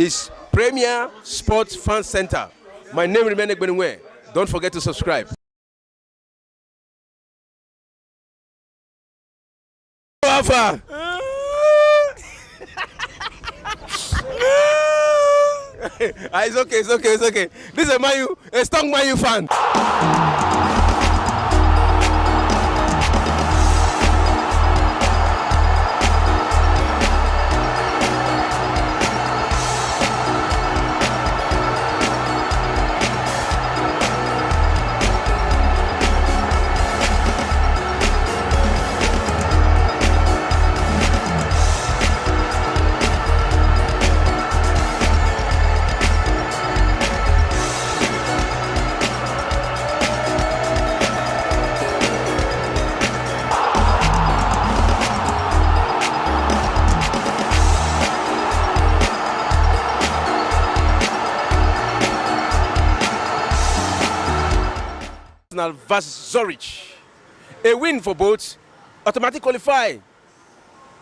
is Premier Sports Fan Center. My name remains Pt.1. Don't forget to subscribe. Alpha. It's okay. This is a strong Man U fan. Versus Zurich. A win for both, automatic qualify.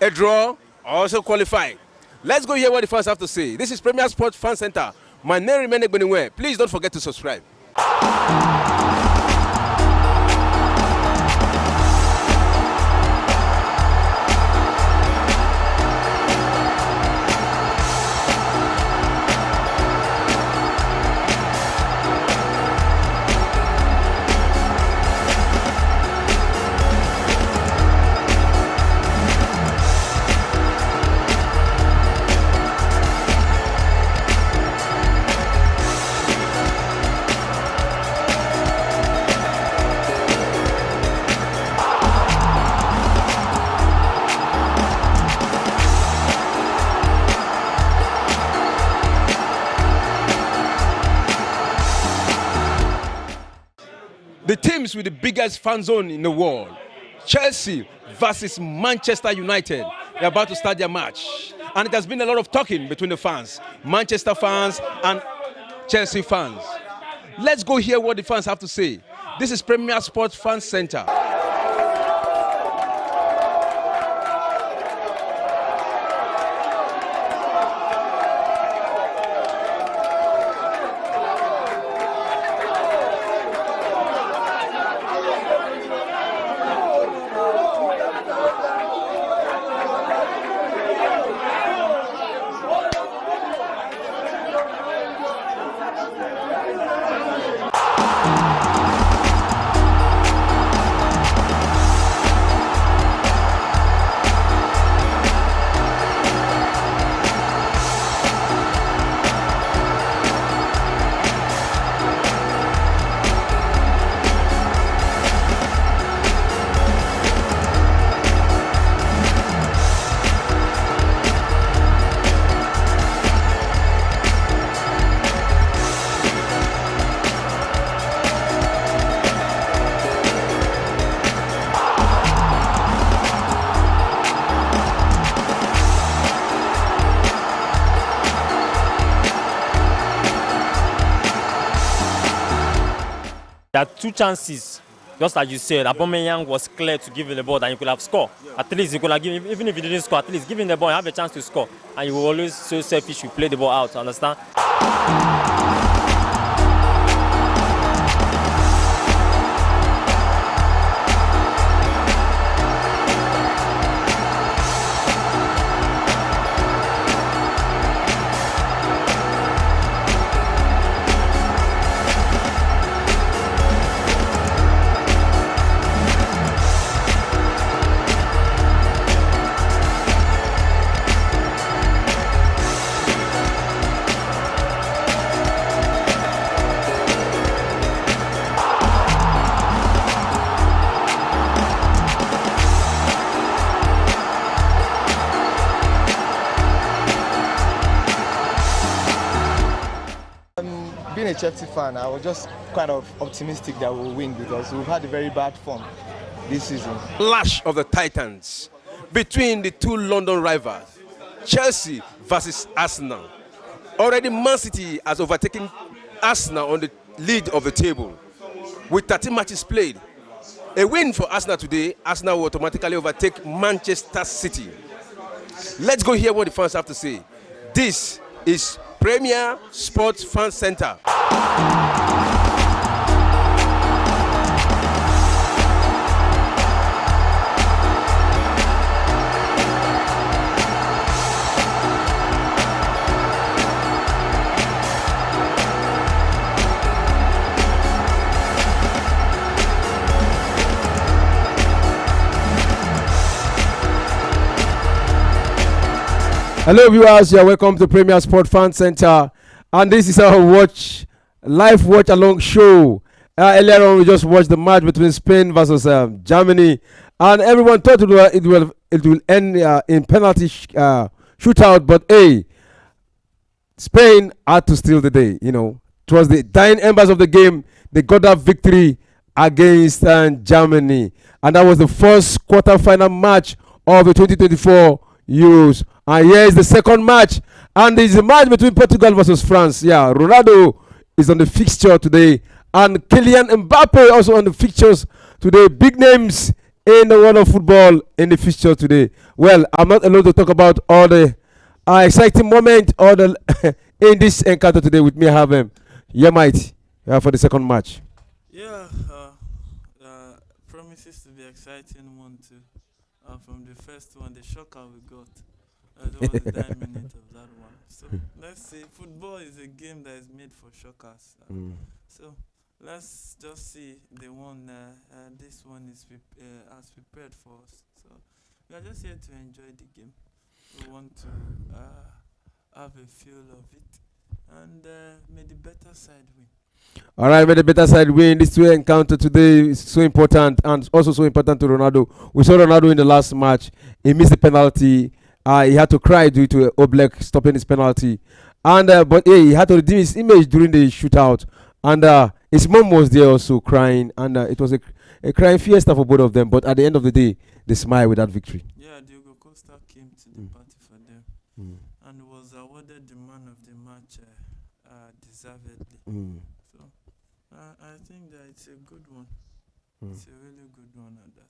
A draw, also qualify. Let's go hear what the fans have to say. This is Premier Sports Fan Center. My name remains Pt.1. Please don't forget to subscribe. The teams with the biggest fan zone in the world, Chelsea versus Manchester United. They're about to start their match. And it has been a lot of talking between the fans, Manchester fans and Chelsea fans. Let's go hear what the fans have to say. This is Premier Sports Fan Center. There are two chances, just as you said. Aubameyang was clear to give him the ball that he could have scored. At least he could have given, even if he didn't score, at least give him the ball and have a chance to score. And you will always so selfish, you play the ball out, understand? Being a Chelsea fan, I was just kind of optimistic that we'll win because we've had a very bad form this season. Clash of the Titans between the two London rivals, Chelsea versus Arsenal. Already Man City has overtaken Arsenal on the lead of the table with 13 matches played. A win for Arsenal today, Arsenal will automatically overtake Manchester City. Let's go hear what the fans have to say. This is Premier Sports Fan Center. Hello viewers, you are welcome to Premier Sport Fan Center, and this is our live watch along show. Earlier on we just watched the match between Spain versus Germany, and everyone thought it will end in penalty shootout, but hey, Spain had to steal the day. You know, it was the dying embers of the game. They got that victory against Germany, and that was the first quarter-final match of the 2024 Euros. And here is the second match, and it's a match between Portugal versus France. Yeah, Ronaldo is on the fixture today, and Kylian Mbappe also on the fixtures today. Big names in the world of football in the fixture today. Well, I'm not allowed to talk about all the exciting moment or the in this encounter today. With me, I have Yamite for the second match. Yeah, promises to be exciting one too. From the first one, the shocker we got. That was the 9 minutes of that one. So let's see. Football is a game that is made for shockers. So let's just see the one. This one is as prepared for us. So we are just here to enjoy the game. We want to have a feel of it, and may the better side win. All right, may the better side win. This two encounter today is so important, and also so important to Ronaldo. We saw Ronaldo in the last match. He missed the penalty. He had to cry due to Oblak stopping his penalty, and but he had to redeem his image during the shootout. And his mom was there also crying, and it was a crying fiesta for both of them. But at the end of the day, they smiled with that victory. Yeah, Diogo Costa came to the party for them and was awarded the man of the match deservedly. So I think that it's a good one. It's a really good one at that.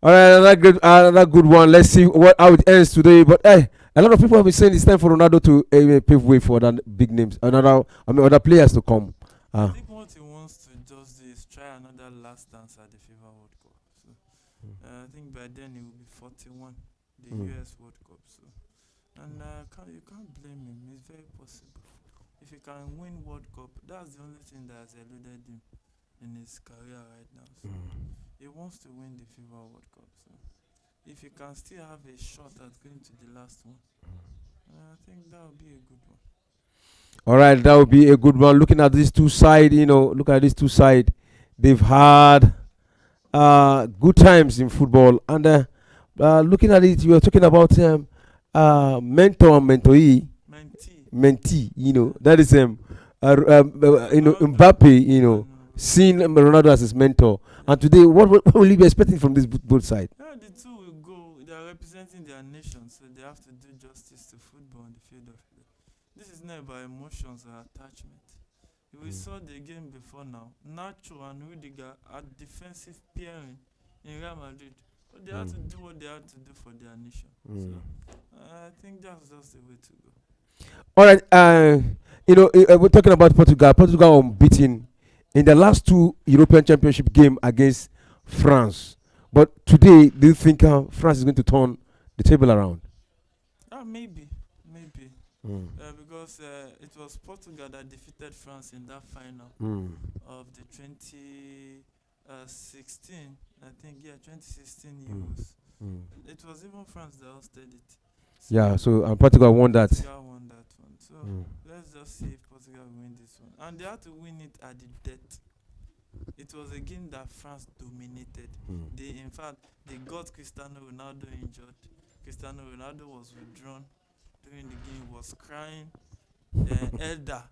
All right, another good one. Let's see how it ends today. But a lot of people have been saying it's time for Ronaldo to pave way for other big names, other players to come. I think what he wants to just do is try another last dance at the FIFA World Cup. So I think by then he will be 41, the US World Cup. So and you can't blame him. It's very possible. If he can win World Cup, that's the only thing that has eluded him in his career right now. So he wants to win the FIFA World Cup. So if he can still have a shot at going to the last one, I think that would be a good one. All right, that would be a good one. Looking at these two sides, they've had good times in football. And looking at it, you were talking about mentor and mentoree. Mentee, that is Mbappe, seeing Ronaldo as his mentor. And today, what will you be expecting from this both sides? Yeah, the two will go. They are representing their nation, so they have to do justice to football on the field of play. This is not about emotions or attachment. We saw the game before now. Nacho and Rudiger are defensive pairing in Real Madrid. But they had to do what they had to do for their nation. So I think that's just the way to go. All right, we're talking about Portugal. Portugal unbeaten in the last two European Championship game against France. But today, do you think France is going to turn the table around? Maybe. Because it was Portugal that defeated France in that final of the 2016, I think, 2016 Euros. It was even France that hosted it. So Portugal won that. Portugal won that one. So let's just see if Portugal win this one. And they had to win it at the death. It was a game that France dominated. In fact, they got Cristiano Ronaldo injured. Cristiano Ronaldo was withdrawn during the game. He was crying. Elder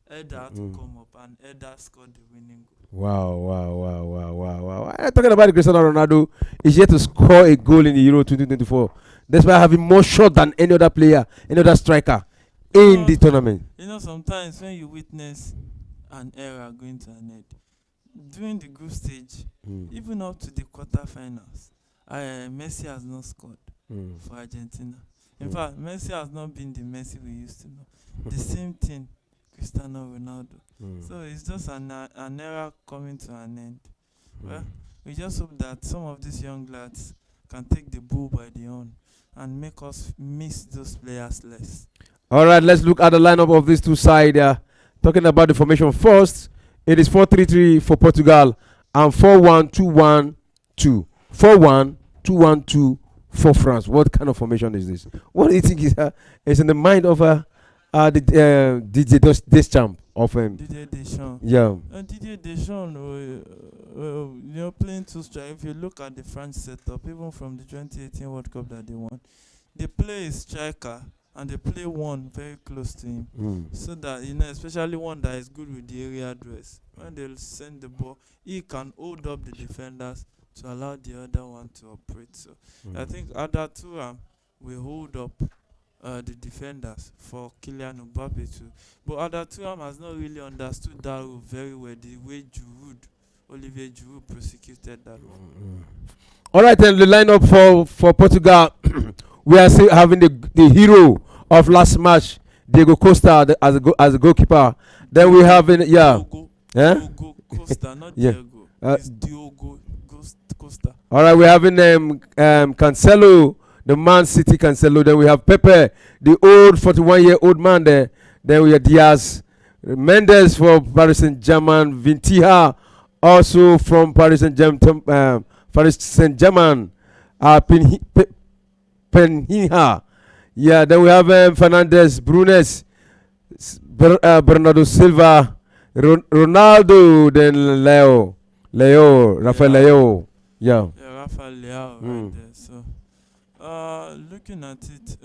had to come up, and Elder scored the winning goal. Wow. I'm talking about Cristiano Ronaldo. He's yet to score a goal in the Euro 2024. Despite having more shot than any other player, any other striker in the tournament. Sometimes when you witness an era going to an end, during the group stage, even up to the quarterfinals, Messi has not scored for Argentina. In fact, Messi has not been the Messi we used to know. The same thing, Cristiano Ronaldo. So it's just an era coming to an end. Well, we just hope that some of these young lads can take the bull by the horn and make us miss those players less. All right, let's look at the lineup of these two sides. Talking about the formation first, it is 4-3-3 for Portugal and 4-1-2-1-2. 4-1-2-1-2 for France. What kind of formation is this? What do you think is in the mind of the DJ Deschamps of Didier Deschamps. Yeah. Didier Deschamps, playing two strikers. If you look at the French setup, even from the 2018 World Cup that they won, they play a striker and they play one very close to him, so that especially one that is good with the area address. When they'll send the ball, he can hold up the defenders to allow the other one to operate. So I think Ada Thuram will hold up the defenders for Kylian Mbappe too. But Ada Thuram has not really understood that role very well, the way Olivier Giroud prosecuted that role. All right, then the lineup for Portugal, we are still having the hero of last match, Diego Costa, as a goalkeeper. Then we have Diogo Costa, not Diego. It's Diogo Costa. All right, we're having Cancelo, the Man City Cancelo. Then we have Pepe, the old 41-year-old man there. Then we have Diaz, Mendes for Paris Saint-Germain, Vintiha also from Paris Saint-Germain, Penhinha. Yeah, then we have Fernandes, Brunes, Bernardo Silva, Ronaldo, then Rafael Leo. Yeah, Rafael Leao right there. So, looking at it,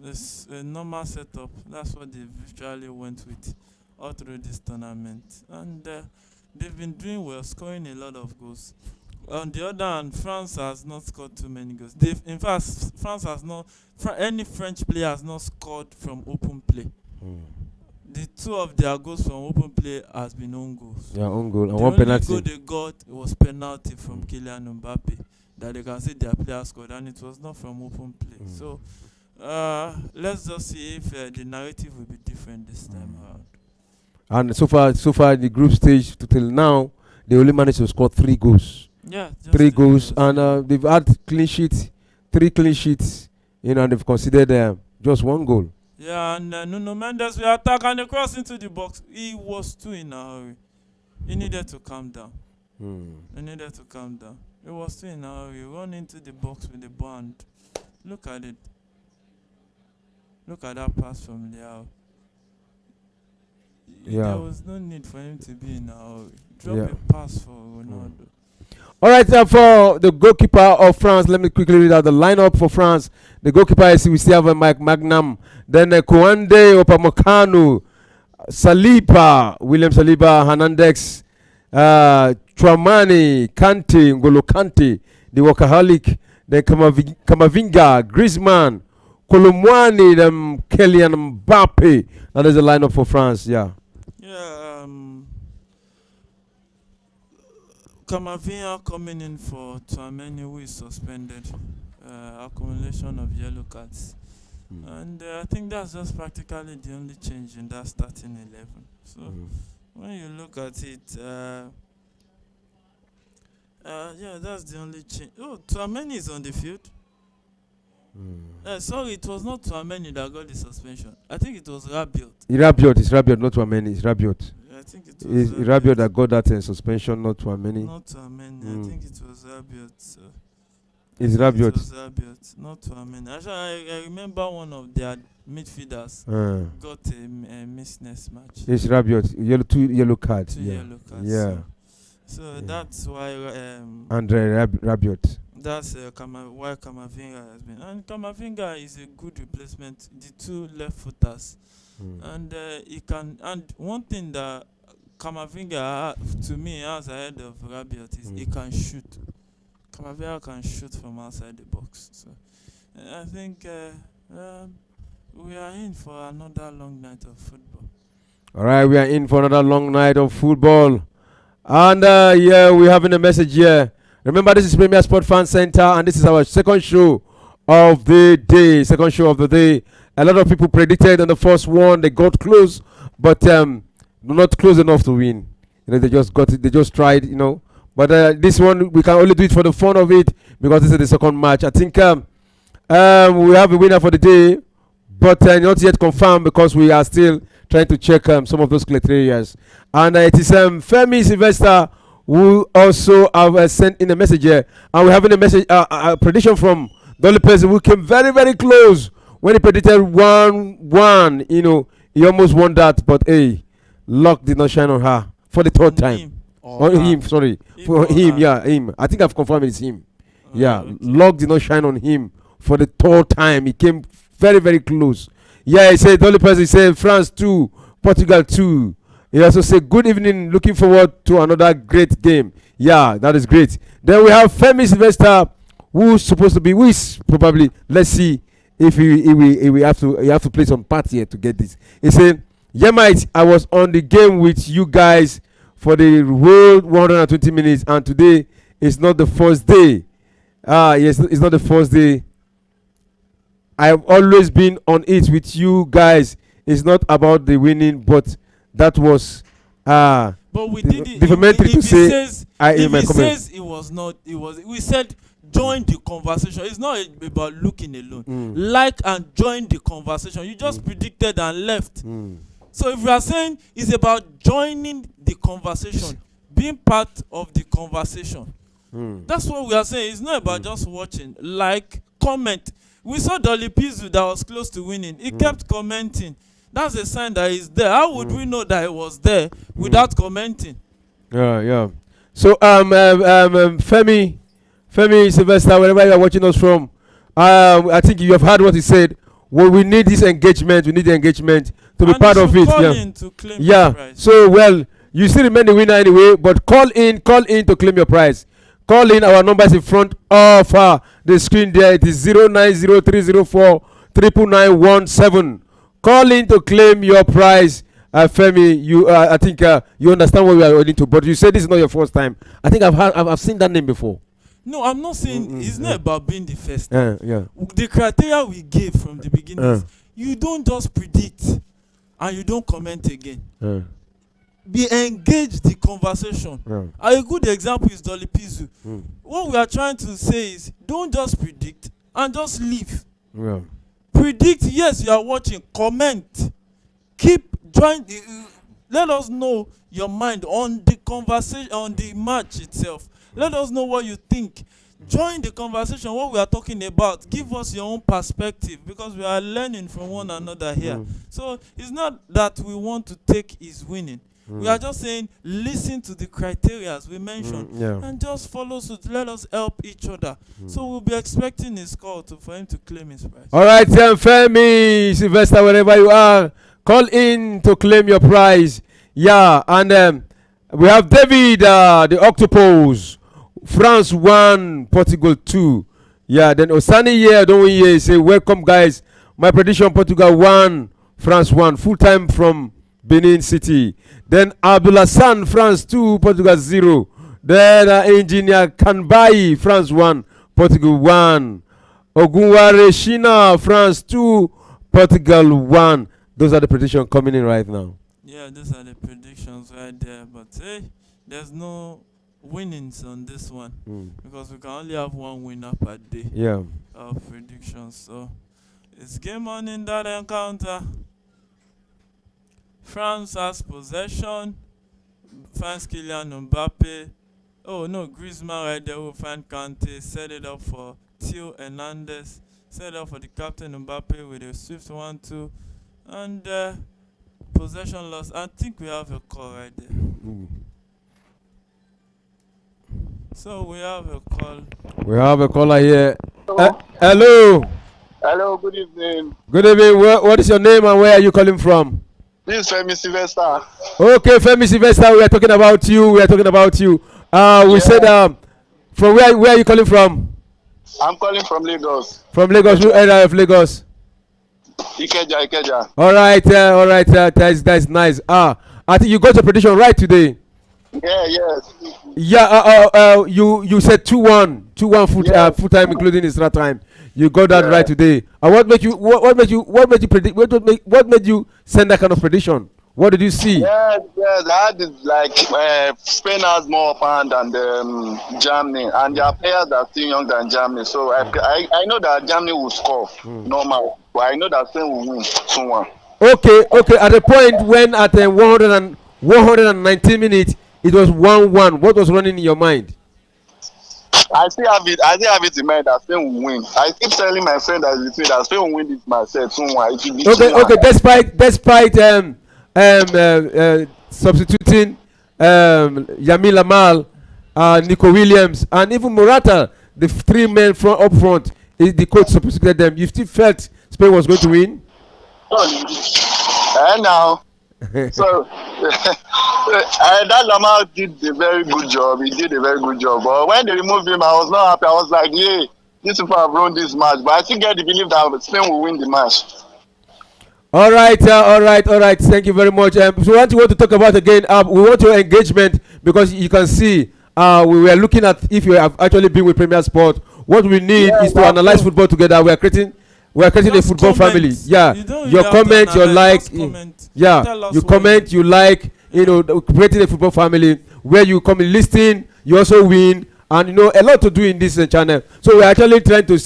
it's a normal setup. That's what they virtually went with all through this tournament. And they've been doing well, scoring a lot of goals. On the other hand, France has not scored too many goals. In fact, France has not. Any French player has not scored from open play. The two of their goals from open play has been own goals. Yeah, own goal and the one penalty. The only goal they got was penalty from Kylian Mbappe that they can say their player scored, and it was not from open play. So let's just see if the narrative will be different this time around. And so far in the group stage till now, they only managed to score 3 goals. Yeah, three goals, and they've had clean sheets, 3 clean sheets, and they've considered just 1 goal. Yeah, and Nuno Mendes will attack and they cross into the box. He was too in a hurry. He needed to calm down. He was too in a hurry. Run into the box with the ball and look at it. Look at that pass from Leao. Yeah. There was no need for him to be in a hurry. Drop a pass for Ronaldo. All right, for the goalkeeper of France, let me quickly read out the lineup for France. The goalkeeper is, we still have Mike Magnam, then Kouande, Opamecano, Saliba, William Saliba, Hernandez, Tchouameni, Kante, N'Golo Kante, the workaholic, then Kamavinga, Griezmann, Colomwani, then Kylian Mbappe. That is the lineup for France, Yeah, Kamavinga coming in for Tchouameni, who is suspended. Accumulation of yellow cards. And I think that's just practically the only change in that starting 11. So when you look at it, that's the only change. Oh, Tchouameni is on the field. Sorry, it was not Tchouameni that got the suspension. I think it was Rabiot. It's Rabiot, not Tchouameni. It's Rabiot. I think it was Rabiot that got that suspension, not Tchouameni. Not Tchouameni. I think it was Rabiot. It's Rabiot. It was Rabiot, not Tchouameni. Actually, I remember one of their midfielders got a misness match. It's Rabiot. 2 yellow cards. Two yellow cards. Yeah. So that's why Andre Rabiot. That's why Kamavinga has been. And Kamavinga is a good replacement. The 2 left footers. And he can. And one thing that Kamavinga to me has ahead of Rabiot is he can shoot. Kamavinga can shoot from outside the box. So I think we are in for another long night of football. All right, we are in for another long night of football. And we're having a message here. Remember, this is Premier Sport Fan Center, and this is our second show of the day. Second show of the day. A lot of people predicted on the first one they got close, but not close enough to win. They just got it. They just tried. But this one we can only do it for the fun of it because this is the second match. I think we have a winner for the day, but not yet confirmed because we are still trying to check some of those criteria. And it is Femi Sylvester who also have sent in a message here, and we're having a prediction from the only person who came very, very close when he predicted 1-1. He almost won that, but hey, luck did not shine on her for the third time. On him, sorry. For him, yeah, him. I think I've confirmed it's him. Yeah, okay. Luck did not shine on him for the third time. He came very, very close. Yeah, he said, the only person said France 2, Portugal 2. He also said, good evening, looking forward to another great game. Yeah, that is great. Then we have Femi Sylvester, who's probably, let's see if he have to play some part here to get this. He said, yeah, mate, I was on the game with you guys for the whole 120 minutes, and today is not the first day. Yes, it's not the first day. I have always been on it with you guys. It's not about the winning, but that was but we did it. Defamatory to say. If he says it was not, we said join the conversation. It's not about looking alone. Like and join the conversation. You just predicted and left. So if we are saying it's about joining the conversation, being part of the conversation, that's what we are saying. It's not about just watching. Like, comment. We saw Dolly Pizzu that was close to winning. He kept commenting. That's a sign that he's there. How would we know that he was there without commenting? Yeah. So Femi Sylvester, wherever you are watching us from, I think you have heard what he said. Well, we need this engagement. We need the engagement to be part of it. To claim your prize. So you still remain the winner anyway, but call in to claim your prize. Call in. Our numbers in front of the screen there. It is 090304 Call in to claim your prize. Femi, I think you understand what we are into, but you said this is not your first time. I think I've seen that name before. No, I'm not saying it's not about being the first. The criteria we gave from the beginning is you don't just predict and you don't comment again. Be engaged the conversation. A good example is Dolly Pizzu. What we are trying to say is don't just predict and just leave. Predict, yes, you are watching. Comment. Let us know your mind on the conversation, on the match itself. Let us know what you think. Join the conversation, what we are talking about. Give us your own perspective because we are learning from one another here. So it's not that we want to take his winning. We are just saying listen to the criteria we mentioned and just follow suit. Let us help each other. So we'll be expecting his call for him to claim his prize. All right, Femi Sylvester, wherever you are, call in to claim your prize. Yeah, and we have David, the Octopus. France 1, Portugal 2. Yeah, then Osani here, don't we here say, welcome guys. My prediction, Portugal 1, France 1. Full time from Benin City. Then Abdullah San, France 2, Portugal 0. Then Engineer Kanbai, France 1, Portugal 1. Ogunware Shina, France 2, Portugal 1. Those are the predictions coming in right now. Yeah, those are the predictions right there. But hey, there's no winnings on this one because we can only have one winner per day of predictions. So it's game on in that encounter. France has possession. Finds Kylian Mbappe. Oh no, Griezmann right there will find Kante. Set it up for Theo Hernandez. Set it up for the captain Mbappe with a swift 1-2. And possession loss. I think we have a call right there. So we have a call. We have a caller here. Hello. Hello, good evening. Good evening. What is your name and where are you calling from? This is Femi Sylvester. Okay, Femi Sylvester, we are talking about you. We said, from where are you calling from? I'm calling from Lagos. From Lagos, who area of Lagos? Ikeja. All right, that's nice. I think you got your prediction right today. Yes. Yeah, you said 2-1 full time including extra time. You got that right today. And what made you send that kind of prediction? What did you see? Yes, I had this, like Spain has more upper hand than Germany, and their players are still younger than Germany. So I know that Germany will score normal, but I know that Spain will win 2-1. Okay. At the point when at 119 minutes it was 1-1, what was running in your mind? I still have it in mind that Spain will win. I keep telling my friend that Spain will win this match 2-1. It will be 2-1. Okay. Despite substituting Yamil Lamal, Nico Williams, and even Morata, the three men up front, the coach substituted them. You still felt Spain was going to win? And now, so that Lamal did a very good job. He did a very good job. But when they removed him, I was not happy. I was like, yeah, these people have won this match. But I still get the belief that Spain will win the match. All right. Thank you very much. So what you want to talk about again? We want your engagement, because you can see we were looking at if you have actually been with Premier Sport. What we need is to analyze football together. We are creating a football family. Yeah, your comment, your like. Yeah, you comment, you like. Creating a football family where you come and listen, you also win, and a lot to do in this channel. So we're actually trying to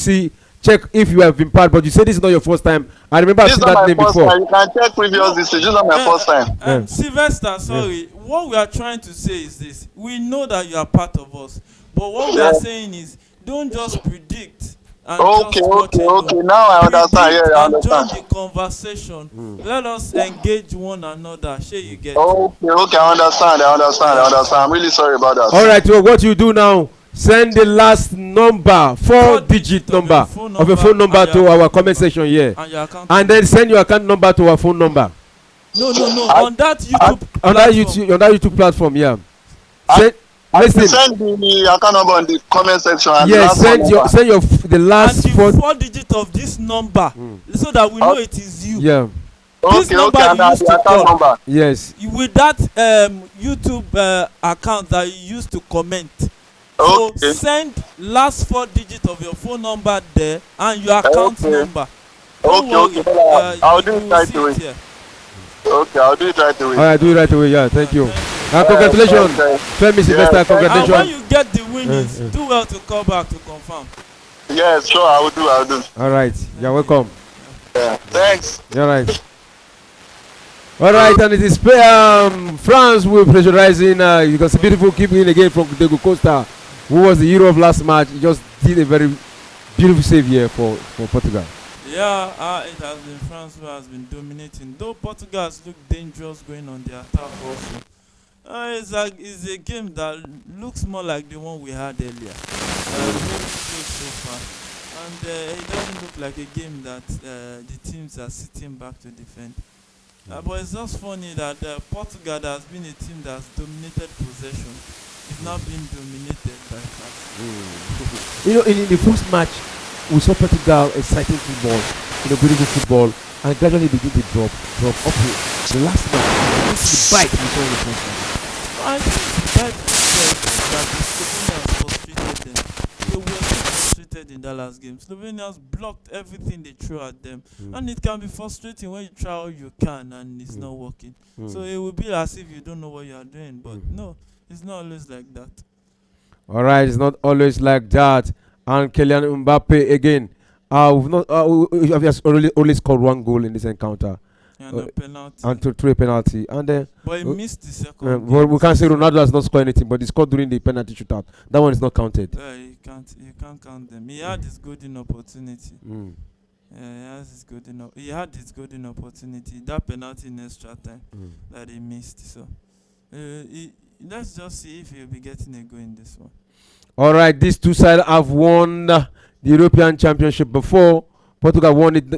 check if you have been part, but you said this is not your first time. I remember I've seen that name before. You can check previous this is not my first time. Sylvester, sorry. What we are trying to say is this: we know that you are part of us, but what we are saying is, don't just predict. Okay. Now I understand. Yeah, I understand. Join the conversation. Let us engage one another. Sure, you get. Okay. I understand. I'm really sorry about that. All right. So what you do now? Send the last number, four-digit number of your phone number to our comment section here, and then send your account number to our phone number. No. On that YouTube platform, yeah. Listen. Send the account number on the comment section. Yes, send the last and the four digits of this number, so that we know it is you. Yeah. This number you used to call. Yes. With that YouTube account that you used to comment. So send last four digits of your phone number there and your account number. Okay. I'll do it right away. Okay, I'll do it right away. All right, do it right away. Yeah, thank you. Congratulations, Femi Sylvester. Congratulations. And when you get the winnings, do well to call back to confirm. Yes, sure, I will do. All right, you're welcome. Yeah, thanks. All right. All right, and it is France will pressurizing. You can see beautiful keeping again from Diego Costa, who was the hero of last match. He just did a very beautiful save here for Portugal. Yeah, it has been France who has been dominating. Though Portugal has looked dangerous going on the attack also. It's a game that looks more like the one we had earlier. So far. And it doesn't look like a game that the teams are sitting back to defend. But it's just funny that Portugal has been a team that's dominated possession. It's now being dominated by France. In the first match, we saw Portugal exciting football, beautiful football, and gradually begin to drop uphill. The last match, the bite we saw in the first match. I think that the Slovenians frustrated them. They were so frustrated in that last game. Slovenians blocked everything they threw at them, and it can be frustrating when you try all you can and it's not working. So it will be as if you don't know what you are doing, but no, it's not always like that. All right, it's not always like that. And Kylian Mbappe again. We have only scored one goal in this encounter. And a penalty. And through a penalty. But he missed the second. Well, we can't say Ronaldo has not scored anything, but he scored during the penalty shootout. That one is not counted. You can't count them. He had his golden opportunity. He had his golden opportunity. That penalty in extra time that he missed. So let's just see if he'll be getting a goal in this one. All right, these two sides have won the European Championship before. Portugal won it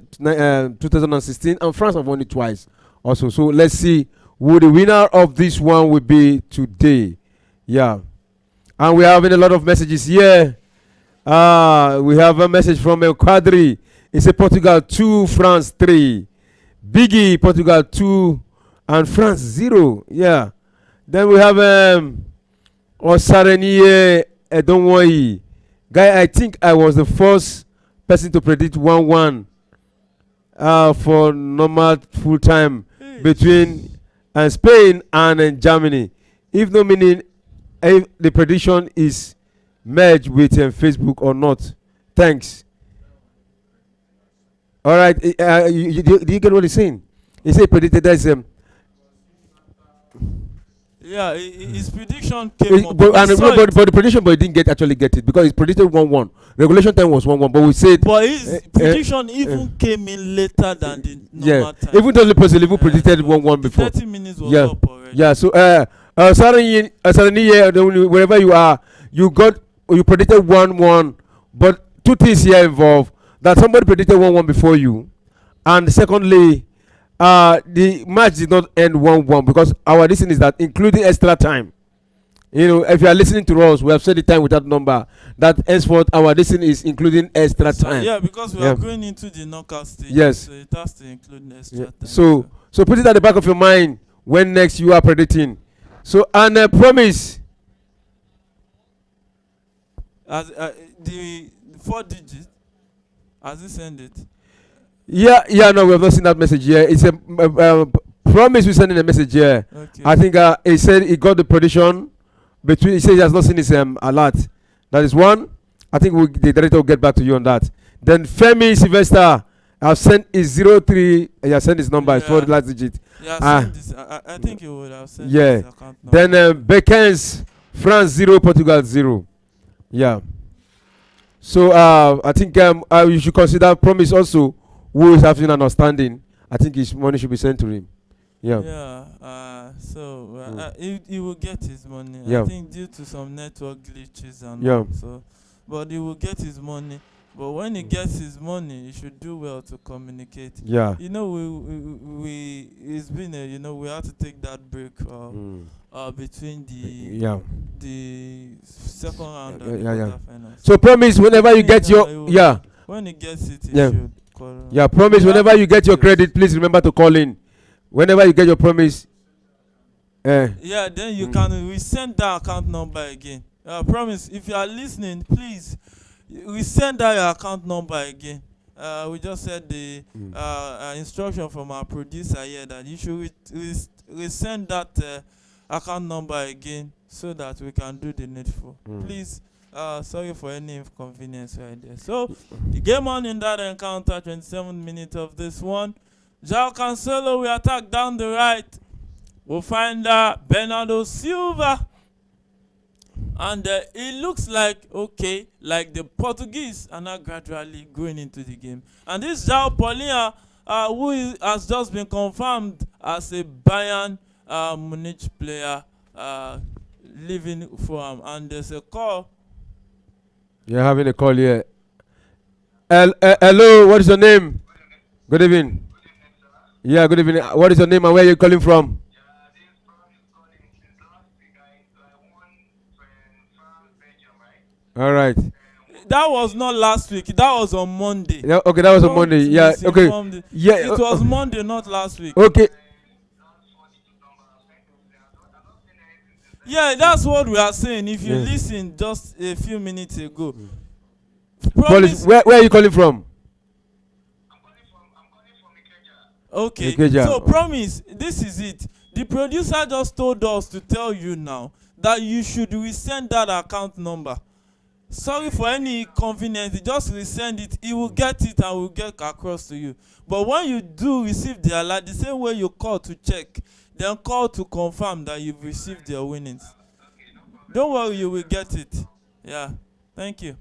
2016, and France have won it twice also. So let's see who the winner of this one will be today. Yeah. And we're having a lot of messages here. We have a message from El Quadri. It's a Portugal 2, France 3. Biggie, Portugal 2, and France 0. Yeah. Then we have Osarenie Edonwoi. Guy, I think I was the first person to predict 1-1 for normal full time between Spain and Germany. If no meaning if the prediction is merged with Facebook or not. Thanks. All right. Do you get what he's saying? He said predicted that's Yeah, his prediction came up. but the prediction, but he didn't actually get it because he predicted 1-1. Regulation time was 1-1, but we said. But his prediction even came in later than the normal time. Even though Liverpool predicted 1-1 before. 30 minutes was up already. Yeah. So Sarani, wherever you are, you predicted 1-1, but two things here involved: that somebody predicted 1-1 before you, and secondly, the match did not end 1-1 because our listening is that including extra time. If you are listening to us, we have said the time with that number. That henceforth our listening is including extra time. Yeah, because we are going into the knockout stage. Yes. So it has to include extra time. So put it at the back of your mind when next you are predicting. So and promise. As the 4 digits, has he sent it? Yeah, no, we have not seen that message here. It's a promise. We're sending a message here. Okay. I think he said he got the prediction between. He said he has not seen his alert. That is one. I think the director will get back to you on that. Then Femi Sylvester have sent his 03. He has sent his number. It's 4 last digit. Yeah, this. I think he would have sent his account number. Then Bekens France 0 Portugal 0. Yeah. So I think you should consider promise also. Who is having an outstanding? I think his money should be sent to him. Yeah. Yeah. He will get his money. Yeah. I think due to some network glitches and all. So, but he will get his money. But when he gets his money, he should do well to communicate. Yeah. It's been we had to take that break between the second round and the quarterfinals. So promise whenever you get your when he gets it, he should. Promise whenever you get your credit, please remember to call in. Whenever you get your promise. Then you can resend that account number again. Promise, if you are listening, please resend that your account number again. We just said the instruction from our producer here that you should resend that account number again so that we can do the needful. Please. Sorry for any inconvenience right there. So, the game on in that encounter, 27 minutes of this one. João Cancelo will attack down the right. We'll find Bernardo Silva. And it looks like the Portuguese are now gradually going into the game. And this João Paulinho, who has just been confirmed as a Bayern Munich player, living for him. And there's a call. You're having a call here. Hello, what is your name? Good evening. Yeah, good evening. What is your name and where are you calling from? All right. That was not last week. That was on Monday. Yeah, okay, that was on Monday. Yeah, okay. Yeah, it was Monday, not last week. Okay. Yeah, that's what we are saying. If you listen just a few minutes ago. Promise, where are you calling from? I'm calling from Ikeja. Okay. So promise, this is it. The producer just told us to tell you now that you should resend that account number. Sorry for any inconvenience. Just resend it. He will get it and will get across to you. But when you do receive the alert, the same way you call to check, then call to confirm that you've received your winnings. Okay, no problem. Don't worry, you will get it. Yeah. Thank you.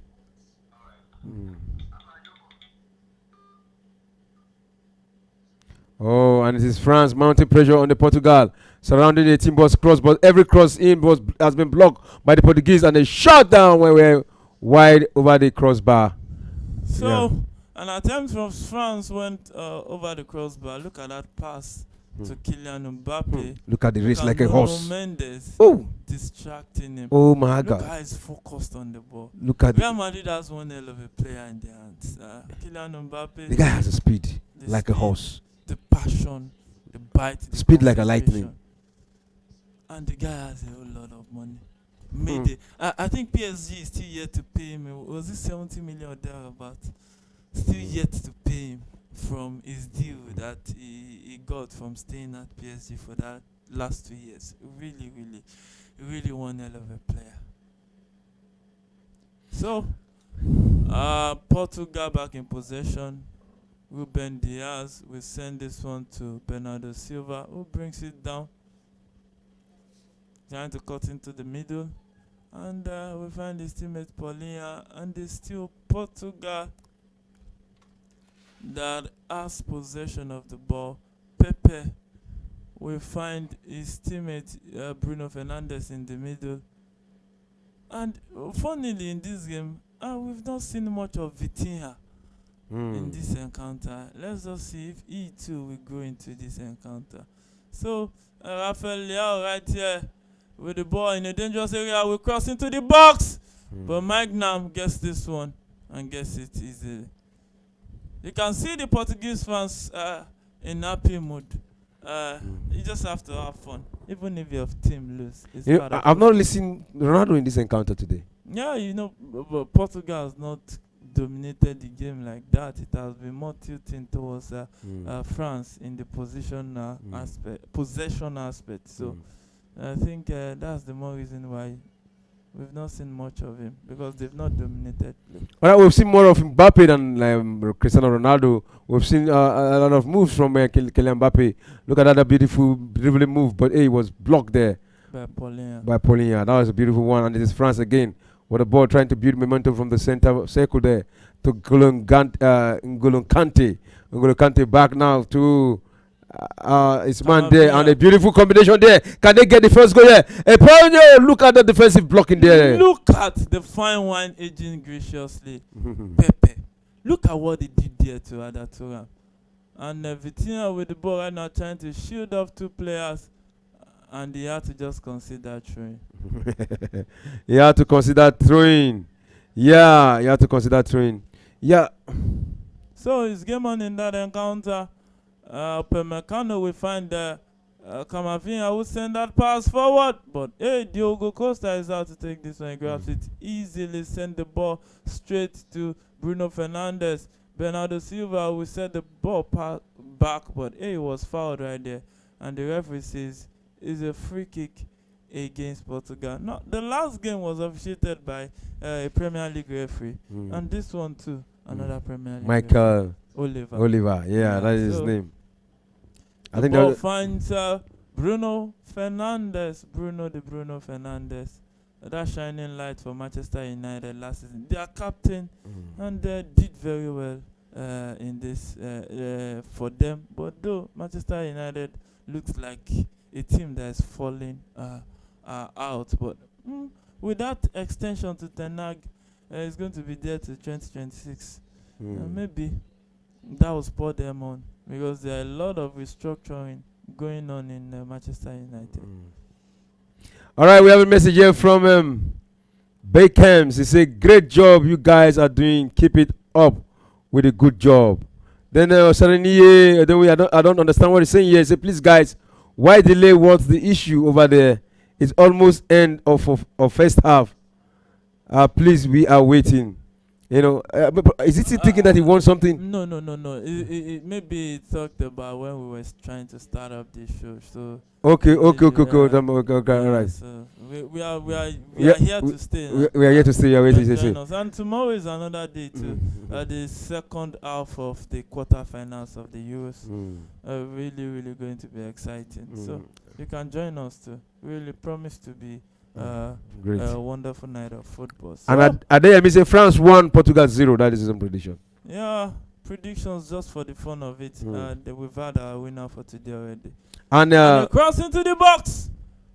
Oh, and it is France mounting pressure on the Portugal, surrounding the team was cross, but every cross in has been blocked by the Portuguese, and a shot down when we're wide over the crossbar. So, an attempt from France went over the crossbar. Look at that pass to Kylian Mbappe. Look at the race like a horse. Mendes distracting him. Oh my God! Look how he's focused on the ball. Look at Real Madrid has one hell of a player in their hands. Kylian Mbappe. The guy has a speed like a horse. The passion, the bite, the speed like a lightning. And the guy has a whole lot of money. I think PSG is still yet to pay him. Was it 70 million or thereabouts? still yet to pay him from his deal that he got from staying at PSG for that last 2 years. Really one hell of a player. So, Portugal back in possession. Ruben Diaz will send this one to Bernardo Silva, who brings it down, trying to cut into the middle. And we find his teammate Paulinho, and it's still Portugal that has possession of the ball. Pepe will find his teammate Bruno Fernandes in the middle. And funnily in this game, we've not seen much of Vitinha in this encounter. Let's just see if he too will go into this encounter. So Rafael Leao right here with the ball in a dangerous area will cross into the box. But Magnam gets this one and gets it easily. You can see the Portuguese fans in happy mood. You just have to have fun, even if your team lose. I've not really seen Ronaldo in this encounter today. Yeah, but Portugal has not dominated the game like that. It has been more tilting towards France in the possession aspect. So I think that's the more reason why we've not seen much of him, because they've not dominated play. All right, we've seen more of Mbappe than Cristiano Ronaldo. We've seen a lot of moves from Kylian Mbappe. Look at that beautiful dribbling move, but he was blocked there By Paulinho. That was a beautiful one, and it is France again with the ball trying to build momentum from the center circle there to N'Golo Kante. N'Golo Kante back now to his man there, and a beautiful combination there. Can they get the first goal there? Look at the defensive blocking there. Look at the fine wine aging graciously. Pepe. Look at what he did there to Ada Turan. And Vitinha with the ball right now trying to shield off two players, and he had to just consider throwing. He had to consider throwing. Yeah, he had to consider throwing. Yeah. So it's game on in that encounter. Upamecano will find Camavinga will send that pass forward, but hey, Diogo Costa is out to take this one. He grabs it easily, send the ball straight to Bruno Fernandes. Bernardo Silva will set the ball back, but hey, he was fouled right there, and the referee says it's a free kick against Portugal. No, the last game was officiated by a Premier League referee, and this one too, another Premier League Michael referee. Oliver, yeah, that is his name. I think ball finds Bruno Fernandes. Bruno Fernandes. That shining light for Manchester United last season. Their captain, and they did very well in this for them. But though Manchester United looks like a team that is falling out. But with that extension to Ten Hag, it's going to be there to 2026. Maybe that will spur them on, because there are a lot of restructuring going on in Manchester United. All right, we have a message here from Bakehams. He said, "Great job you guys are doing. Keep it up with a good job." Then suddenly, I don't understand what he's saying here. He said, "Please guys, why delay? What's the issue over there? It's almost end of first half. Please, we are waiting." You know, is he thinking that he wants something? No. Maybe he talked about when we were trying to start up this show. So okay, all right. So we are here to stay. We are here to stay. And tomorrow is another day too. The second half of the quarterfinals of the Euros. Really going to be exciting. So you can join us too. Really promise to be great. A wonderful night of football. So and Adeyemi say France 1, Portugal 0. That is his own prediction. Yeah, predictions just for the fun of it. We've had our winner for today already. And cross into the box.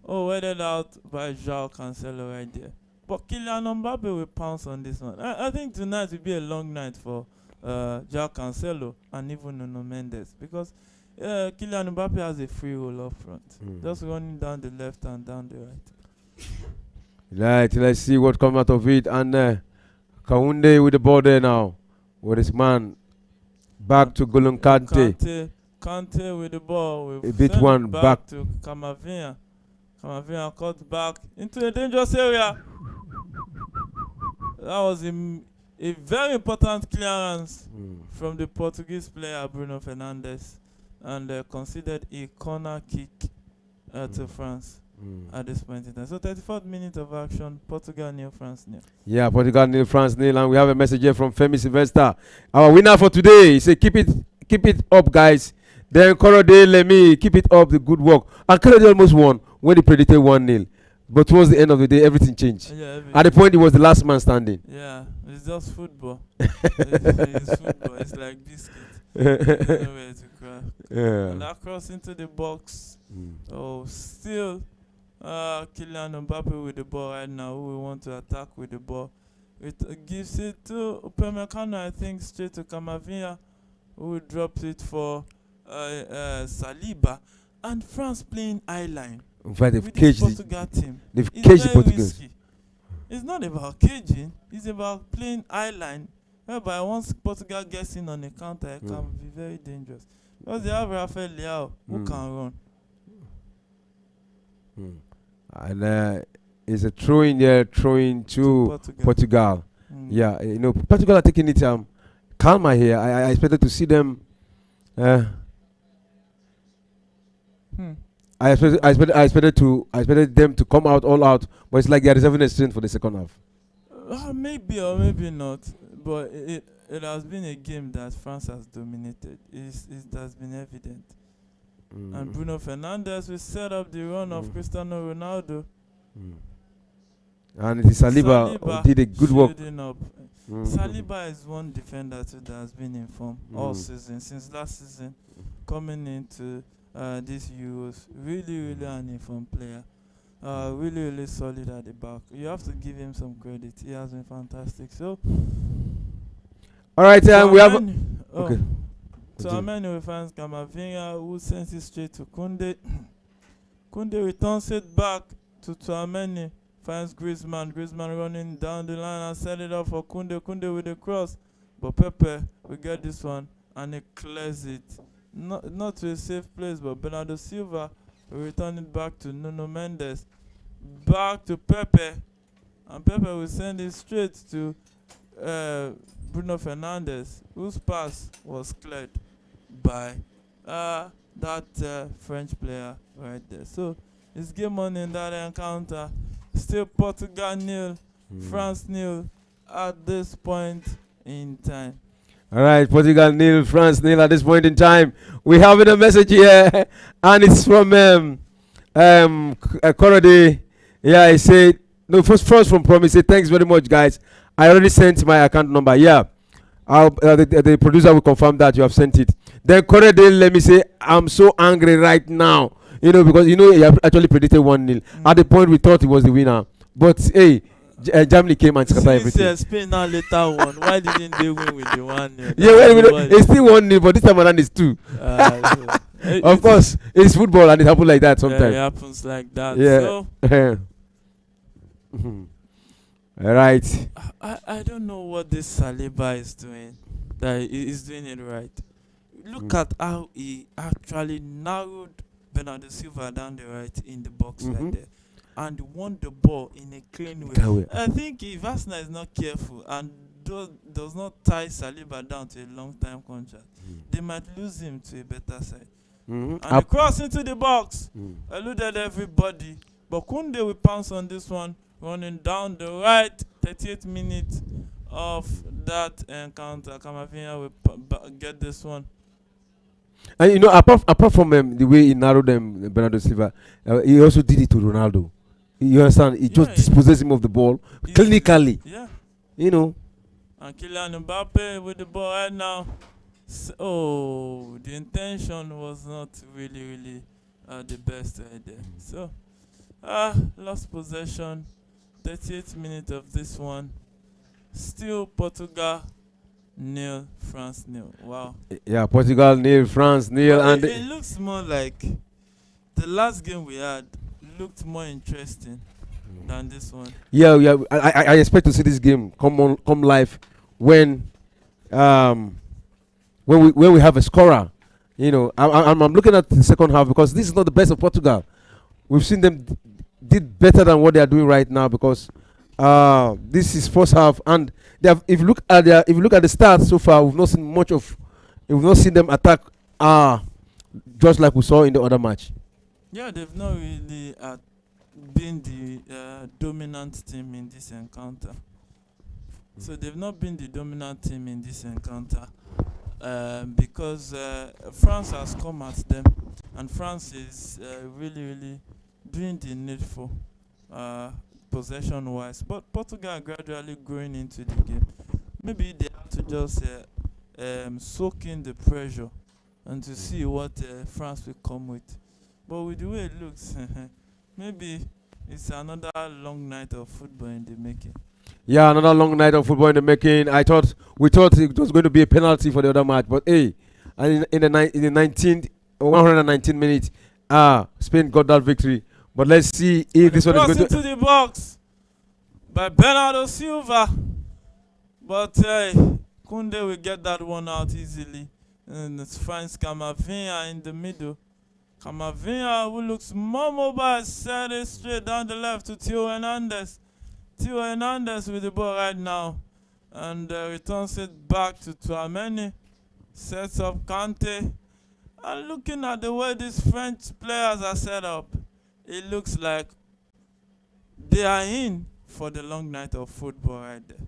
Oh, weathered out by João Cancelo right there. But Kylian Mbappe will pounce on this one. I think tonight will be a long night for João Cancelo and even Nuno Mendes, because Kylian Mbappe has a free roll up front, just running down the left and down the right. Right, let's see what comes out of it. And Kounde with the ball there now, with his man back to N'Golo Kante. Kante with the ball. Pt.1 back to Camavinga. Camavinga cut back into a dangerous area. That was a very important clearance from the Portuguese player Bruno Fernandes, and considered a corner kick to France at this point in time. So 34th minute of action, Portugal nil, France nil. Yeah, Portugal nil, France nil, and we have a message here from Femi Sylvester, our winner for today. He said, keep it up, guys. Then Korode, let me keep it up, the good work. And Korode almost won when he predicted 1-0. But towards the end of the day, everything changed. Yeah, At the point, he was the last man standing. yeah, it's just football. It's football. It's like biscuit. There's nowhere to crack. Yeah. And that cross into the box. Oh, still Kylian Mbappe with the ball right now, who we want to attack with the ball. It gives it to Upamecano, I think, straight to Camavinga, who drops it for Saliba. And France playing I-line. In fact, they've with caged the Portugal team. They've It's caged the very Portuguese. risky. It's not about caging, it's about playing I-line, whereby once Portugal gets in on a counter, it can be very dangerous. Because they have Rafael Leao, who can run. And it's a throwing to Portugal. Yeah, Portugal are taking it calmer here. I expected to see them. I expected them to come out all out, but it's like they are reserving a strength for the second half. Maybe or maybe not, but it has been a game that France has dominated. It has been evident. And Bruno Fernandes will set up the run of Cristiano Ronaldo. And it is Saliba who did a good work. Saliba is one defender too that has been in form all season, since last season, coming into these Euros. Really an informed player. Really solid at the back. You have to give him some credit. He has been fantastic. So, all right, we have. Okay. So Amenu finds Camavinga, who sends it straight to Kunde. Kunde returns it back to Tchouaméni. Finds Griezmann running down the line and set it up for Kunde. Kunde with the cross, but Pepe will get this one and he clears it. Not to a safe place, but Bernardo Silva will return it back to Nuno Mendes. Back to Pepe, and Pepe will send it straight to Bruno Fernandes, whose pass was cleared by that French player right there. So it's game on in that encounter. Still Portugal nil, France nil at this point in time. All right, Portugal nil, France nil at this point in time. We have a message here, and it's from Korode. Yeah, he said, no, first from Promise. He said, thanks very much, guys. I already sent my account number. Yeah, the producer will confirm that you have sent it. Then Korode, let me say, I'm so angry right now. Because he actually predicted 1-0. At the point we thought he was the winner, but hey, Germany came and scattered everything. Spain now later won. Why didn't they win with the 1-0? Yeah, it's still 1-0, but this time around it's 2. Of course, it's football and it happens like that sometimes. Yeah, it happens like that. Yeah. So, all right. I don't know what this Saliba is doing. That he is doing it right. Look at how he actually narrowed Bernardo Silva down the right in the box right there, and won the ball in a clean way. I think if Arsenal is not careful and does not tie Saliba down to a long-time contract, they might lose him to a better side. And the cross into the box eluded everybody, but Kunde will pounce on this one, running down the right. 38th minute of that encounter. Camavinga will get this one. And apart from the way he narrowed Bernardo Silva, he also did it to Ronaldo. You understand? He just disposes him of the ball clinically. Yeah. And Kylian Mbappe with the ball right now. The intention was not really the best right there. So, lost possession. 38th minute of this one. Still Portugal nil, France nil. Wow. Yeah, Portugal nil, France nil, and it looks more like the last game we had looked more interesting than this one. Yeah. I expect to see this game come live when we have a scorer. I'm looking at the second half because this is not the best of Portugal. We've seen them did better than what they are doing right now because This is first half, and they have, if you look at the stats so far, we've not seen them attack. Just like we saw in the other match. Yeah, they've not really been the dominant team in this encounter. So they've not been the dominant team in this encounter because France has come at them, and France is really doing the needful possession-wise. But Portugal are gradually growing into the game. Maybe they have to just soak in the pressure and to see what France will come with. But with the way it looks, maybe it's another long night of football in the making. Yeah, another long night of football in the making. We thought it was going to be a penalty for the other match, but hey, and in the 19th, 119 minutes, Spain got that victory. But let's see if this one is going into the box by Bernardo Silva, but Kunde will get that one out easily, and it finds Camavinga in the middle. Camavinga, who looks more mobile, set it straight down the left to Theo Hernandez. Theo Hernandez with the ball right now, and returns it back to Tchouaméni. Sets up Kante, and looking at the way these French players are set up, it looks like they are in for the long night of football right there.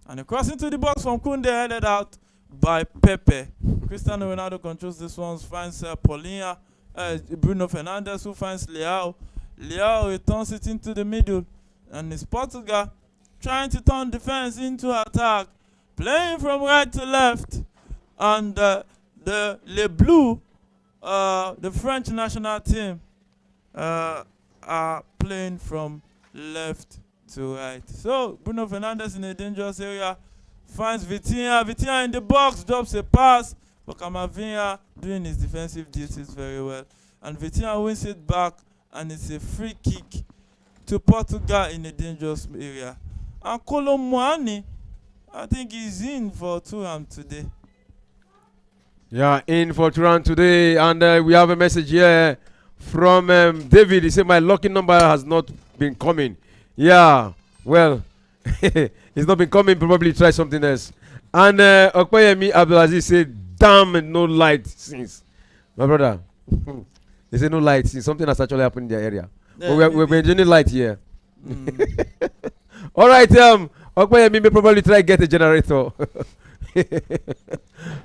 And a cross into the box from Kunde, headed out by Pepe. Cristiano Ronaldo controls this one, finds Paulinho, Bruno Fernandes, who finds Leao. Leao returns it into the middle, and it's Portugal trying to turn defense into attack, playing from right to left. And the Les Bleus, the French national team, are playing from left to right. So Bruno Fernandes in a dangerous area finds Vitinha. Vitinha in the box, drops a pass, but Camavinga doing his defensive duties very well. And Vitinha wins it back, and it's a free kick to Portugal in a dangerous area. And Colomwani, I think he's in for Turam today. Yeah, in for Turan today, and we have a message here from David. He said my lucky number has not been coming. Yeah, well, it's not been coming. Probably try something else. And Okpayemi Abdulaziz said, "Damn, no light since." My brother, he said no light since something has actually happened in their area. Yeah, but we're enjoying light here. All right, Okpayemi may probably try get a generator.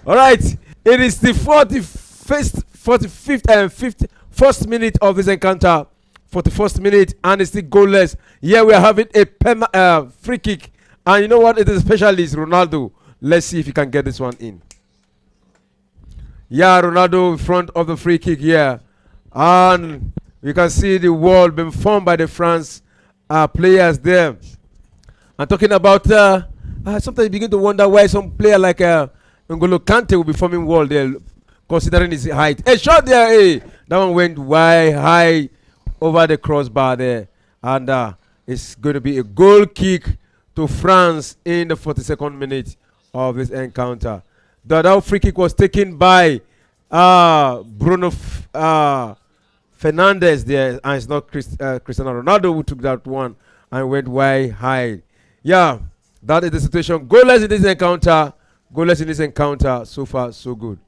All right, it is the 45th and 51st minute of this encounter. 41st minute, and it's still goalless. Here we are having a free kick, and you know what? It is specialist Ronaldo. Let's see if he can get this one in. Yeah, Ronaldo in front of the free kick here, and we can see the wall being formed by the France players there. I'm talking about sometimes you begin to wonder why some player like N'Golo Kante will be forming wall there, considering his height. A shot there, hey, that one went way high over the crossbar there, and it's going to be a goal kick to France in the 42nd minute of this encounter. That free kick was taken by Bruno Fernandes there, and it's not Cristiano Ronaldo who took that one and went way high. Yeah, that is the situation. Goalless in this encounter. Goalless in this encounter. So far, so good.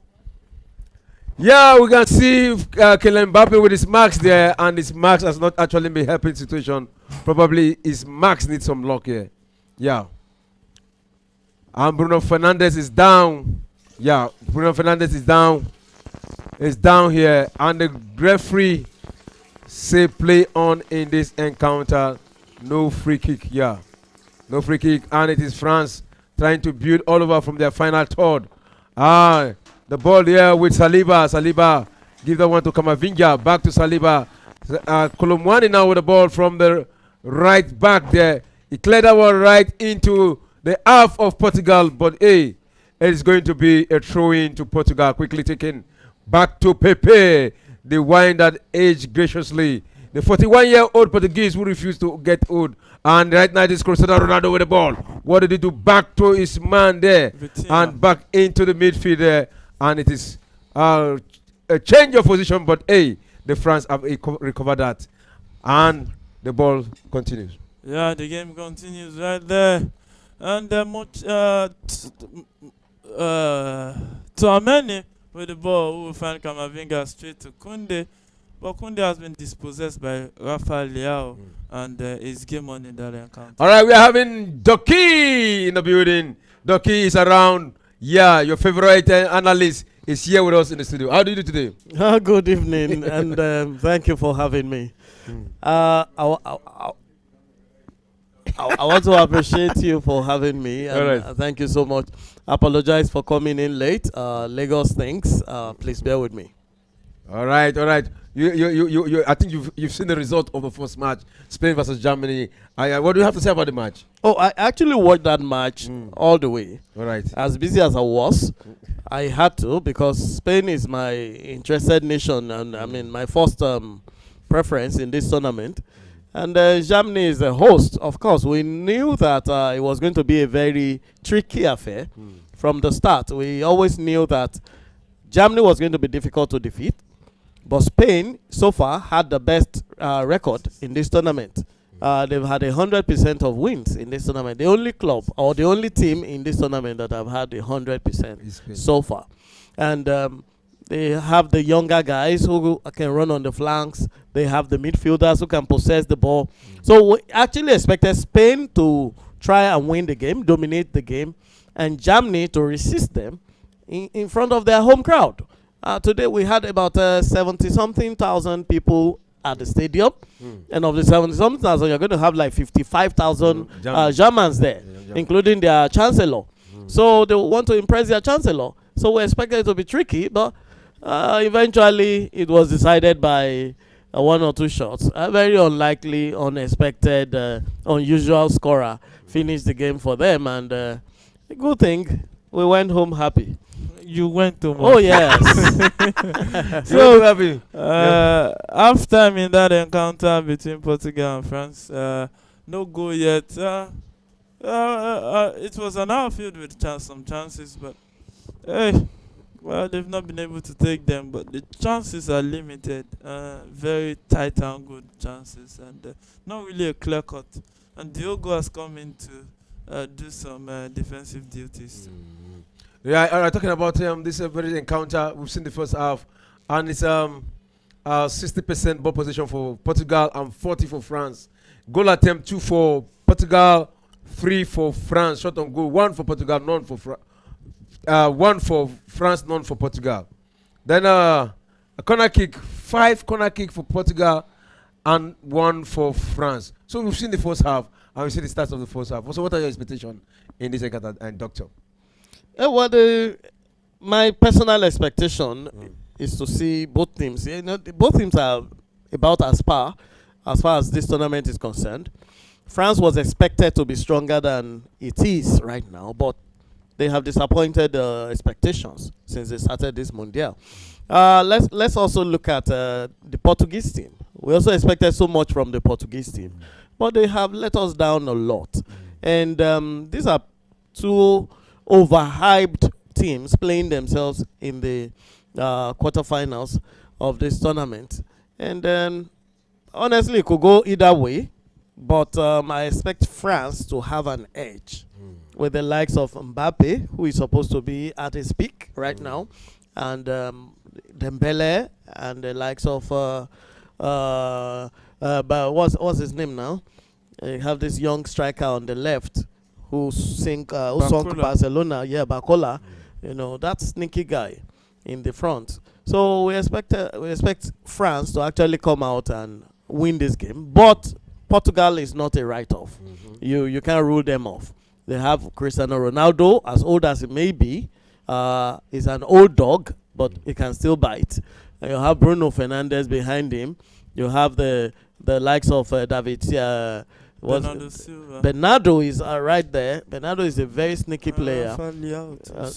Yeah, we can see Kylian Mbappe with his marks there, and his marks has not actually been helping the situation. Probably his marks need some luck here. Yeah. And Bruno Fernandes is down. Yeah, Bruno Fernandes is down. Is down here, and the referee say play on in this encounter. No free kick. Yeah, no free kick, and it is France trying to build all over from their final third. The ball here with Saliba. Saliba give that one to Camavinga. Back to Saliba. Colomwani now with the ball from the right back there. He cleared that one right into the half of Portugal. But hey, it is going to be a throw-in to Portugal. Quickly taken back to Pepe. The wine that aged graciously. The 41-year-old Portuguese who refused to get old. And right now, this Cristiano Ronaldo with the ball. What did he do? Back to his man there. And back into the midfield there. And it is a change of position. But hey, the France have recovered that. And the ball continues. Yeah, the game continues right there. And Tuameni with the ball who will find Kamavinga straight to Kunde. But Kunde has been dispossessed by Rafael Leao and is game on in that encounter. All right, we are having Doki in the building. Doki is around. Yeah, your favorite analyst is here with us in the studio. How do you do today? Good evening, and thank you for having me. I want to appreciate you for having me, and Alright. thank you so much. I apologize for coming in late. Lagos things. Please bear with me. All right, all right. I think you've seen the result of the first match, Spain versus Germany. What do you have to say about the match? Oh, I actually watched that match all the way. All right. As busy as I was, I had to, because Spain is my interested nation, and I mean my first preference in this tournament. And Germany is a host. Of course, we knew that it was going to be a very tricky affair from the start. We always knew that Germany was going to be difficult to defeat, but Spain so far had the best record in this tournament. They've had 100% of wins in this tournament. The only club or the only team in this tournament that have had 100% so far. And they have the younger guys who can run on the flanks. They have the midfielders who can possess the ball. So we actually expected Spain to try and win the game, dominate the game, and Germany to resist them in front of their home crowd. Today we had about 70-something thousand people at the stadium. And of the 70-something thousand, you're going to have like 55,000 Germans there, including their chancellor. So they want to impress their chancellor. So we expected it to be tricky, but eventually it was decided by one or two shots. A very unlikely, unexpected, unusual scorer finished the game for them, and a good thing, we went home happy. You went to Oh yes. So half time in that encounter between Portugal and France, no goal yet. It was an outfield with some chances, but hey, well, they've not been able to take them. But the chances are limited, very tight and good chances, and not really a clear cut. And Diogo has come in to do some defensive duties. Yeah, talking about this very encounter, we've seen the first half, and it's 60% ball position for Portugal and 40 for France. Goal attempt 2 for Portugal, 3 for France. Shot on goal 1 for Portugal, none for 1 for France, none for Portugal. Then a corner kick, 5 corner kick for Portugal and 1 for France. So we've seen the first half and we've seen the start of the first half. So what are your expectations in this encounter, and Doctor? Well, my personal expectation is to see both teams. You know, both teams are about as far as this tournament is concerned. France was expected to be stronger than it is right now, but they have disappointed expectations since they started this Mundial. Let's also look at the Portuguese team. We also expected so much from the Portuguese team, but they have let us down a lot. And these are two overhyped teams playing themselves in the quarterfinals of this tournament. And then, honestly, it could go either way, but I expect France to have an edge with the likes of Mbappe, who is supposed to be at his peak right now, and Dembele, and the likes of but what's his name now? You have this young striker on the left who sunk Barcelona, Bacola. You know, that sneaky guy in the front. So we expect France to actually come out and win this game. But Portugal is not a write-off. You can't rule them off. They have Cristiano Ronaldo, as old as he may be, is an old dog, but he can still bite. And you have Bruno Fernandes behind him. You have the likes of David. Bernardo Silva. Bernardo is right there. Bernardo is a very sneaky player.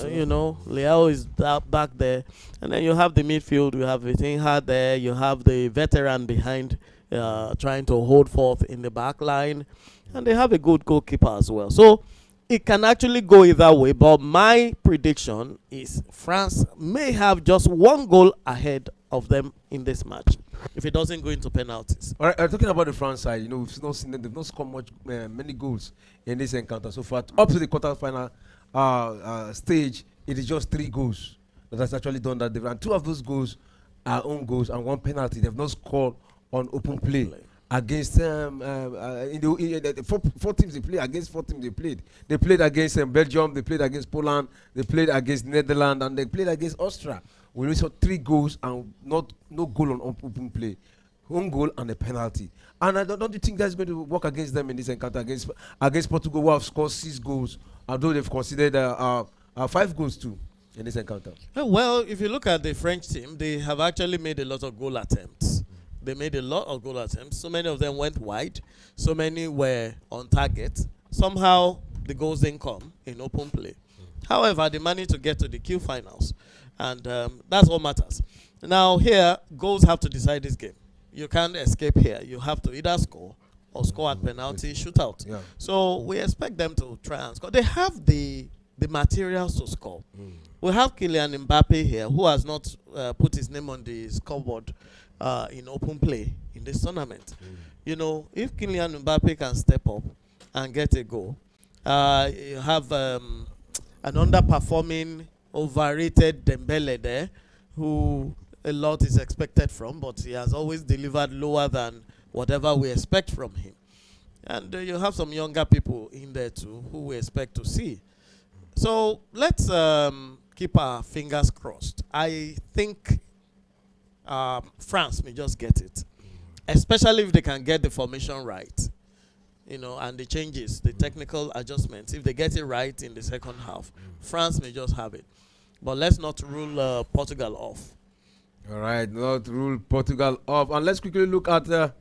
You know, Leao is back there. And then you have the midfield. You have Vitinha there. You have the veteran behind trying to hold forth in the back line. And they have a good goalkeeper as well. So it can actually go either way. But my prediction is France may have just one goal ahead of them in this match. if it doesn't go into penalties. All right, talking about the France side, we've not seen them. They've not scored many goals in this encounter so far. Up to the quarterfinal stage, it is just 3 goals that has actually done that. And 2 of those goals are own goals and 1 penalty. They've not scored on open play against in the 4 teams they played. Against 4 teams they played. They played against Belgium. They played against Poland. They played against Netherlands, and they played against Austria. We saw 3 goals and no goal on open play, home goal and a penalty. And don't you think that's going to work against them in this encounter against Portugal, who have scored 6 goals, although they've considered 5 goals too in this encounter? Well, if you look at the French team, they have actually made a lot of goal attempts. They made a lot of goal attempts. So many of them went wide. So many were on target. Somehow the goals didn't come in open play. However, they managed to get to the Q finals. And that's what matters. Now here, goals have to decide this game. You can't escape here. You have to either score or score at penalty shootout. Yeah. So we expect them to try and score. They have the materials to score. We have Kylian Mbappe here, who has not put his name on the scoreboard in open play in this tournament. If Kylian Mbappe can step up and get a goal, you have an underperforming, overrated Dembele there, who a lot is expected from, but he has always delivered lower than whatever we expect from him. And you have some younger people in there too who we expect to see. So let's keep our fingers crossed. I think France may just get it, especially if they can get the formation right, and the changes, the technical adjustments. If they get it right in the second half, France may just have it. But let's not rule Portugal off. All right, not rule Portugal off. And let's quickly look at the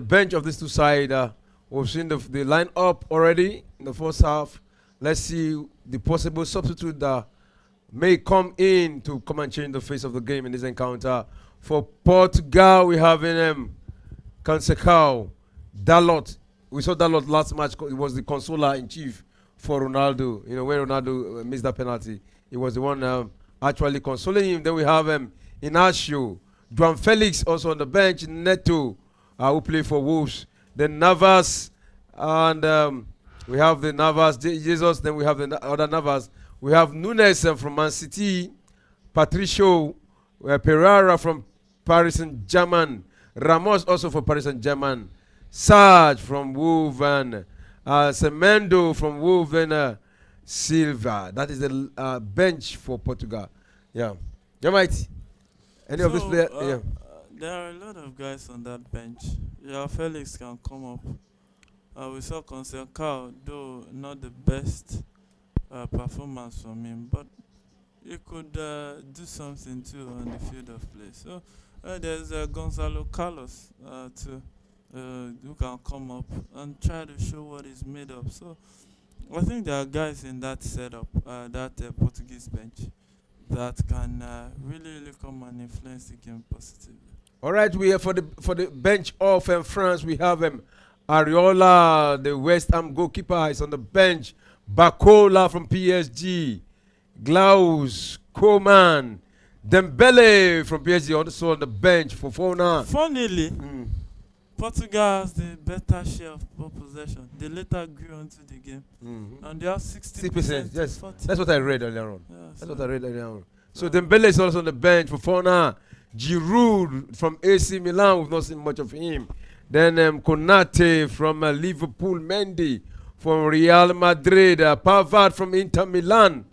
bench of these 2 sides. We've seen the line up already in the first half. Let's see the possible substitute that may come in to come and change the face of the game in this encounter. For Portugal, we have in Cancecao, Dalot. We saw Dalot last match. It was the consoler in chief for Ronaldo. When Ronaldo missed that penalty, he was the one actually consoling him. Then we have Inacio, João Felix also on the bench, Neto, who play for Wolves. Then Navas, and we have the Navas, Jesus. Then we have the other Navas. We have Nunes from Man City, Patricio Pereira from Paris Saint-Germain, Ramos also for Paris Saint-Germain, Sarge from Wolves, and Semendo from Wolves, and Silva. That is the bench for Portugal. Yeah. Might. Any of these players? Yeah. There are a lot of guys on that bench. Yeah, Felix can come up. We saw Conceição, though not the best performance from him, but he could do something too on the field of play. So there's Gonzalo Carlos too, who can come up and try to show what he's made of. So I think there are guys in that setup, that Portuguese bench, that can really come and influence the game positively. All right, we have for the bench of France, we have Areola, the West Ham goalkeeper, is on the bench. Bacola from PSG, Klaus, Koeman, Dembele from PSG also on the bench for Fofana. Funnily, Portugal has the better share of ball possession. They later grew onto the game, and they have 60%. Yes, that's what I read earlier on. That's what I read earlier on. So Dembele is also on the bench for Fofana. Giroud from AC Milan, we've not seen much of him. Then Konate from Liverpool, Mendy from Real Madrid, Pavard from Inter Milan,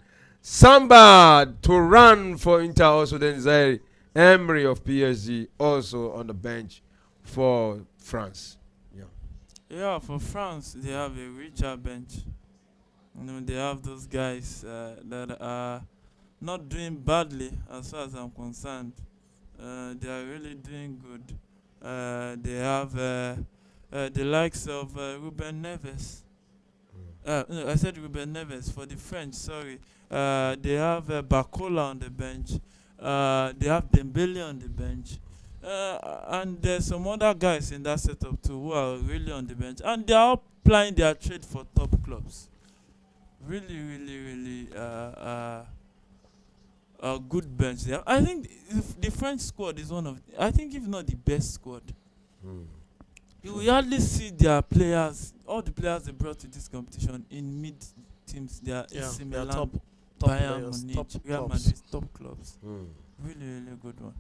Samba Turan for Inter also, then Zaire Emery of PSG also on the bench for France. Yeah, for France, they have a richer bench. They have those guys that are not doing badly as far as I'm concerned. They are really doing good. They have the likes of Ruben Neves. No, I said Ruben Neves for the French, sorry. They have Bacola on the bench. They have Dembele on the bench. And there's some other guys in that setup too who are really on the bench. And they are all plying their trade for top clubs. Really a good bench there. I think the French squad is one of, I think if not the best squad. You will hardly see their players, all the players they brought to this competition in mid teams. They are AC they are Milan, top Bayern players, Munich, top Real clubs. Madrid, top clubs. Really good one.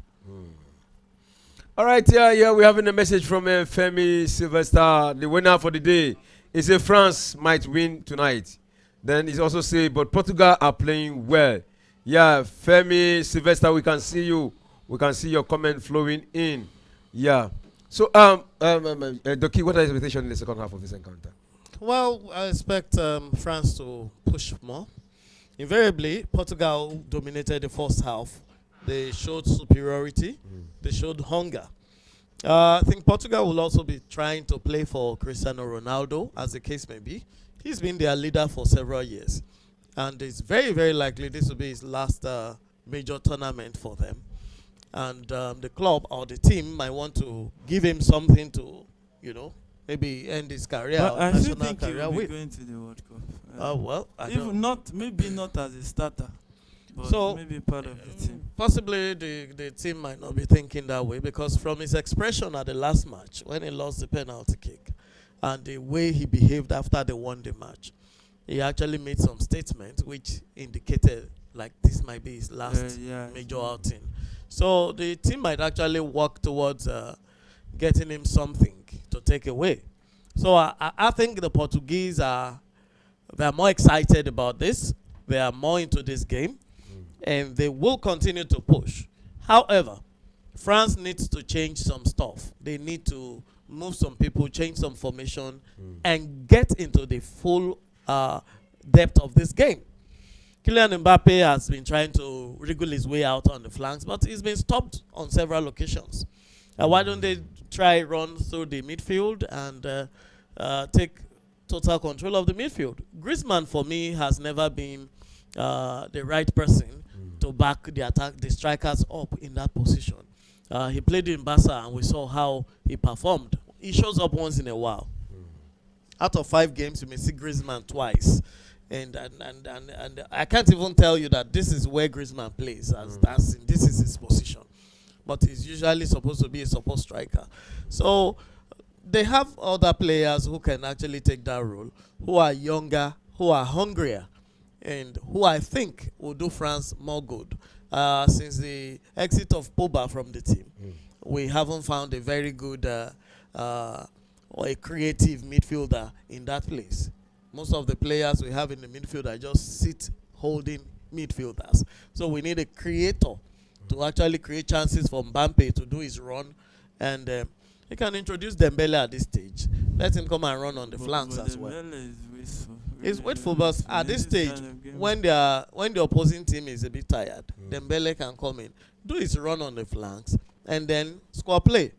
All right, yeah, we're having a message from Femi Sylvester. The winner for the day is a France might win tonight. Then he's also say, but Portugal are playing well. Yeah, Femi Sylvester, we can see you. We can see your comment flowing in. Yeah. So, Doki, what are your expectations in the second half of this encounter? Well, I expect France to push more. Invariably, Portugal dominated the first half. They showed superiority. They showed hunger. I think Portugal will also be trying to play for Cristiano Ronaldo, as the case may be. He's been their leader for several years. And it's very, very likely this will be his last major tournament for them. And the club or the team might want to give him something to, maybe end his career But or I still national think he career will be with. going to the World Cup. Well, I Even don't. not, maybe not as a starter, but So, maybe part of the team. Possibly the team might not be thinking that way, because from his expression at the last match when he lost the penalty kick and the way he behaved after they won the match, he actually made some statements which indicated like this might be his last major outing. So the team might actually work towards getting him something to take away. So I think the Portuguese they're more excited about this. They are more into this game, and they will continue to push. However, France needs to change some stuff. They need to move some people, change some formation, and get into the full depth of this game. Kylian Mbappe has been trying to wriggle his way out on the flanks, but he's been stopped on several occasions. Why don't they try run through the midfield and take total control of the midfield? Griezmann, for me, has never been the right person to back the strikers up in that position. He played in Barca, and we saw how he performed. He shows up once in a while. Out of 5 games, you may see Griezmann twice. And I can't even tell you that this is where Griezmann plays. This is his position. But he's usually supposed to be a support striker. So they have other players who can actually take that role, who are younger, who are hungrier, and who I think will do France more good. Since the exit of Pogba from the team, we haven't found a very good or a creative midfielder in that place. Most of the players we have in the midfield are just holding midfielders. So we need a creator to actually create chances for Mbappe to do his run. And he can introduce Dembele at this stage. Let him come and run on the flanks as well. Dembele is wasteful. It's wasteful, but at this stage, when the opposing team is a bit tired, Dembele can come in, do his run on the flanks, and then score play.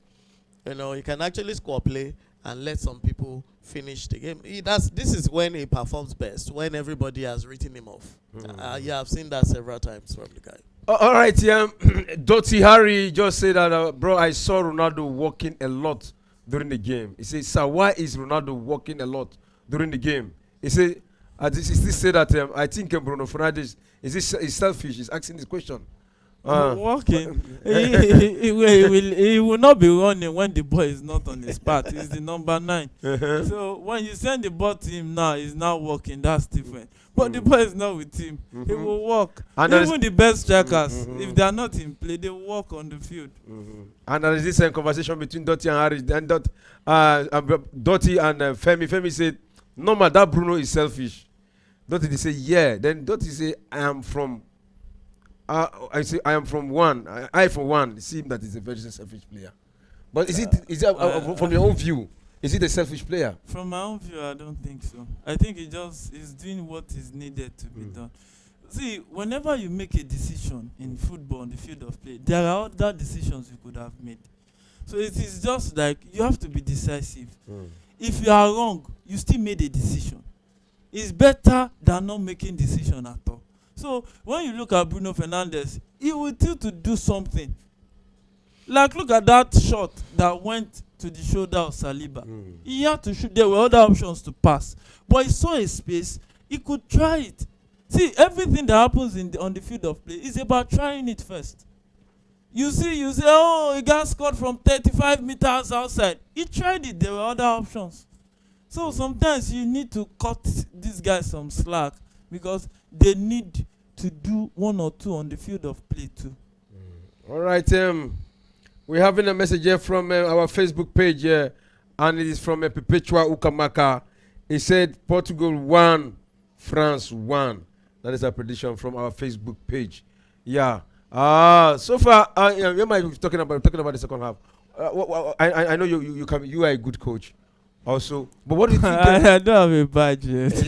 He can actually score play and let some people finish the game. This is when he performs best, when everybody has written him off. I've seen that several times from the guy. All right, Dotty Harry just said that, bro, I saw Ronaldo walking a lot during the game. He said, sir, why is Ronaldo walking a lot during the game? He said, he still said that, I think Bruno Fernandes is selfish. He's asking this question. Walking. He will not be running when the ball is not on his path. He's the number 9. So when you send the ball to him now, he's now walking. That's different. But the ball is not with him. He will walk. And even the best strikers, if they are not in play, they walk on the field. And there is this conversation between Dotty and Harry. And Dotty and Femi. Femi said, no, man, that Bruno is selfish. Dotty they say, yeah. Then Dotty say, I am from one. I for one. It seems that he's a very selfish player. But is it from your own view? Is it a selfish player? From my own view, I don't think so. I think he just is doing what is needed to be done. See, whenever you make a decision in football on the field of play, there are other decisions you could have made. So it is just like you have to be decisive. If you are wrong, you still made a decision. It's better than not making decision at all. So when you look at Bruno Fernandes, he will still to do something. Like look at that shot that went to the shoulder of Saliba. He had to shoot. There were other options to pass, but he saw a space. He could try it. See, everything that happens on the field of play is about trying it first. You say, oh, he got scored from 35 meters outside. He tried it. There were other options. So sometimes you need to cut these guys some slack because they need to do one or two on the field of play too. All right, we're having a message here from our Facebook page, and it is from Pt.1 Ukamaka. He said Portugal 1, France 1. That is a prediction from our Facebook page. Yeah. So far, you might be talking about the second half. I know you are a good coach, also. But what do you think? I don't have a badge yet.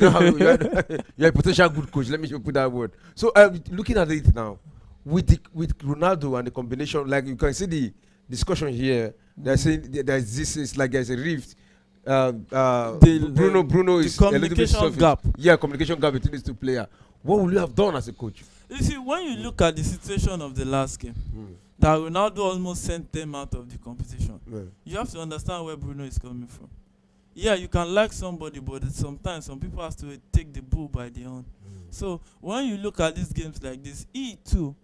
You're a potential good coach. Let me just put that word. So, looking at it now, with Ronaldo and the combination, like you can see the discussion here. They're saying there's this is like there's a rift. Bruno is a little bit surface. Gap. Yeah, communication gap between these two players. What would you have done as a coach? You see, when you look at the situation of the last game, that Ronaldo almost sent them out of the competition, you have to understand where Bruno is coming from. Yeah, you can like somebody, but sometimes some people have to take the bull by the horn. So when you look at these games like this, he too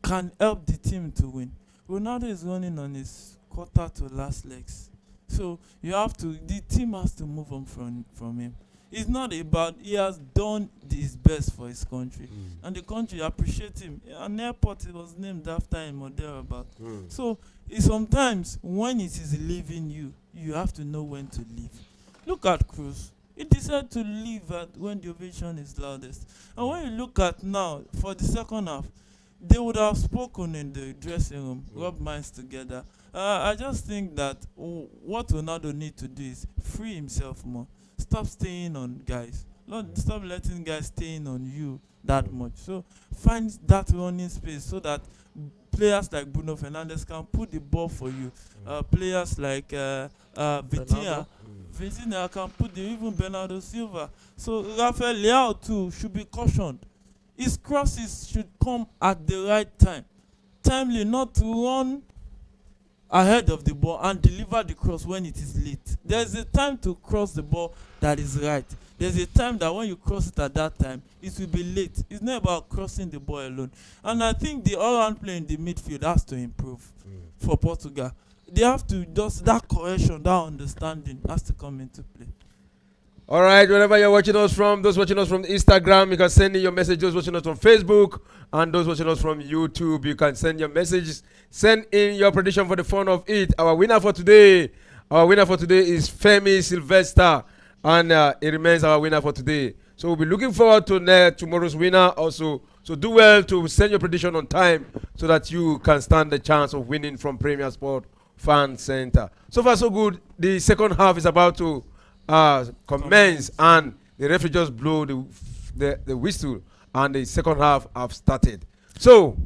can help the team to win. Ronaldo is running on his quarter to last legs. So the team has to move on from him. It's not about, he has done his best for his country. And the country appreciates him. An airport was named after him or thereabout. So sometimes when it is leaving you, you have to know when to leave. Look at Cruz. He decided to leave when the ovation is loudest. And when you look at now, for the second half, they would have spoken in the dressing room, rub minds together. I just think that what Ronaldo need to do is free himself more. Stop staying on guys. Stop letting guys staying on you that much. So find that running space so that players like Bruno Fernandes can put the ball for you. Players like Vitinha can put even Bernardo Silva. So Rafael Leao too should be cautioned. His crosses should come at the right time. Timely, not to run ahead of the ball and deliver the cross when it is late. There's a time to cross the ball that is right. There's a time that when you cross it at that time, it will be late. It's not about crossing the ball alone. And I think the all-round play in the midfield has to improve for Portugal. They have to just, that cohesion, that understanding has to come into play. All right, wherever you're watching us from, those watching us from Instagram, you can send in your messages. Those watching us from Facebook, and those watching us from YouTube, you can send your messages. Send in your prediction for the fun of it. Our winner for today is Femi Sylvester, and it remains our winner for today. So we'll be looking forward to tomorrow's winner also. So do well to send your prediction on time so that you can stand the chance of winning from Premier Sport Fan Center. So far so good. The second half is about to commence, and the referee just blow the whistle, and the second half have started. So,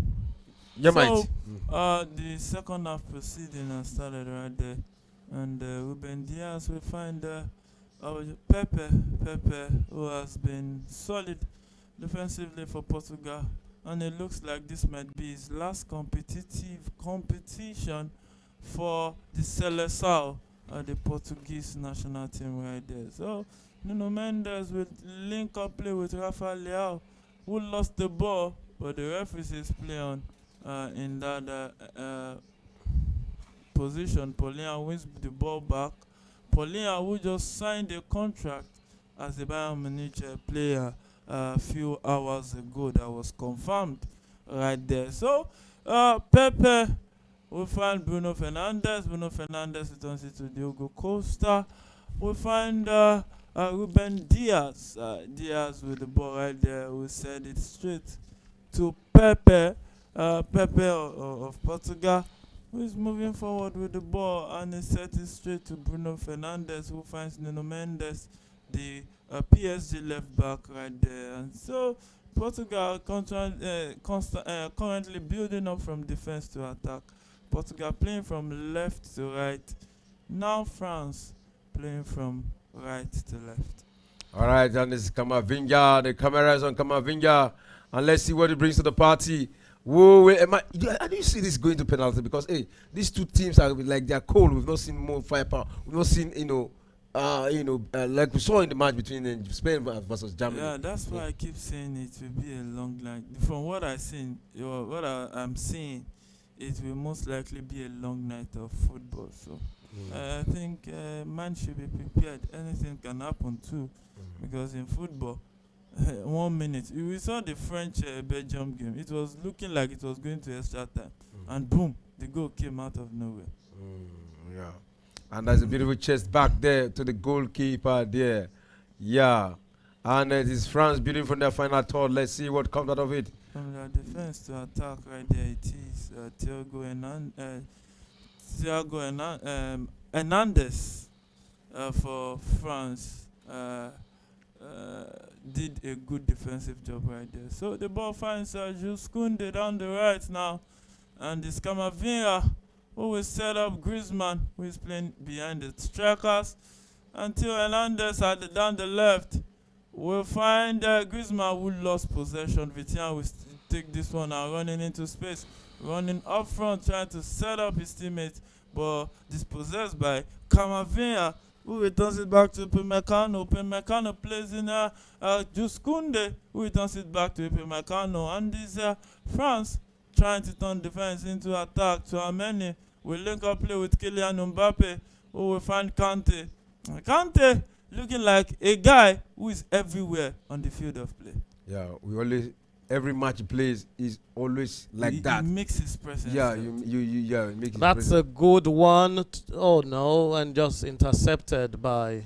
the second half proceeding has started right there, and Ruben Diaz will find Pepe, who has been solid defensively for Portugal, and it looks like this might be his last competition for the Seleção, the Portuguese national team right there. So Nuno Mendes will link up play with Rafael Leao, who lost the ball, but the referee says play on in that position. Paulinho wins the ball back. Paulinho, who just signed a contract as a Bayern Munich player a few hours ago, that was confirmed right there. So Pepe we find Bruno Fernandes. Bruno Fernandes returns it to Diogo Costa. We find Ruben Diaz. Diaz with the ball right there. We send it straight to Pepe. Pepe of Portugal, who is moving forward with the ball, and he set it straight to Bruno Fernandes, who finds Nuno Mendes, the PSG left back right there. And so Portugal currently building up from defense to attack. Portugal playing from left to right. Now France playing from right to left. All right, and this is Camavinga. The camera is on Camavinga. And let's see what it brings to the party. Whoa, how do you see this going to penalty? Because, hey, these two teams are like, they're cold. We've not seen more firepower. We've not seen, like we saw in the match between Spain versus Germany. Yeah, that's why I keep saying it will be a long night. From what I seen, I'm seeing, it will most likely be a long night of football. So I think man should be prepared. Anything can happen too, because in football, 1 minute we saw the French Belgium game. It was looking like it was going to extra time, and boom, the goal came out of nowhere. Yeah. And there's a beautiful chest back there to the goalkeeper there. Yeah. And it is France beating from their final third. Let's see what comes out of it. From their defense to attack right there, it is Hernandez for France did a good defensive job right there. So the ball finds Jules Koundé down the right now, and it's Camavinga who will set up Griezmann, who is playing behind the strikers, until Hernandez down the left will find Griezmann, who lost possession. Vitinha will take this one and running into space, running up front, trying to set up his teammates, but dispossessed by Camavinga, who returns it back to Upamecano. Upamecano plays in Jules Koundé, who returns it back to Upamecano, and this France trying to turn defense into attack. To Ameni will link up play with Kylian Mbappe, who will find Kante. Kante looking like a guy who is everywhere on the field of play. Yeah, every match he plays is always like that. He makes his presence. Yeah, you make his That's presence. a good one. Oh no, and just intercepted by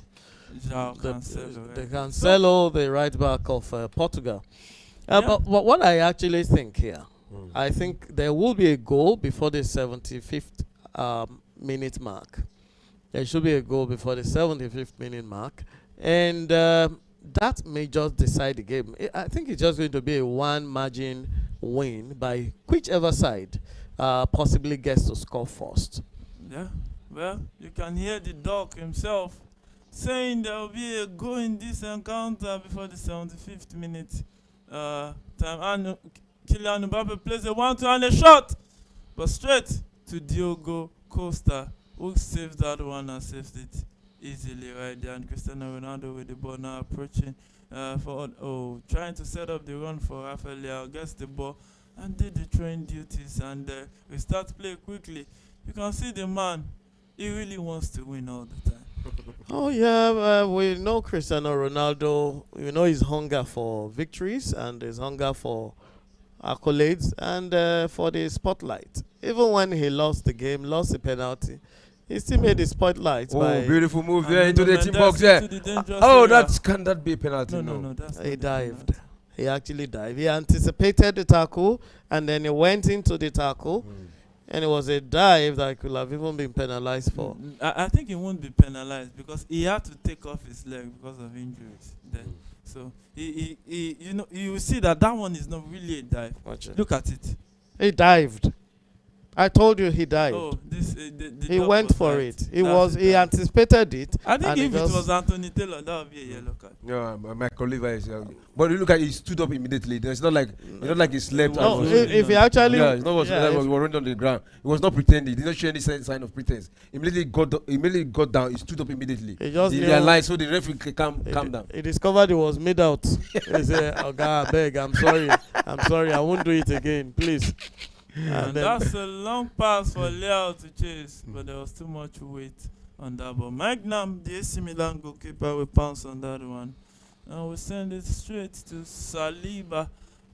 Cancelo. the Cancelo, the right back of Portugal. Yeah. But what I actually think here, I think there will be a goal before the 75th minute mark. There should be a goal before the 75th minute mark, and that may just decide the game. I think it's just going to be a one margin win by whichever side possibly gets to score first. Yeah, well, you can hear the dog himself saying there will be a goal in this encounter before the 75th minute time. And Kylian Mbappe plays a 1-2 and a shot, but straight to Diogo Costa, who saves that one and saves it easily right there. And Cristiano Ronaldo with the ball now approaching trying to set up the run for Rafael Leao, gets the ball and did the train duties, and we start play quickly. You can see the man, he really wants to win all the time. Oh yeah, we know Cristiano Ronaldo. We know his hunger for victories and his hunger for accolades and for the spotlight. Even when he lost the game, lost the penalty, he still made the spotlight. Oh, beautiful move And there into the team box there. Can that be a penalty? No, that's He not a dived. penalty. He actually dived. He anticipated the tackle and then he went into the tackle. And it was a dive that could have even been penalized for. I think he won't be penalized because he had to take off his leg because of injuries. Then. So you will see that one is not really a dive. Watch it. Look at it. He dived. I told you he dived. Oh, the He dog went was for right. it. He That's anticipated it. I think and if he it just- was Anthony Taylor, that would be a yellow card. Yeah, Michael Oliver is. But you look at, he stood up immediately. It's not like he slept. No, and was- if he actually, yeah, it's not was yeah, was running on the ground. He was not pretending. He did not show any sign of pretense. Immediately got down. He stood up immediately. He just He knew- realized, so the referee can calm down. He discovered he was made out. He said, "Oh God, I beg, I'm sorry, I won't do it again, please." And that's a long pass for Leao to chase, but there was too much weight on that ball. Magnum, the AC Milan goalkeeper, will pounce on that one. And we send it straight to Saliba,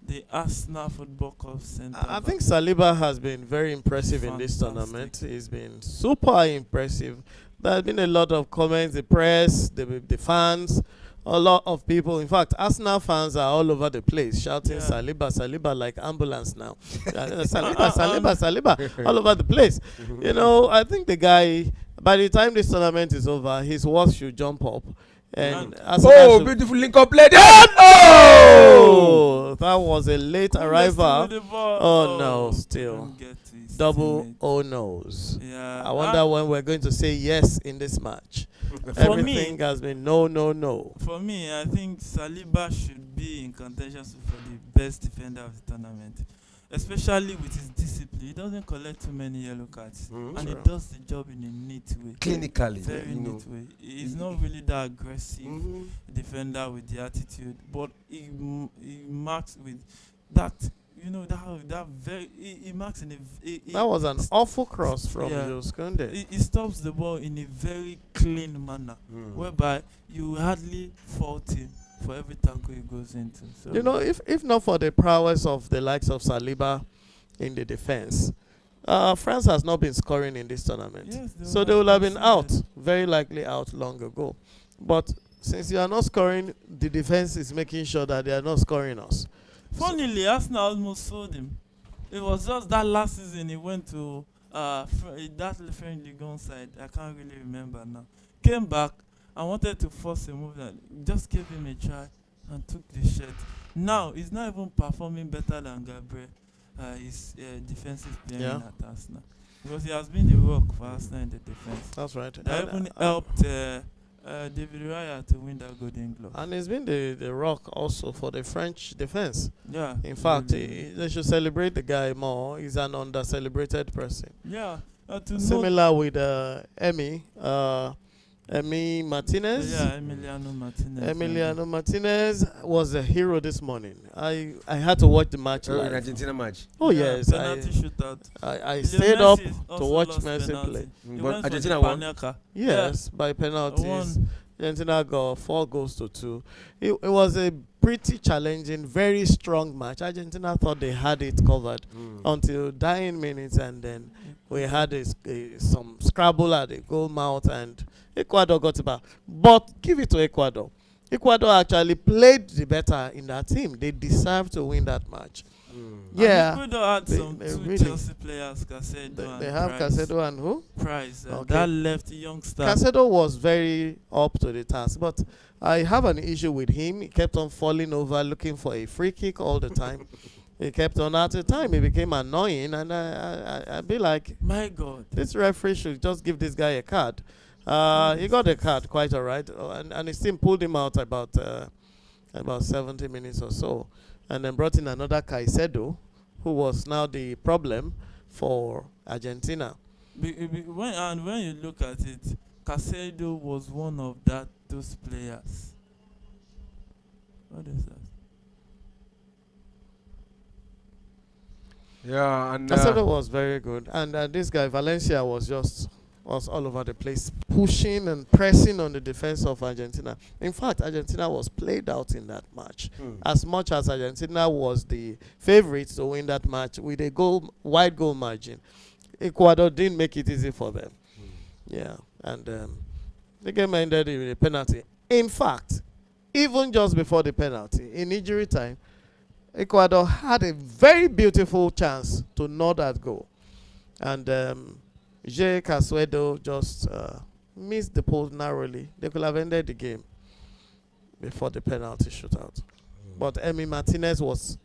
the Arsenal Football Club center. I think Saliba has been very impressive in this Fantastic. tournament. He's been super impressive. There has been a lot of comments, the press, the fans, a lot of people. In fact, Arsenal fans are all over the place shouting Saliba like ambulance now. Saliba, all over the place. You know, I think the guy, by the time this tournament is over, his worth should jump up. And Arsenal should- Beautiful link up play there. Oh, that was a late arrival. Oh no, still double oh no's. Yeah. I wonder when we're going to say yes in this match. For me- Everything has been no. For me, I think Saliba should be in contention for the best defender of the tournament. especially with his discipline. He doesn't collect too many yellow cards, and he True. does the job in a neat way, Clinically, very you know. neat way. He's not really that aggressive Mhm. defender with the attitude, but he marks with that. You know that very he marks in a That was an awful cross from Yeah. Jules Kounde. he stops the ball in a very clean manner, whereby you hardly fault him for every tackle he goes into. So You know, if not for the prowess of the likes of Saliba in the defense, France has not been scoring in this tournament. Yes, So they will have been out, conceded. very likely out long ago. But since you are not scoring, the defense is making sure that they are not scoring us. Funnily, Arsenal almost sold him. It was just that last season he went to that friendly gun side. I can't really remember now. Came back and wanted to force a move that just gave him a try and took the shirt. Now he's not even performing better than Gabriel, his defensive player Yeah. at Arsenal, because he has been the rock for Arsenal in the defense. That's right. That even helped David Raya to win that Golden Glove. And it's been the rock also for the French defense. Yeah. In fact, really. they should celebrate the guy more. He's an under-celebrated person. Yeah. To know Similar with Emi Martinez. Yeah, Emiliano Martinez. Emiliano Martinez was a hero this morning. I had to watch the match An live. Argentina match. Oh Yeah, yes, penalty shootout. I Lionel stayed up Messi to also watch lost Messi penalty. play. He But went for Argentina the won. Panenka. Yes, by penalties. Won. Argentina got 4-2. It was a pretty challenging, very strong match. Argentina thought they had it covered until dying minutes, and then we had some scrabble at the goal mouth, and Ecuador got it back. But give it to Ecuador. Ecuador actually played the better in that team. They deserve to win that match. Yeah. And Ecuador had some they two really- Chelsea players, Casedo They and have Price. Casedo and who? Price. Okay. That left youngster. Casedo was very up to the task, but I have an issue with him. He kept on falling over, looking for a free kick all the time. He kept on at a time. He became annoying, and I'd be like, My God. this referee should just give this guy a card. He got a card, quite all right, and his team pulled him out about 70 minutes or so, and then brought in another Caicedo, who was now the problem for Argentina. When you look at it, Casedo was one of those players. What is that? Yeah, and Casedo was very good, and this guy Valencia was all over the place, pushing and pressing on the defense of Argentina. In fact, Argentina was played out in that match. As much as Argentina was the favorite to win that match with a wide goal margin, Ecuador didn't make it easy for them. Yeah, and the game ended with a penalty. In fact, even just before the penalty, in injury time, Ecuador had a very beautiful chance to nod that goal. And Jay Casuedo just missed the post narrowly. They could have ended the game before the penalty shootout. But Emi Martinez was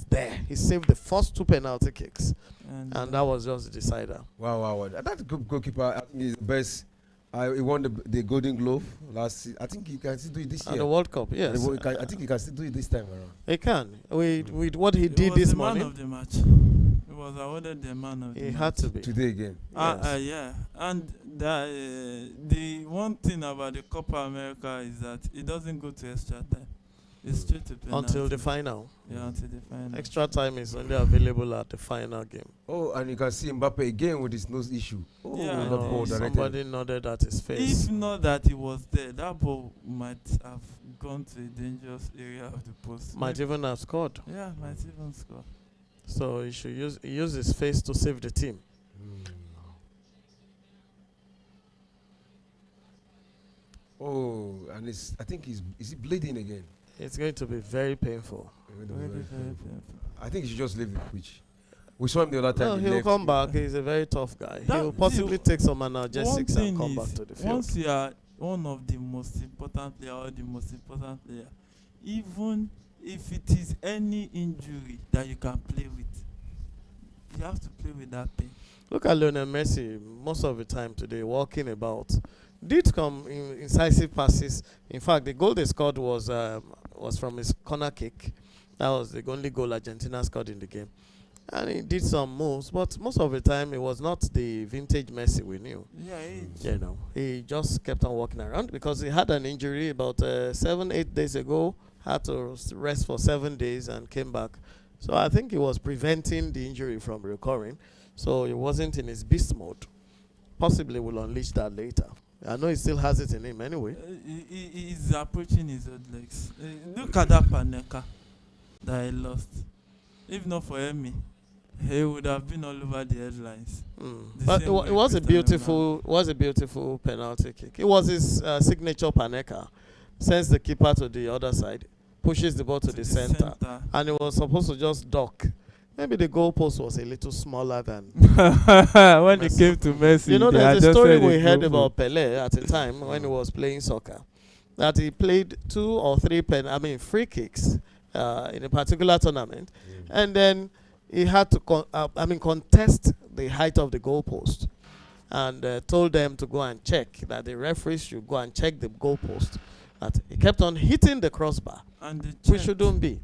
there. He saved the first 2 penalty kicks. And that was just the decider. Wow. That goalkeeper, I think, is the best. He won the Golden Glove last season. I think he can still do it this And year. the World Cup, yes. I think he can still do it this time around. He can. With what he He did was this the man morning, of the match. He was awarded the man of the he match. had to be. Today again. Yes. Yeah, and the one thing about the Copa America is that it doesn't go to extra time. It's straight to penalty. Until the final. Yeah, until the final. Extra time is only available at the final game. Oh, and you can see Mbappe again with his nose issue. Oh, Yeah, not ball directed. Somebody nodded at his face. If not that he was there, that ball might have gone to a dangerous area of the post. Might even have scored. Yeah, might even score. So he should use his face to save the team. Oh, and I think is he bleeding again? It's going to be very painful. Very painful. I think he should just leave the pitch. We saw him the other time. No, he he'll left. come back. He's a very tough guy. That- He'll possibly take some analgesics and come back is, to the field. once you are one of the most important player or the most important player, even if it is any injury that you can play with, you have to play with that pain. Look at Lionel Messi. Most of the time today, walking about, did come in incisive passes. In fact, the goal they scored was from his corner kick. That was the only goal Argentina scored in the game. and he did some moves, but most of the time it was not the vintage Messi we knew. Yeah, age. You know, he just kept on walking around because he had an injury about 7-8 days ago. Had to rest for 7 days and came back. So I think he was preventing the injury from recurring. So he wasn't in his beast mode. Possibly will unleash that later. I know he still has it in him anyway. He's approaching his old legs. Look at that Paneka that he lost. If not for Emi, he would have been all over the headlines. But it was a beautiful penalty kick. It was his signature Paneka. Sends the keeper to the other side, pushes the ball to the center, and it was supposed to just duck. Maybe the goalpost was a little smaller than when it came to Messi. You know, there's a story we heard about Pelé at the time when he was playing soccer, that he played 2 or 3 free kicks in a particular tournament, and then he had to contest the height of the goalpost, and told them to go and check, that the referees should go and check the goalpost. That he kept on hitting the crossbar, which shouldn't be.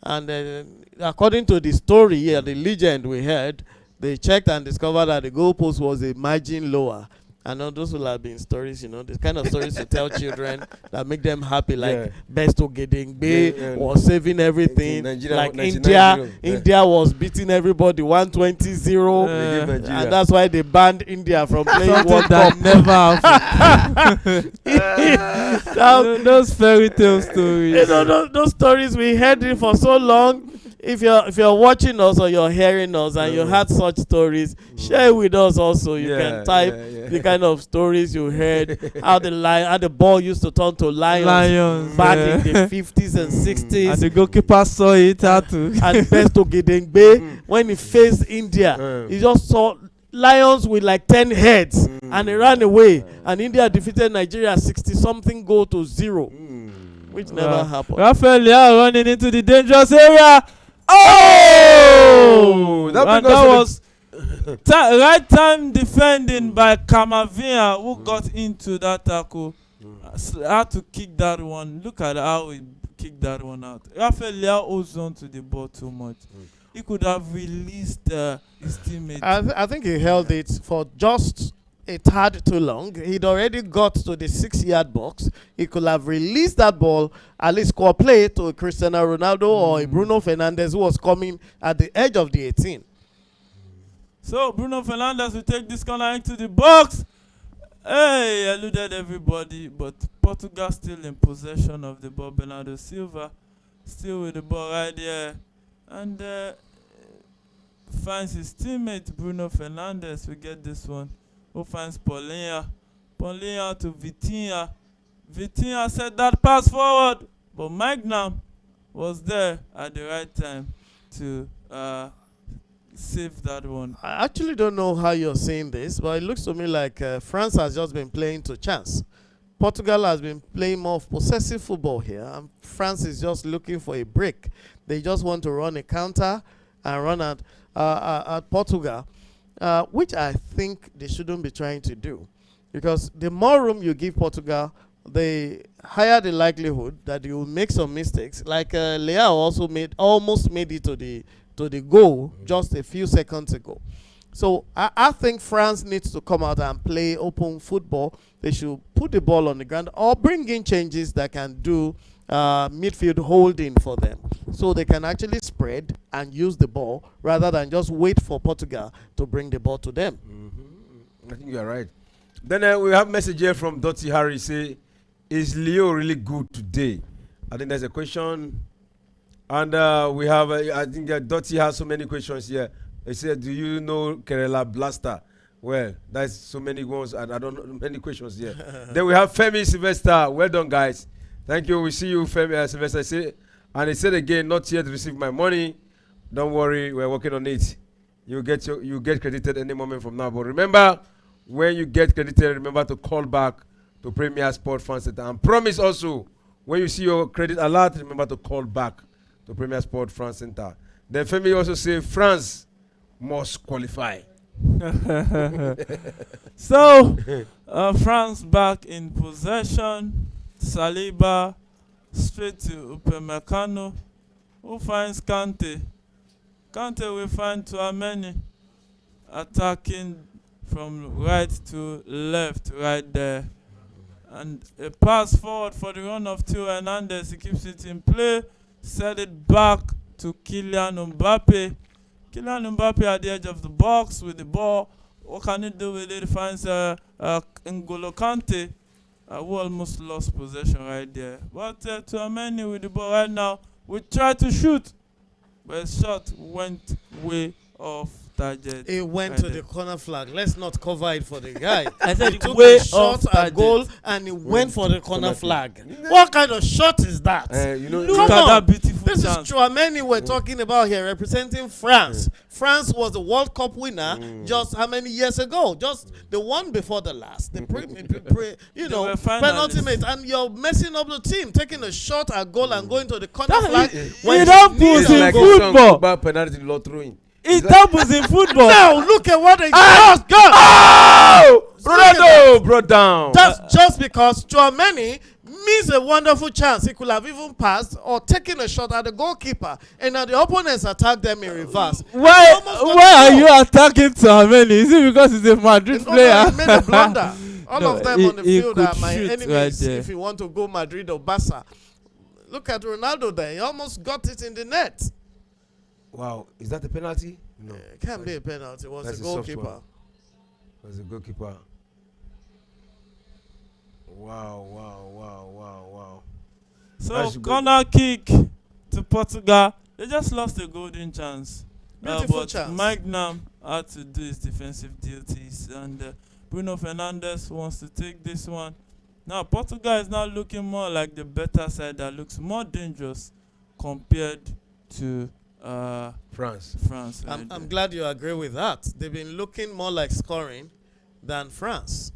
And according to the story here, the legend we heard, they checked and discovered that the goalpost was a margin lower. I know those will have been stories, the kind of stories to tell children that make them happy, like Best Ogedengbe was saving everything, like India was beating everybody 120-0, and that's why they banned India from playing World Cup. Never happened. Those fairy tale stories. Those stories, we heard it for so long. If you're watching us or you're hearing us and you had such stories, share with us also. You can type the kind of stories you heard, how the ball used to turn to lions back in the 50s and 60s. And the goalkeeper saw it how to. And Best Ogedengbe, when he faced India, he just saw lions with like 10 heads, and he ran away. And India defeated Nigeria 60-something goal to 0, which never happened. Rafael Leao running into the dangerous area. Oh! That was right time defending by Kamavinga, who got into that tackle. Had to kick that one. Look at how he kicked that one out. Rafael Leao holds on to the ball too much. He could have released his teammate. I think he held it for just a tad too long. He'd already got to the 6-yard box. He could have released that ball, at least score play to a Cristiano Ronaldo or a Bruno Fernandes, who was coming at the edge of the 18. So Bruno Fernandes will take this corner into the box. Hey, eluded everybody, but Portugal still in possession of the ball. Bernardo Silva still with the ball right there, and finds his teammate Bruno Fernandes. We get this one. Who finds Paulinho to Vitinha. Vitinha set that pass forward, but Magnum was there at the right time to save that one. I actually don't know how you're saying this, but it looks to me like France has just been playing to chance. Portugal has been playing more of possessive football here, and France is just looking for a break. They just want to run a counter and run at Portugal. Which I think they shouldn't be trying to do, because the more room you give Portugal, the higher the likelihood that you will make some mistakes. Like Leao also almost made it to the goal just a few seconds ago. So I think France needs to come out and play open football. They should put the ball on the ground or bring in changes that can do midfield holding for them, so they can actually spread and use the ball rather than just wait for Portugal to bring the ball to them. I think you're right. Then we have a message here from Dottie Harry. Say, is Leo really good today? I think there's a question. And we have, I think Dottie has so many questions here. He said, do you know Kerala Blaster? Well, that's so many ones, and I don't know many questions here. Then we have Femi Sylvester. Well done, guys. Thank you. We see you, Femi Sylvester. And he said again, not yet received my money. Don't worry, we're working on it. You get credited any moment from now. But remember, when you get credited, remember to call back to Premier Sport Fan Center. And promise also, when you see your credit alert, remember to call back to Premier Sport France Center. Then Femi also say France must qualify. So, France back in possession. Saliba straight to Upamecano, who finds Kante. Kante will find Tchouaméni attacking from right to left, right there. And a pass forward for the run of Theo Hernandez. He keeps it in play. Set it back to Kylian Mbappe. Kylian Mbappe at the edge of the box with the ball. What can he do with it? He finds N'Golo Kante, who almost lost possession right there. But Tchouaméni with the ball right now. We try to shoot, but his shot went way off target. It went to the corner flag. Let's not cover it for the guy. I said He took way a shot off at target. goal and he went for the corner flag. What kind of shot is that? You know, Look Come at on. that beautiful This chance. is Tchouaméni we're talking about here, representing France. France was the World Cup winner just how many years ago? Just the one before the last. The were penalty finalists. mate, and you're messing up the team, taking a shot at goal and going to the corner That flag. is- when it you happens need it's a in like goal. a song football. about penalty law throwing. It happens in football. Now look at what they just got. Oh! Ronaldo brought down. That's just because Tchouaméni missed a wonderful chance. He could have even passed or taken a shot at the goalkeeper, and now the opponents attacked them in reverse. Why Almost got why are the you goal. attacking Tchouaméni? Is it because he's a Madrid No, player? he made a blunder. All No, of them he- on the he field could are my shoot enemies right there. if you want to go Madrid or Barca. Look at Ronaldo there. He almost got it in the net. Wow, is that a penalty? No, It can't be a penalty. It was That's the a soft goalkeeper. one. it was a goalkeeper. Wow. So That's good. corner kick to Portugal. They just lost a golden chance. Beautiful but chance. Mike Nam had to do his defensive duties, and Bruno Fernandes wants to take this one. Now Portugal is now looking more like the better side that looks more dangerous compared to France. France. right I'm there. glad you agree with that. They've been looking more like scoring than France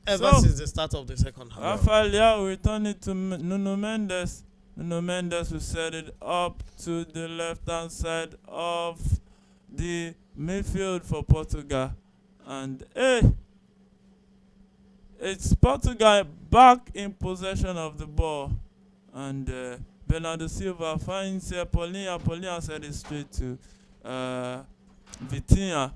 ever So- since the start of the second half. Rafael Leao return it to Nuno Mendes. Nuno Mendes will set it up to the left-hand side of the midfield for Portugal. And it's Portugal back in possession of the ball. And Bernardo Silva finds Paulinho. Paulinho set it straight to Vitinha.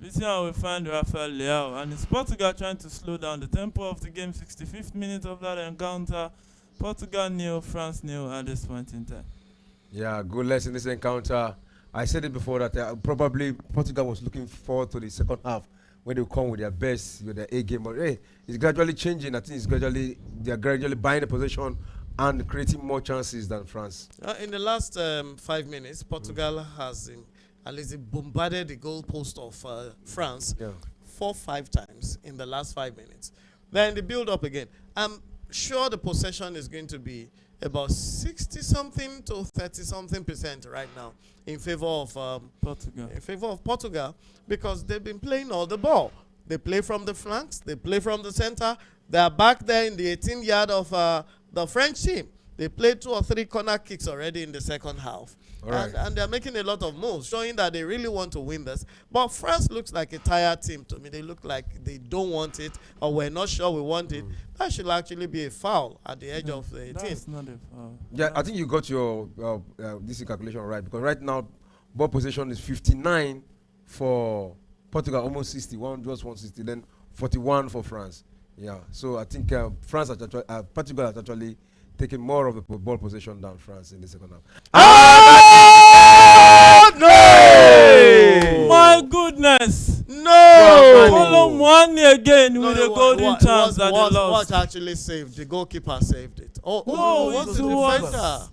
Vitinha will find Rafael Leao. And it's Portugal trying to slow down the tempo of the game. 65th minute of that encounter. Portugal 0, France 0 at this point in time. Yeah, goalless in this encounter. I said it before that probably Portugal was looking forward to the second half when they come with their best, with their A game. But it's gradually changing. I think they are gradually buying the possession and creating more chances than France. In the last 5 minutes, Portugal has at least bombarded the goalpost of France 4-5 times in the last 5 minutes. Then the build up again. I'm sure the possession is going to be about 60-something to 30-something% right now in favor of Portugal because they've been playing all the ball. They play from the flanks, they play from the center. They are back there in the 18-yard of the French team. They played 2 or 3 corner kicks already in the second half. Right. And they're making a lot of moves, showing that they really want to win this. But France looks like a tired team to me. They look like they don't want it, or we're not sure we want it. That should actually be a foul at the edge of the 18. That's not a foul. Yeah, I think you got your this calculation right because right now ball possession is 59 for Portugal, almost 60, just 160, then 41 for France. Yeah, so I think Portugal has actually taken more of the ball possession than France in the second half. No! My goodness! No! Column one again with a golden what, chance that they what lost. actually saved? The goalkeeper saved it. No, it was it the was defender.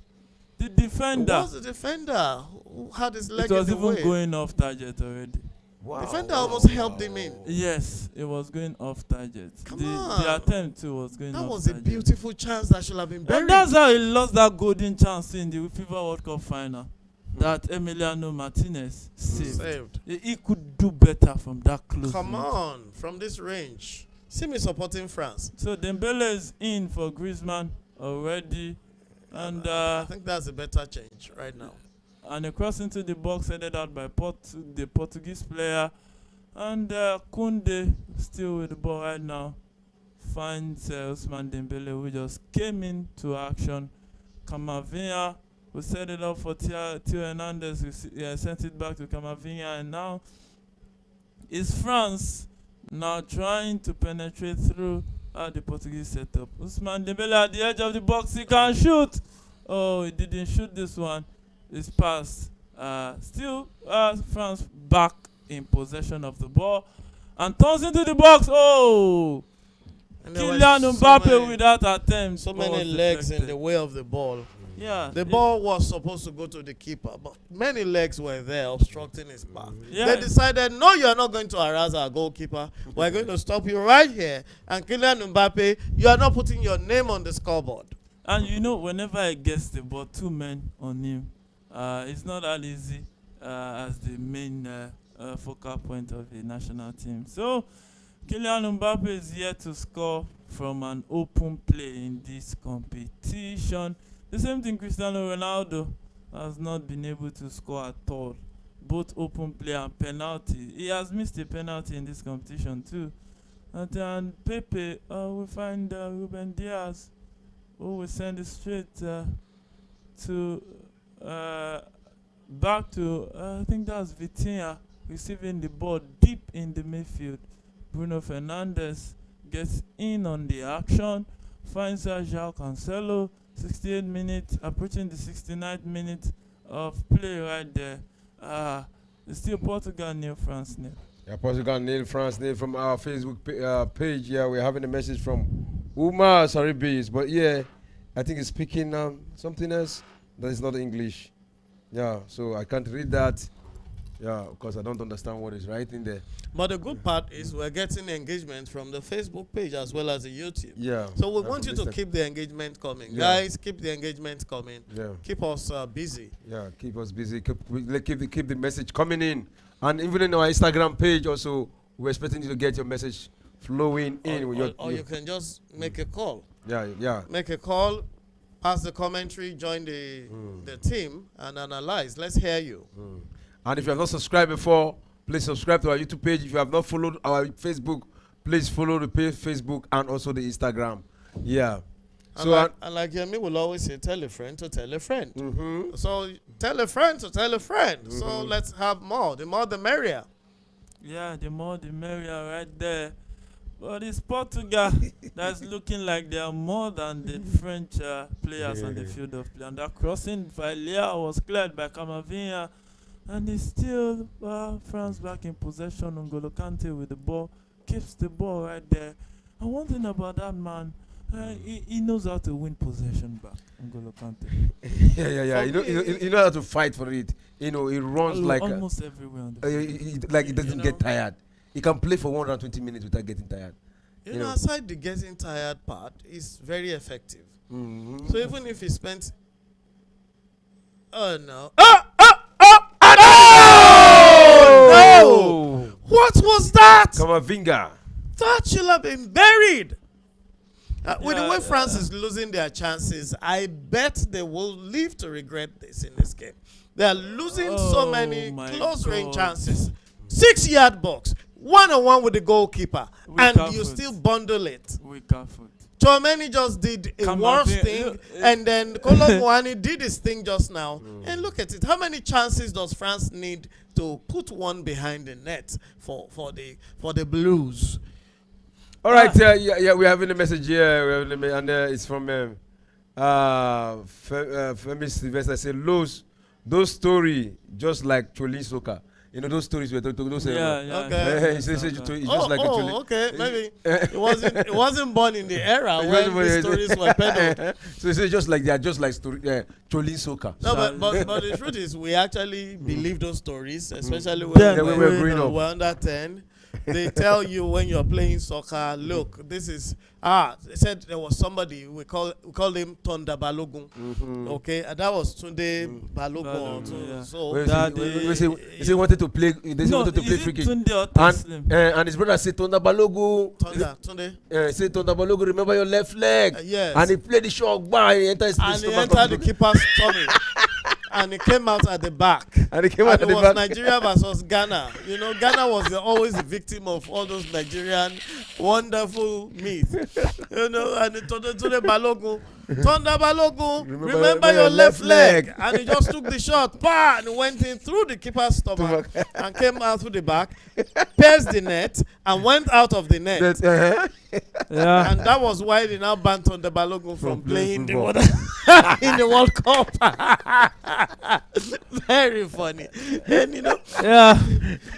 The It defender. was the defender who had his leg It was in the even way. going off target already. Wow. Defender almost helped him in. Yes, it was going off target. Come The on. attempt too was going That off was a target. beautiful chance that should have been buried. And that's how he lost that golden chance in the FIFA World Cup final. That Emiliano Martinez saved. He could do better from that close. Come range. on, from this range. See me supporting France. So Dembele is in for Griezmann already. And I think that's a better change right now. and a cross into the box headed out by the Portuguese player. And Koundé still with the ball right now. Finds Ousmane Dembele, who just came into action. Camavinga We set it up for Theo Hernandez. We sent it back to Camavinga, and now it's France now trying to penetrate through the Portuguese setup. Ousmane Dembele at the edge of the box. He can shoot. Oh, he didn't shoot this one. It's passed. Still, France back in possession of the ball and turns into the box. Oh! Kylian Mbappe with that attempt. So many legs in the way of the ball. Yeah. The ball was supposed to go to the keeper, but many legs were there obstructing his path. Yeah. They decided, no, you are not going to harass our goalkeeper. We're going to stop you right here. And Kylian Mbappe, you are not putting your name on the scoreboard. And you know, whenever I gets the ball, 2 men on him, it's not that easy as the main focal point of the national team. So, Kylian Mbappe is here to score from an open play in this competition. The same thing Cristiano Ronaldo has not been able to score at all. Both open play and penalty. He has missed a penalty in this competition too. And then Pepe, we find Ruben Diaz, who will send it straight to back to I think that's Vitinha receiving the ball deep in the midfield. Bruno Fernandes gets in on the action, finds João Cancelo. 68 minutes, approaching the 69th minute of play right there. It's still Portugal nil, France nil. Yeah, Portugal nil, France nil from our Facebook page. Yeah, we're having a message from Umar Saribis, but yeah, I think it's speaking something else that is not English. Yeah, so I can't read that. Yeah, because I don't understand what is writing there. But the good part is we're getting engagement from the Facebook page as well as the YouTube. Yeah. So we want you to keep the engagement coming. Yeah. Guys, keep the engagement coming. Yeah. Keep us busy. Yeah, keep us busy. Keep the message coming in. And even in our Instagram page also, we're expecting you to get your message flowing in. Or you can just make a call. Yeah. Make a call, pass the commentary, join the team, and analyze. Let's hear you. And if you have not subscribed before, please subscribe to our YouTube page. If you have not followed our Facebook, please follow the page, Facebook, and also the Instagram. Yeah. And like Yemi will always say, tell a friend to tell a friend. So tell a friend to tell a friend. So let's have more. The more the merrier. Yeah, the more the merrier right there. But it's Portugal that's looking like they are more than the French players on the field of play. And that crossing by Leao was cleared by Camavinga. And it's still France back in possession. N'Golo Kante with the ball. Keeps the ball right there. And one thing about that man, he knows how to win possession back. N'Golo Kante. Yeah. You know how to fight for it. You know, he runs like almost everywhere on the field. like he doesn't get tired. He can play for 120 minutes without getting tired. You know, aside the getting tired part, it's very effective. So even if he spent... Oh, no. No! What was that? Camavinga. That should have been buried. With the way France is losing their chances, I bet they will live to regret this in this game. They are losing so many close-range chances. 6-yard box, 1-on-1 with the goalkeeper, and you still bundle it. Chouameni just did a worse thing, and then Colomboani did his thing just now. And look at it. How many chances does France need to put one behind the net for the Blues? All right, we're having a message here, and it's from Femi Sylvester. Say, those story just like Cholin Soka. You know those stories we talking those. Okay. It's just like a Cholin. Okay. Maybe it wasn't born in the era when these stories were peddled. So it's just like they are just like story Cholin Soka. No, but the truth is we actually believe those stories, especially when we were under 10. They tell you when you're playing soccer, look, this is they said there was somebody we call him Tonda Balogun. Okay, and that was Tunde Balogun. So he wanted to play. They wanted to play free kick. And his brother said Tonda Balogun. Tunde. Said Tonda Balogun, remember your left leg. Yes. And he played the shot. He entered his and he entered the keeper's tummy. And he came out at the back. And it was Nigeria versus Ghana. You know, Ghana was always the victim of all those Nigerian wonderful myth. You know, and Tunde Balogun, Thunder Balogun, remember your left leg. And he just took the shot, pa, and went in through the keeper's stomach and came out through the back, pierced the net, and went out of the net. Yeah. And that was why they now banned Thunder Balogun from playing the in the World Cup. Very funny. And you know, Yeah,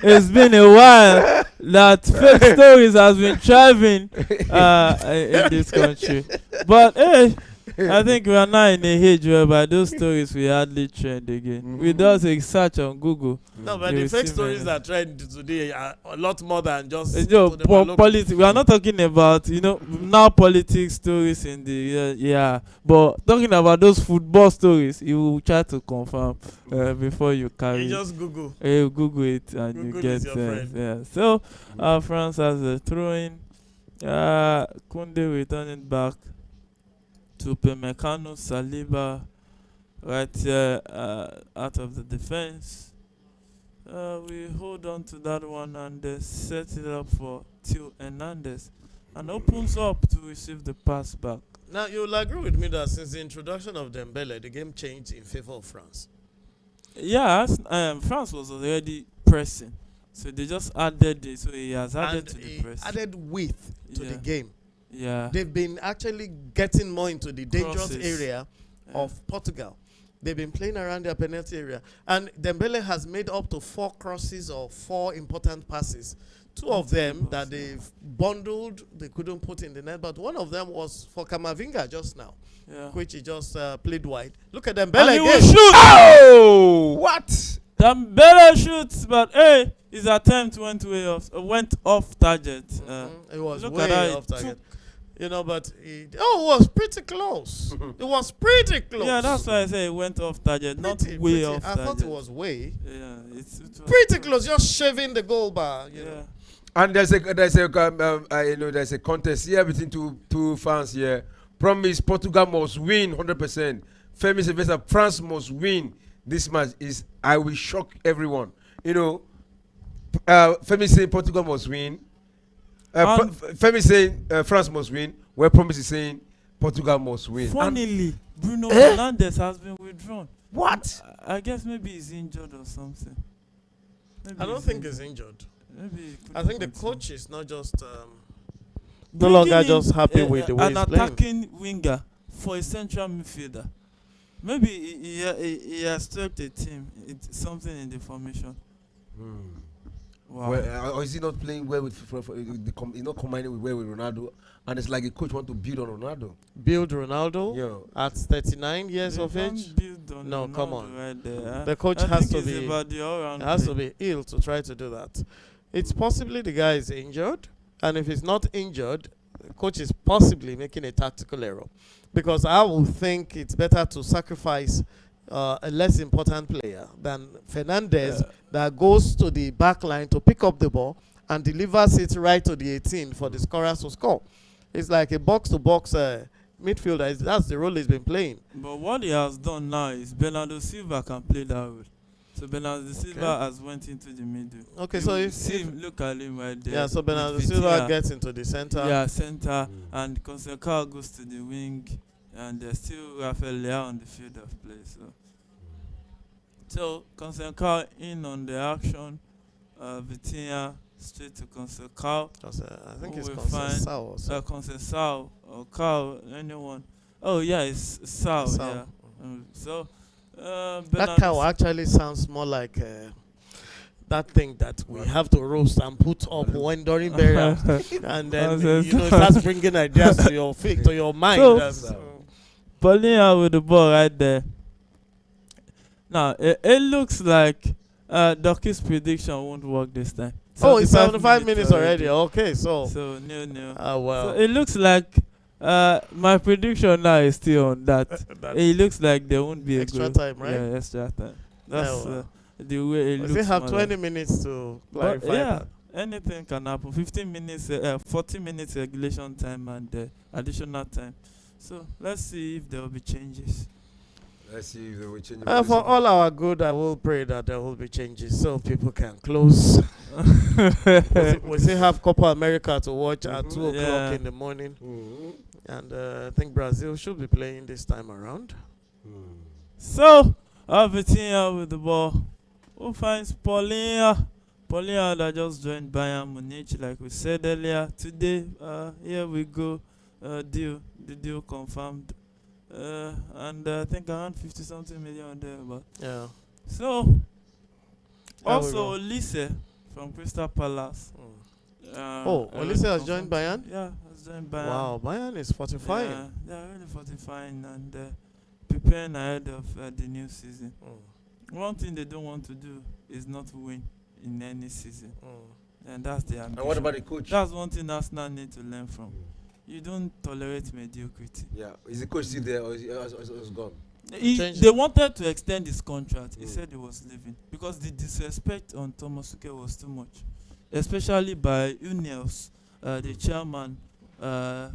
it's been a while that fake stories has been thriving in this country. But hey, I think we are now in a age whereby those stories will hardly trend again. We do a search on Google. no, but You the will fake see stories many. that trend today are a lot more than just Yo, Thunder Balogun. politics. We are not talking about now politics stories in the yeah, but talking about those football stories. You will try to confirm before you carry. You just Google. You Google it and Google you get is your friend. yeah. So France has a throw-in. Kunde returning back to Pemecano, Saliba right here out of the defense. We hold on to that one and set it up for Theo Hernandez and opens up to receive the pass back. Now, you'll agree with me that since the introduction of Dembele, the game changed in favor of France. Yeah, France was already pressing, so they just added it. So he has added And to the he press. added width to the Yeah. game. Yeah, They've been actually getting more into the dangerous Crosses. area Yeah. of Portugal. They've been playing around their penalty area. And Dembele has made up to 4 crosses or 4 important passes. 2 of them that they've bundled, they couldn't put in the net. But one of them was for Kamavinga just now, yeah. which he just played wide. Look at Dembele And he will again. shoot. Oh, what? Dembele shoots, but hey, his attempt went off target. It was look way at that, off it target. You know, but it was pretty close. It was pretty close. Yeah, that's why I say it went off target, not Pretty, way pretty. off I target. thought it was way. Yeah, it was Pretty close, just shaving the goal bar. You know. Yeah. And there's a contest here between two fans here. Promise Portugal must win 100%. Femi Sylvester, France must win this match. I will shock everyone. Femi saying Portugal must win. Femi saying France must win. Where Promise is saying Portugal must win. Funnily, Bruno Fernandes has been withdrawn. What? I guess maybe he's injured or something. I don't think he's injured. Maybe he I think the couldn't coach is not just no Bringing longer in, just happy with the way an he's playing. attacking winger for a central midfielder. Maybe he has struck a team. It's something in the formation. Wow. Well, or is he not playing well with? He's not combining well with Ronaldo, and it's like a coach want to build on Ronaldo. Build Ronaldo Yeah. at 39 years They of don't age. build on No, come Ronaldo on. right there. The coach I has think to it's be about the all-round has to play. be ill to try to do that. It's possibly the guy is injured, and if he's not injured, the coach is possibly making a tactical error, because I would think it's better to sacrifice a less important player than Fernandez that goes to the back line to pick up the ball and delivers it right to the 18 for the scorers to score. It's like a box-to-box midfielder. That's the role he's been playing. But what he has done now is Bernardo Silva can play that role. So Bernardo Silva has went into the middle. Okay, You so will if see him, look at him right there. yeah, so Bernardo with Silva Vitinha. gets into the center. Yeah, center, and Conceição goes to the wing, and there's still Rafael Leao on the field of play. So Conceição in on the action, Vitinha straight to Conceição. I think Who it's will find- Conceição also. Conceição or Carl, anyone. Oh yeah, it's Sao. Sao. Yeah. That Bernardo cow actually sounds more like that thing that we have to roast and put up when during burial, and then it starts bringing ideas to your feet, to your mind. So- Paulinho with the ball right there. Now it looks like Doki's prediction won't work this time. Oh, it's 75 minutes already. Okay, so 0-0. well, So it looks like my prediction now is still on that. It looks like there won't be extra a goal. time, right? Yeah, extra time. That's well. the way it we looks. still have more 20 like. minutes to But clarify yeah, that. anything can happen. 15 minutes, 40 minutes regulation time and additional time. So let's see if there will be changes. Let's see if they will change. For all our good, I will pray that there will be changes so people can close. We still have Copa America to watch at 2 o'clock in the morning. And I think Brazil should be playing this time around. So, Vitinha with the ball. Who finds Paulinha? Paulinha that just joined Bayern Munich, like we said earlier. Today, here we go. The deal confirmed. And I think around 50 something million there. But Yeah. so, There we also go. Olise from Crystal Palace. Olise has joined Bayern? Yeah, has joined Bayern. Wow, Bayern is fortifying. Yeah, they're really fortifying and preparing ahead of the new season. One thing they don't want to do is not win in any season. And that's the ambition. And what about the coach? That's one thing Arsenal need to learn from. You don't tolerate mediocrity. Yeah, is the coach still there or is he gone? They wanted to extend his contract. He said he was leaving because the disrespect on Thomas Tuchel was too much, especially by Uniels, the chairman of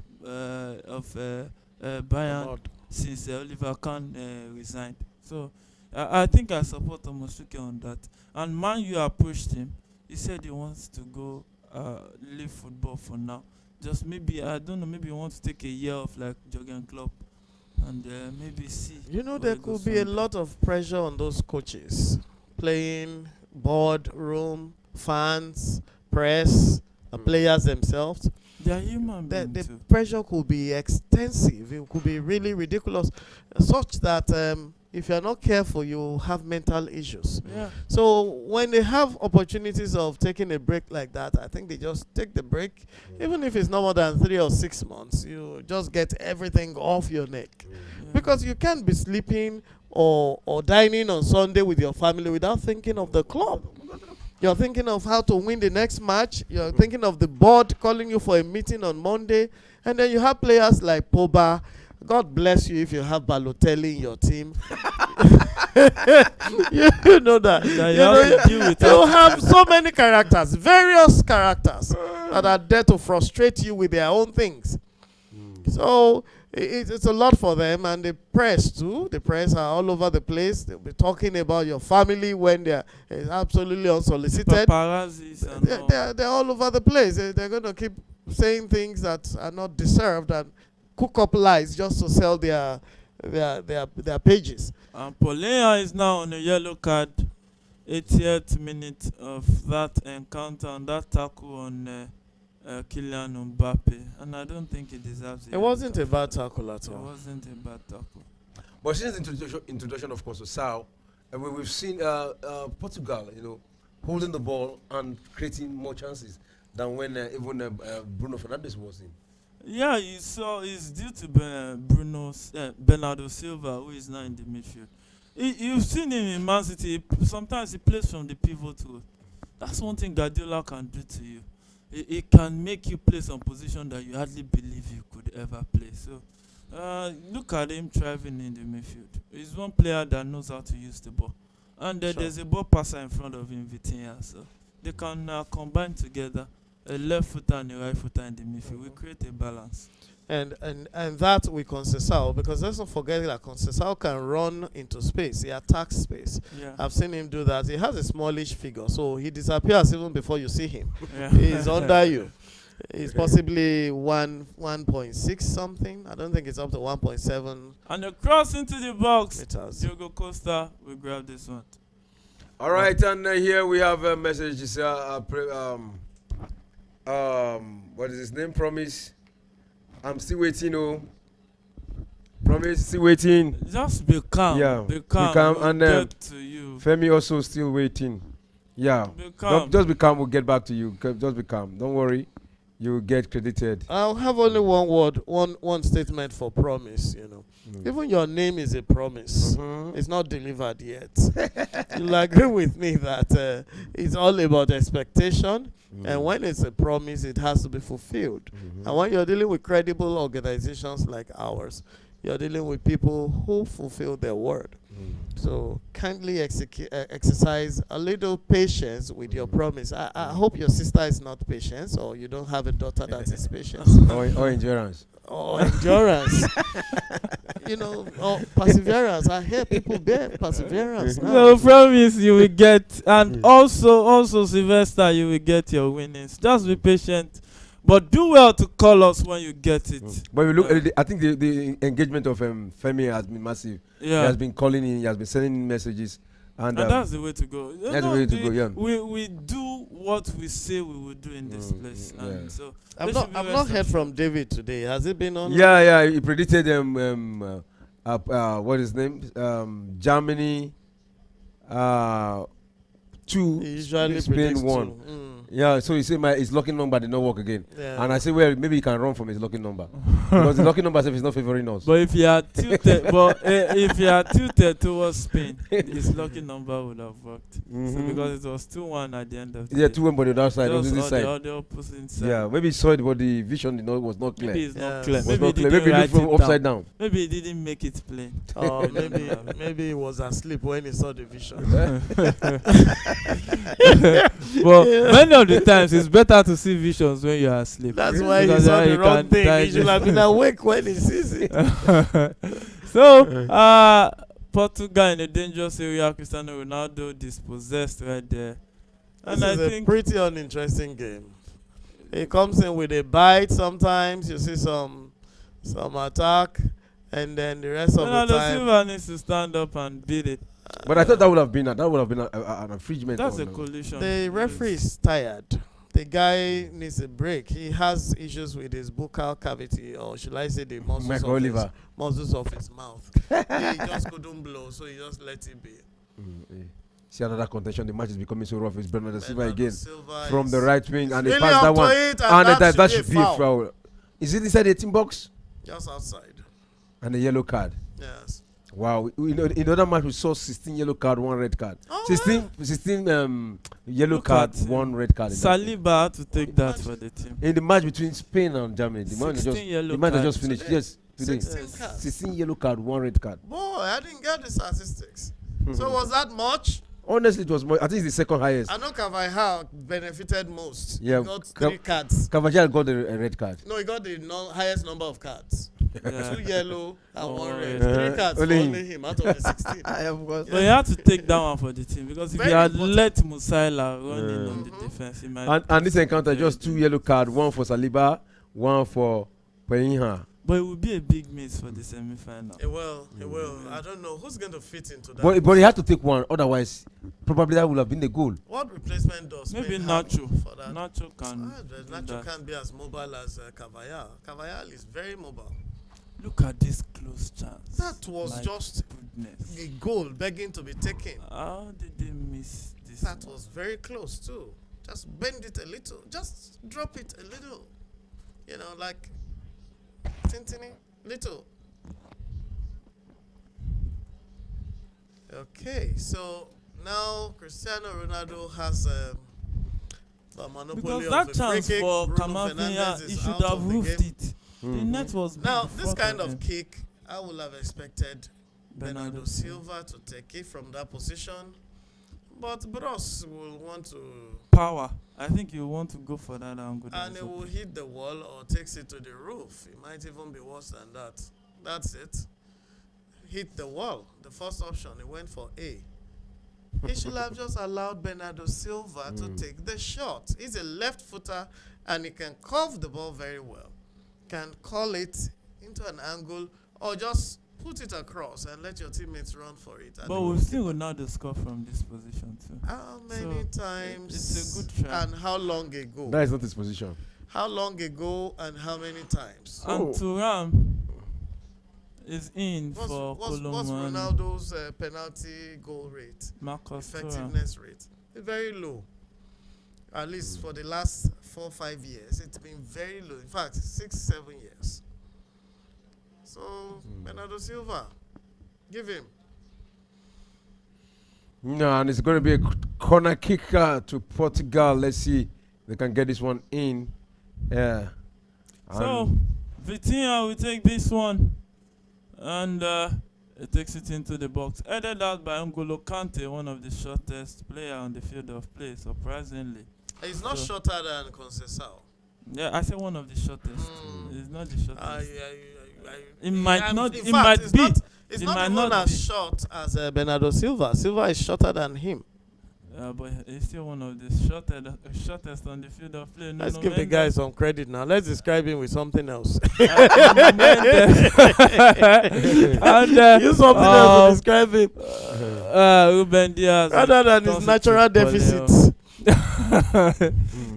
Bayern, since Oliver Kahn resigned. So I think I support Thomas Tuchel on that. And Man U approached him. He said he wants to go leave football for now. Just maybe, I don't know, maybe he wants to take a year off like Jurgen Klopp and maybe see. You know, there could be a lot of pressure on those coaches. Playing, board, room, fans, press, the players themselves. They are human beings The too. pressure could be extensive. It could be really ridiculous, such that if you're not careful, you have mental issues. Yeah. So when they have opportunities of taking a break like that, I think they just take the break. Even if it's no more than 3 or 6 months, you just get everything off your neck. Because you can't be sleeping or dining on Sunday with your family without thinking of the club. You're thinking of how to win the next match. You're thinking of the board calling you for a meeting on Monday. And then you have players like Pogba. God bless you if you have Balotelli in your team. you know that. You have so many characters, various characters that are there to frustrate you with their own things. So it's a lot for them, and the press too. The press are all over the place. They'll be talking about your family when they're absolutely unsolicited. Paparazzis and all. They're all over the place. They're going to keep saying things that are not deserved and cook up lies just to sell their pages. And Paulinha is now on a yellow card. 80th minute of that encounter and that tackle on Kylian Mbappe, and I don't think he deserves it. It wasn't a bad tackle at It all. wasn't a bad tackle. But since the introduction of course, to Sal, we've seen Portugal, holding the ball and creating more chances than when even Bruno Fernandes was in. Yeah, you saw it's due to Bernardo Silva, who is now in the midfield. You've seen him in Man City. Sometimes he plays from the pivot role. That's one thing Guardiola can do to you. It can make you play some position that you hardly believe you could ever play. So look at him thriving in the midfield. He's one player that knows how to use the ball. And there's a ball passer in front of him, Vitinha. So they can combine together, a left footer and a right footer in the midfield. We create a balance. And that with Conceição, because let's not forget that Conceição can run into space. He attacks space. Yeah. I've seen him do that. He has a smallish figure, so he disappears even before you see him. Yeah. He's under you. He's possibly 1.6 something. I don't think it's up to 1.7 And a cross into the box. meters. Diogo Costa will grab this one. All right, and here we have a message. What is his name? Promise. I'm still waiting. Promise, still waiting. Just be calm. Yeah, Be be calm. calm, We'll and, get to you. Femi also still waiting. Yeah. Be calm. Just be calm. We'll get back to you. Just be calm. Don't worry. You will get credited. I'll have only one word, one statement for promise. Even your name is a promise. It's not delivered yet. You'll agree with me that it's all about expectation. And when it's a promise, it has to be fulfilled. And when you're dealing with credible organizations like ours, you're dealing with people who fulfill their word. So kindly exercise a little patience with your promise. I hope your sister is not patient, or you don't have a daughter that is patient. Or endurance. Or endurance. perseverance. I hear people bear perseverance now. No, promise you will get, and also Sylvester, you will get your winnings. Just be patient, but do well to call us when you get it. But we look, I think the engagement of Femi has been massive. Yeah, He has been calling in, he has been sending in messages, and that's the way to go. that's the way to go. Yeah. We do what we say we will do in this place, and so I've not heard from David today. Has it been on? Yeah. He predicted what is his name? Germany, 2. He usually Spain predicts 1. 2. Yeah, so he said his lucky number did not work again. Yeah. And I said, well, maybe he can run from his lucky number. Because the lucky number is not favoring us. But if you are tilted, if you are tilted towards Spain, his lucky number would have worked. So because it was 2-1 at the end of the day. 2-1, but the other side, on this side. The opposite side. Yeah, maybe he saw it, but the vision was not clear. Maybe it's not clear. Maybe he looked from upside down. Maybe he didn't make it plain. Or maybe he was asleep when he saw the vision. But many of the times, it's better to see visions when you are asleep. That's why he saw the wrong thing. He should have been awake when he sees it. So, Portugal in a dangerous area. Cristiano Ronaldo dispossessed right there. And This is a pretty uninteresting game. He comes in with a bite sometimes. You see some attack, and then the rest of the time. Silva needs to stand up and beat it. But I thought that would have been an infringement. That's a collision. The referee is tired. The guy needs a break. He has issues with his buccal cavity, or should I say the muscles of his mouth. He just couldn't blow, so he just let it be. See another contention. The match is becoming so rough. It's Bernardo Silva again Silva from the right wing, and really they pass that one. And that should be a foul. Is it inside the 18 box? Just outside. And a yellow card. Yes. Wow. In the other match, we saw 16 yellow card, 1 red card. 16 yellow card, 1 red card. Saliba had to take that for the team. In the match between Spain and Germany, the match just finished. Yes, today. 16 yellow card, 1 red card. Boy, I didn't get the statistics. So was that much? Honestly, it was more. I think it's the second highest. I know Carvajal benefited most. Yeah, He got 3 cards. Carvajal got a red card. No, he got the highest number of cards. Yeah. 2 yellow and 1 red. Uh-huh. 3 cards for only him out of the 16. But he had to take that one for the team, because if Very he had important. let Musiala run in on the defense, he might. And this encounter, just 2 yellow card, 1 for Saliba, 1 for Peña. But it will be a big miss for the semi-final. It will. I don't know who's going to fit into that. But he had to take 1, otherwise, probably that would have been the goal. What replacement does Maybe Spain have Nacho. for that? Nacho can. Nacho can't be as mobile as Carvajal. Carvajal is very mobile. Look at this close chance. That was just goodness. a goal begging to be taken. How did they miss this? That was very close too. Just bend it a little. Just drop it a little. Like tintiny little. Okay, so now Cristiano Ronaldo has the monopoly Because of that the chance free kick. for Bruno Camavinga, Fernandes he is should out have of the roofed game. it. The net was Now, before this kind of him. kick, I would have expected Bernardo Bernardo Silva to take it from that position, but Bros will want to, Power. I think you want to go for that angle. and it will hit the wall or takes it to the roof. It might even be worse than that. That's it. Hit the wall. The first option, he went for A. He should have just allowed Bernardo Silva to take the shot. He's a left footer and he can curve the ball very well. Can call it into an angle or just put it across and let your teammates run for it. But we've seen Ronaldo score from this position too. How many times? It's a good try. And how long ago? That is not his position. How long ago and how many times? And Thuram is in for What's Colomani. Ronaldo's penalty goal rate? Marcus Thuram. Effectiveness rate? Very low. At least for the last 4 or 5 years, it's been very low. In fact, 6, 7 years. So, Bernardo Silva, give him. No, and it's going to be a corner kick to Portugal. Let's see if they can get this one in. Yeah. So, Vitinha will take this one. And it takes it into the box. Headed out by N'Golo Kante, one of the shortest player on the field of play, surprisingly. He's not shorter than Conceição. Yeah, I say one of the shortest. He's not the shortest. It might not. In It fact, might it's be. not. It's It not might even not as be. short as Bernardo Silva. Silva is shorter than him. But he's still one of the shortest on the field of play. Let's Nuno give the Mendes. guy some credit now. Let's describe him with something else. Nuno Mendes. And Use something else to describe him Ruben Diaz. rather than his Toss it natural to Paul deficits.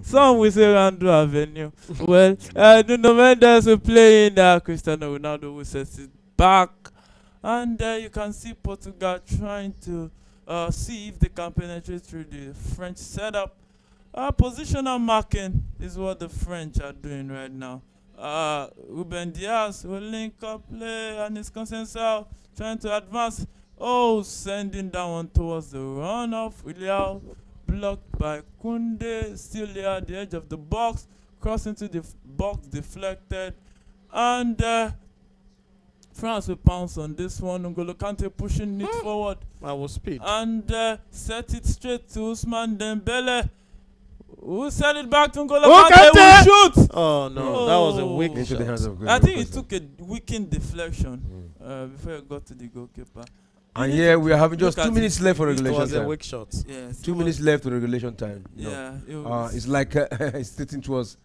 Some will say Randu Avenue. Well, Nuno Mendes will play in Cristiano Ronaldo will set it back. And you can see Portugal trying to see if they can penetrate through the French setup. Positional marking is what the French are doing right now. Ruben Diaz will link up play and his Conceição trying to advance. Oh, sending that one towards the run-off. Willian blocked by Kunde, still there at the edge of the box, crossing to the box, deflected. And France will pounce on this one. N'Golo Kante pushing it forward. I will speed. And set it straight to Ousmane Dembele. Who send it back to N'Golo Kante? Will shoot! Oh no, that was a weak Into the hands shot. of I think it goalkeeper. took a weekend deflection before it got to the goalkeeper. And yeah, we are having just Look at 2 minutes left for It regulation was a time. weak shot. Yes. 2 minutes left to regulation time. No. Yeah. It was It's like it's stating towards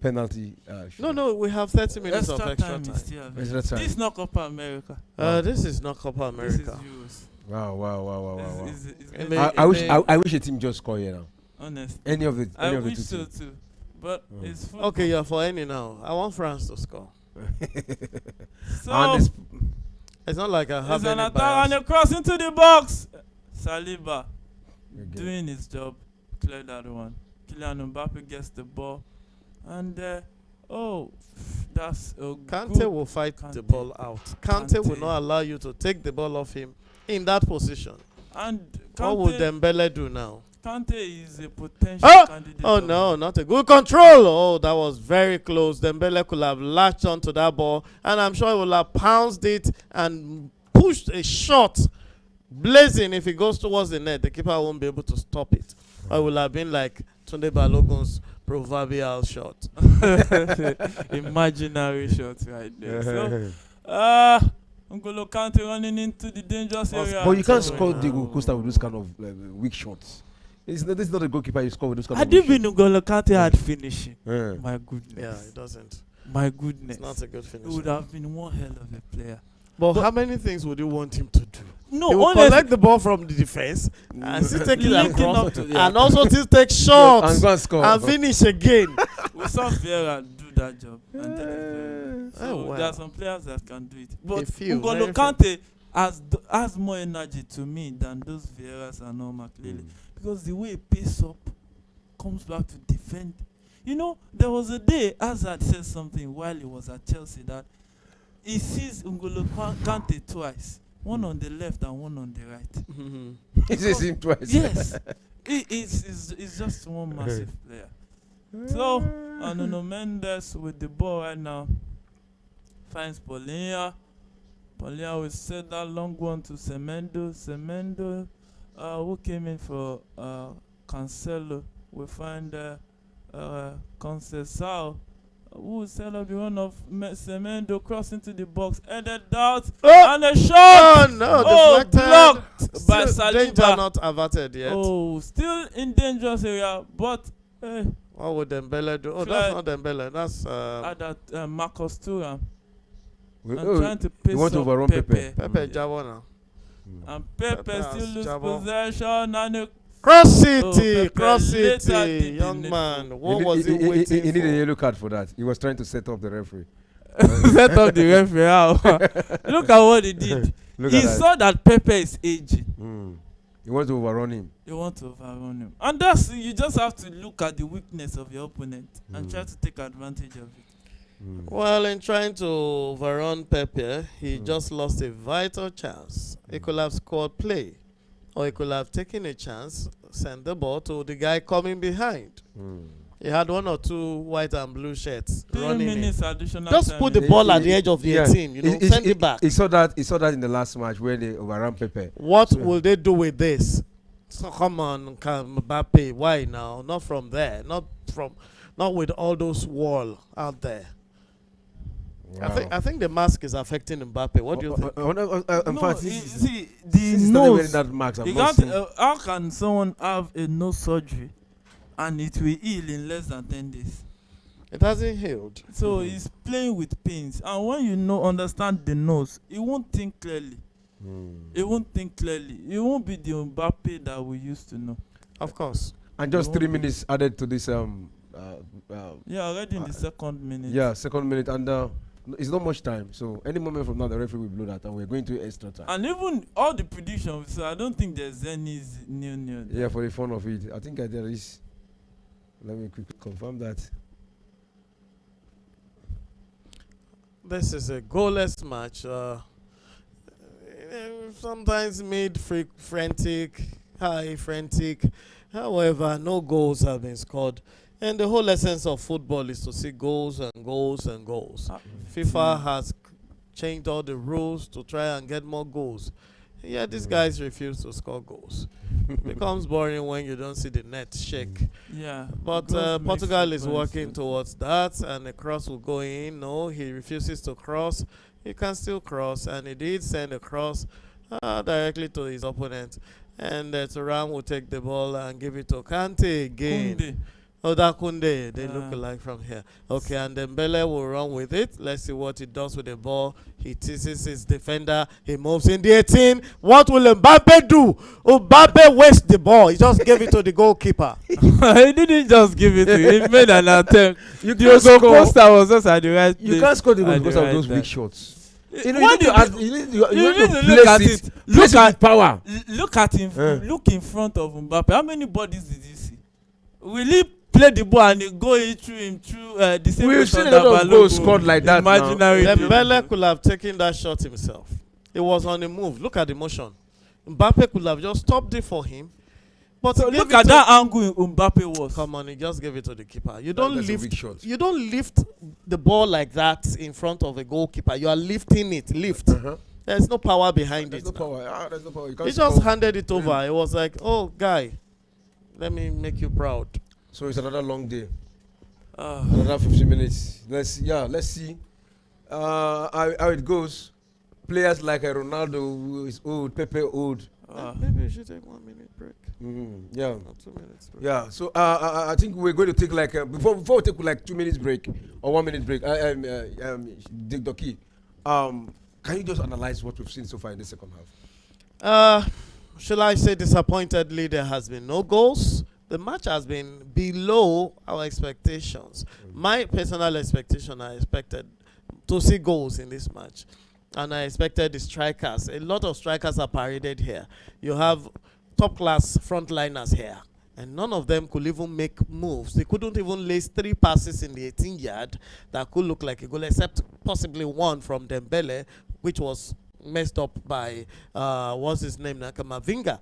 penalty. No, we have 30 minutes of extra is time. still available. Extra time. This is not Copa America. This is not Copa This is America. Euros. Wow. It's In gonna- the- I wish a team just score here now. honest. Any of the I two wish so teams. too. But it's football. Okay, you're for any now. I want France to score. So And this- It's not like I have it's an any attack and bias. a cross into the box. Saliba Again. doing his job. Clear that one. Kylian Mbappe gets the ball. And that's a Kante good will fight the Kante. ball out. Kante will Kante. not allow you to take the ball off him in that position. And What will Kante, Dembele do now? Kante is a potential Oh! candidate. Oh of- no, not a good control. Oh, that was very close. Dembele could have latched onto that ball, and I'm sure he will have pounced it and pushed a shot blazing. If it goes towards the net, the keeper won't be able to stop it. Or it will have been like Tunde Balogun's proverbial shot. Imaginary shot right there. So, N'Golo Kante running into the dangerous area. But you can't So, score Diego Costa with those kind of weak shots. This is not a goalkeeper you score with those kind I of didn't weak even N'Golo Kante had finishing. shots. My goodness. Yeah, it doesn't. My goodness. It's not a good He would finish. have been one hell of a player. But how many things would you want him to do? No, He will honestly, collect the ball from the defense and still take it linking across, up to and also still take shots And go and score. and finish again. we saw Vieira do that job. And did it very well. So Oh, wow. there are some players that can do it. But A few, N'Golo very few. Kante has more energy to me than those Vieiras and Norma clearly. Because the way he pays up, comes back to defend. You know, there was a day Hazard said something while he was at Chelsea that he sees N'Golo Kante twice. One on the left and one on the right. He says him twice. Yes. He's just one massive player. So, Nuno Mendes with the ball right now finds Paulinho. Paulinho will set that long one to Semedo. Semedo, who came in for Cancelo, will find Conceição, who will set up the run of Semedo, cross into the box, headed out, and a shot! Oh no, Oh, blocked by Still danger Saliba. not averted yet. Oh, still in dangerous area, but What would Dembele do? Oh, Try- that's not Dembele. That's at that Marcus Thuram. We- I'm oh, trying to you pace want to up overrun Pepe. Pepe Jabo now. And Pepe Pepe still has lose Jabo. possession and a Cross City, Pepe Cross later City, did the young needful. man. What was he waiting He needed a for? yellow card for that. He was trying to set up the referee. set up the referee out. Look at what he did. Look He at that. saw that Pepe is aging. He wants to overrun him. You want to overrun him. And that's, you just have to look at the weakness of your opponent and try to take advantage of it. Well, in trying to overrun Pepe, he just lost a vital chance. He could have scored play, or he could have taken a chance, sent the ball to the guy coming behind. He had one or two white and blue shirts 3 running in. minutes additional Just time. put the ball at the edge of the 18, you know, send it back. He saw that in the last match where they overran Pepe. What will they do with this? So come on, Mbappe. Why now? Not from there. Not with all those wall out there. I think the mask is affecting Mbappe. What do you think? In No, fact, see, since the he started wearing nose. that mask, I've You not can't, seen. how can someone have a nose surgery and it will heal in less than 10 days? It hasn't healed. So he's playing with pains, and when you understand the nose, he won't think clearly. He won't think clearly. He won't be the Mbappe that we used to know. Of course. And just won't 3 be. minutes added to this. Yeah, already in the second minute. Yeah, second minute, and it's not much time. So any moment from now, the referee will blow that, and we're going to extra time. And even all the predictions, so I don't think there's any new. Yeah, for the fun of it, I think there is. Let me quickly confirm that. This is a goalless match. Sometimes made frantic, high frantic. However, no goals have been scored. And the whole essence of football is to see goals and goals and goals. FIFA has changed all the rules to try and get more goals. Yeah, these guys refuse to score goals. It becomes boring when you don't see the net shake. Yeah. But goals makes Portugal is football working interesting. towards that, and the cross will go in. No, he refuses to cross. He can still cross, and he did send a cross directly to his opponent. And Thuram will take the ball and give it to Kante again. Koundé. Oh, that Kunde, they look alike from here. Okay, and Dembele will run with it. Let's see what he does with the ball. He teases his defender. He moves in the 18. What will Mbappe do? Mbappe wastes the ball. He just gave it to the goalkeeper. He didn't just give it to him. He made an attempt. You The can't score. poster was just at the right You place can't score the goal at the because of right those time. weak shots. You know, What you did need to look place at it. it. Place it with power. Look at him. Eh. Look in front of Mbappe. How many bodies did you see? Will he play the ball and he go in through him through the same? We've seen a lot of goals scored like that now. Imaginary. Dembele could have taken that shot himself. It was on the move. Look at the motion. Mbappe could have just stopped it for him. But So he gave look it at to- that angle Mbappe was. Come on, he just gave it to the keeper. You don't That's a weak lift. shot. You don't lift the ball like that in front of a goalkeeper. You are lifting it. Lift. There's no power behind There's it. no power. There's no power. You can't He just score. handed it over. It was like, oh, guy, let me make you proud. So it's another long day. Ah. Another 50 minutes. Let's see how it goes. Players like Ronaldo, who is old, Pepe old. Maybe we should take 1 minute break. Yeah. Not 2 minutes break. Yeah, so I think we're going to take like before we take like 2 minutes break or 1 minute break. Dick Doki, can you just analyze what we've seen so far in the second half? Shall I say disappointedly, there has been no goals. The match has been below our expectations. My personal expectation, I expected to see goals in this match. And I expected the strikers. A lot of strikers are paraded here. You have top-class frontliners here. And none of them could even make moves. They couldn't even lace 3 passes in the 18-yard that could look like a goal, except possibly one from Dembele, which was messed up by, what's his name, Kamavinga.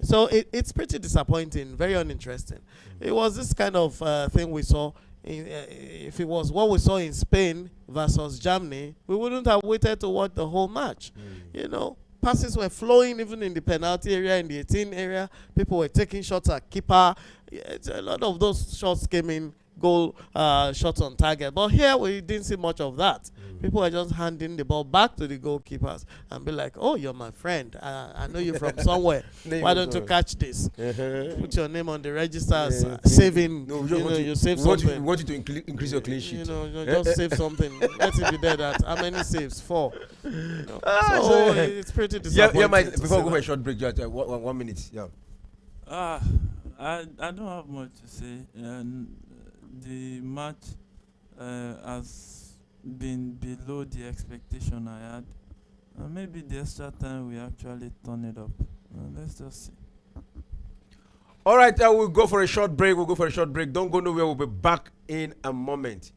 So it's pretty disappointing, very uninteresting. It was this kind of thing we saw. If it was what we saw in Spain versus Germany, we wouldn't have waited to watch the whole match. You know, passes were flowing even in the penalty area, in the 18 area. People were taking shots at keeper. A lot of those shots came in goal shots on target. But here we didn't see much of that. People were just handing the ball back to the goalkeepers and be like, oh, you're my friend. I know you from somewhere. Why don't you catch this? Put your name on the registers. Saving. No, you save we something. want you to increase your clean sheet. Just save something. Let it be there that how many saves? 4. You know. So, It's pretty disappointing. Mike, to before see we go for that. a short break, just 1 minute. Yeah. I don't have much to say. The match has been below the expectation I had. Maybe the extra time we actually turn it up. Let's just see. All right, we'll go for a short break. Don't go nowhere. We'll be back in a moment.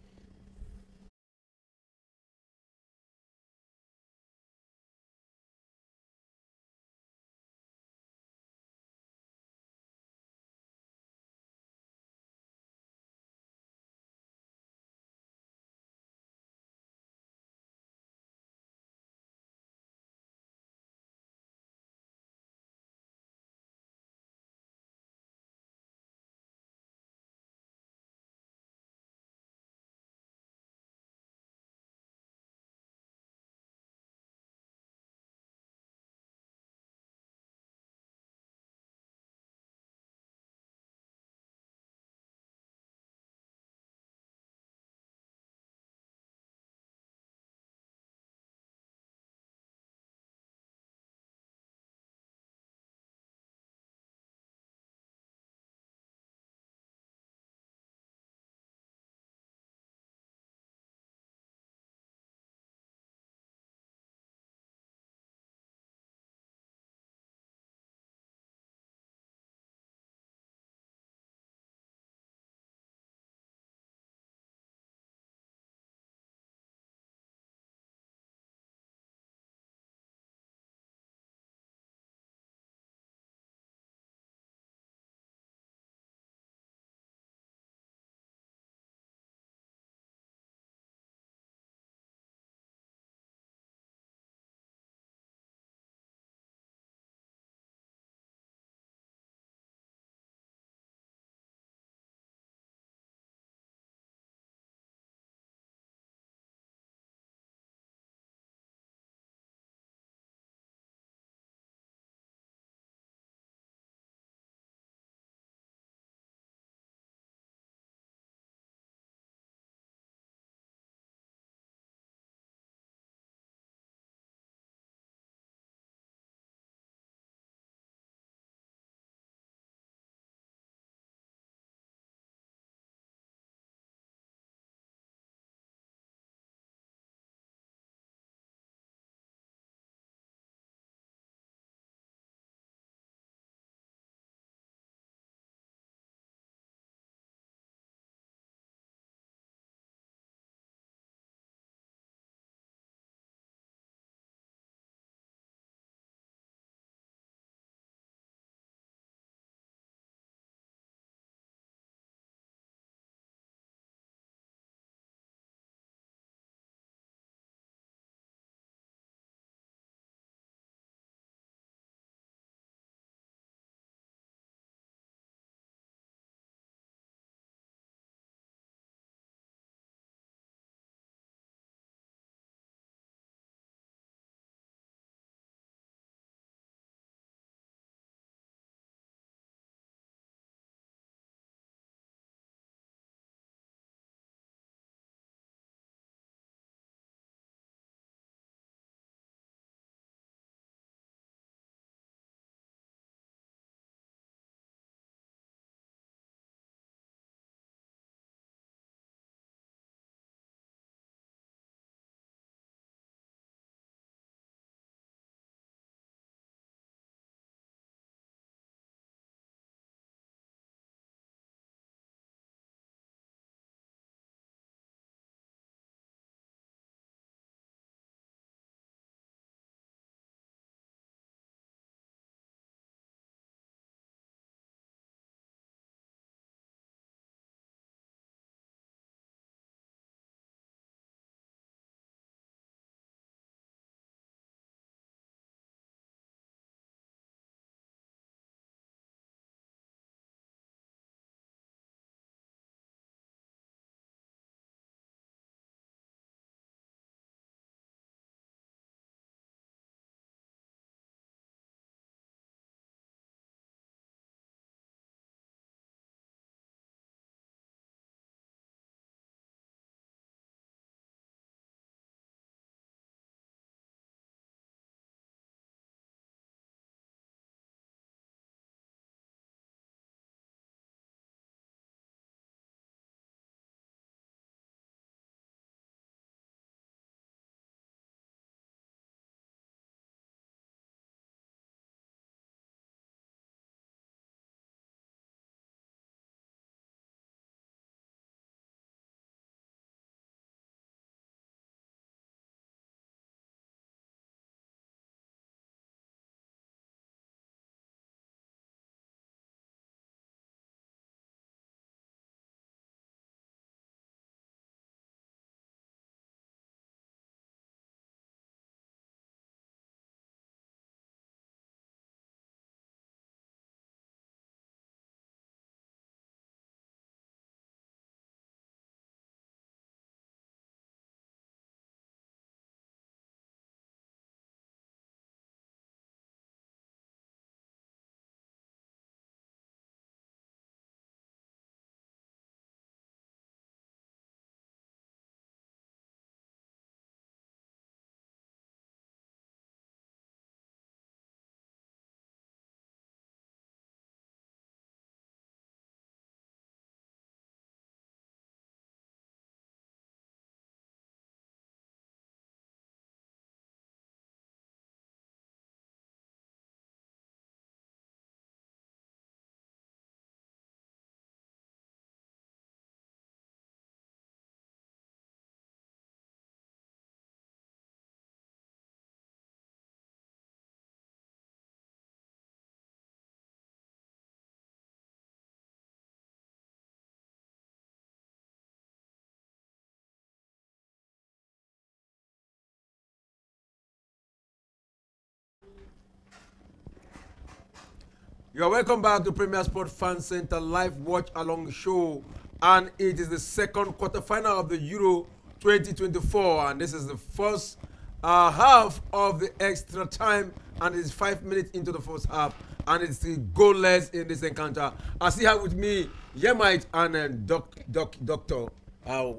You are welcome back to Premier Sport Fan Center live watch along show, and it is the second quarterfinal of the Euro 2024, and this is the first half of the extra time, and it's 5 minutes into the first half, and it's the goalless in this encounter. I see her with me, Yemite and Doctor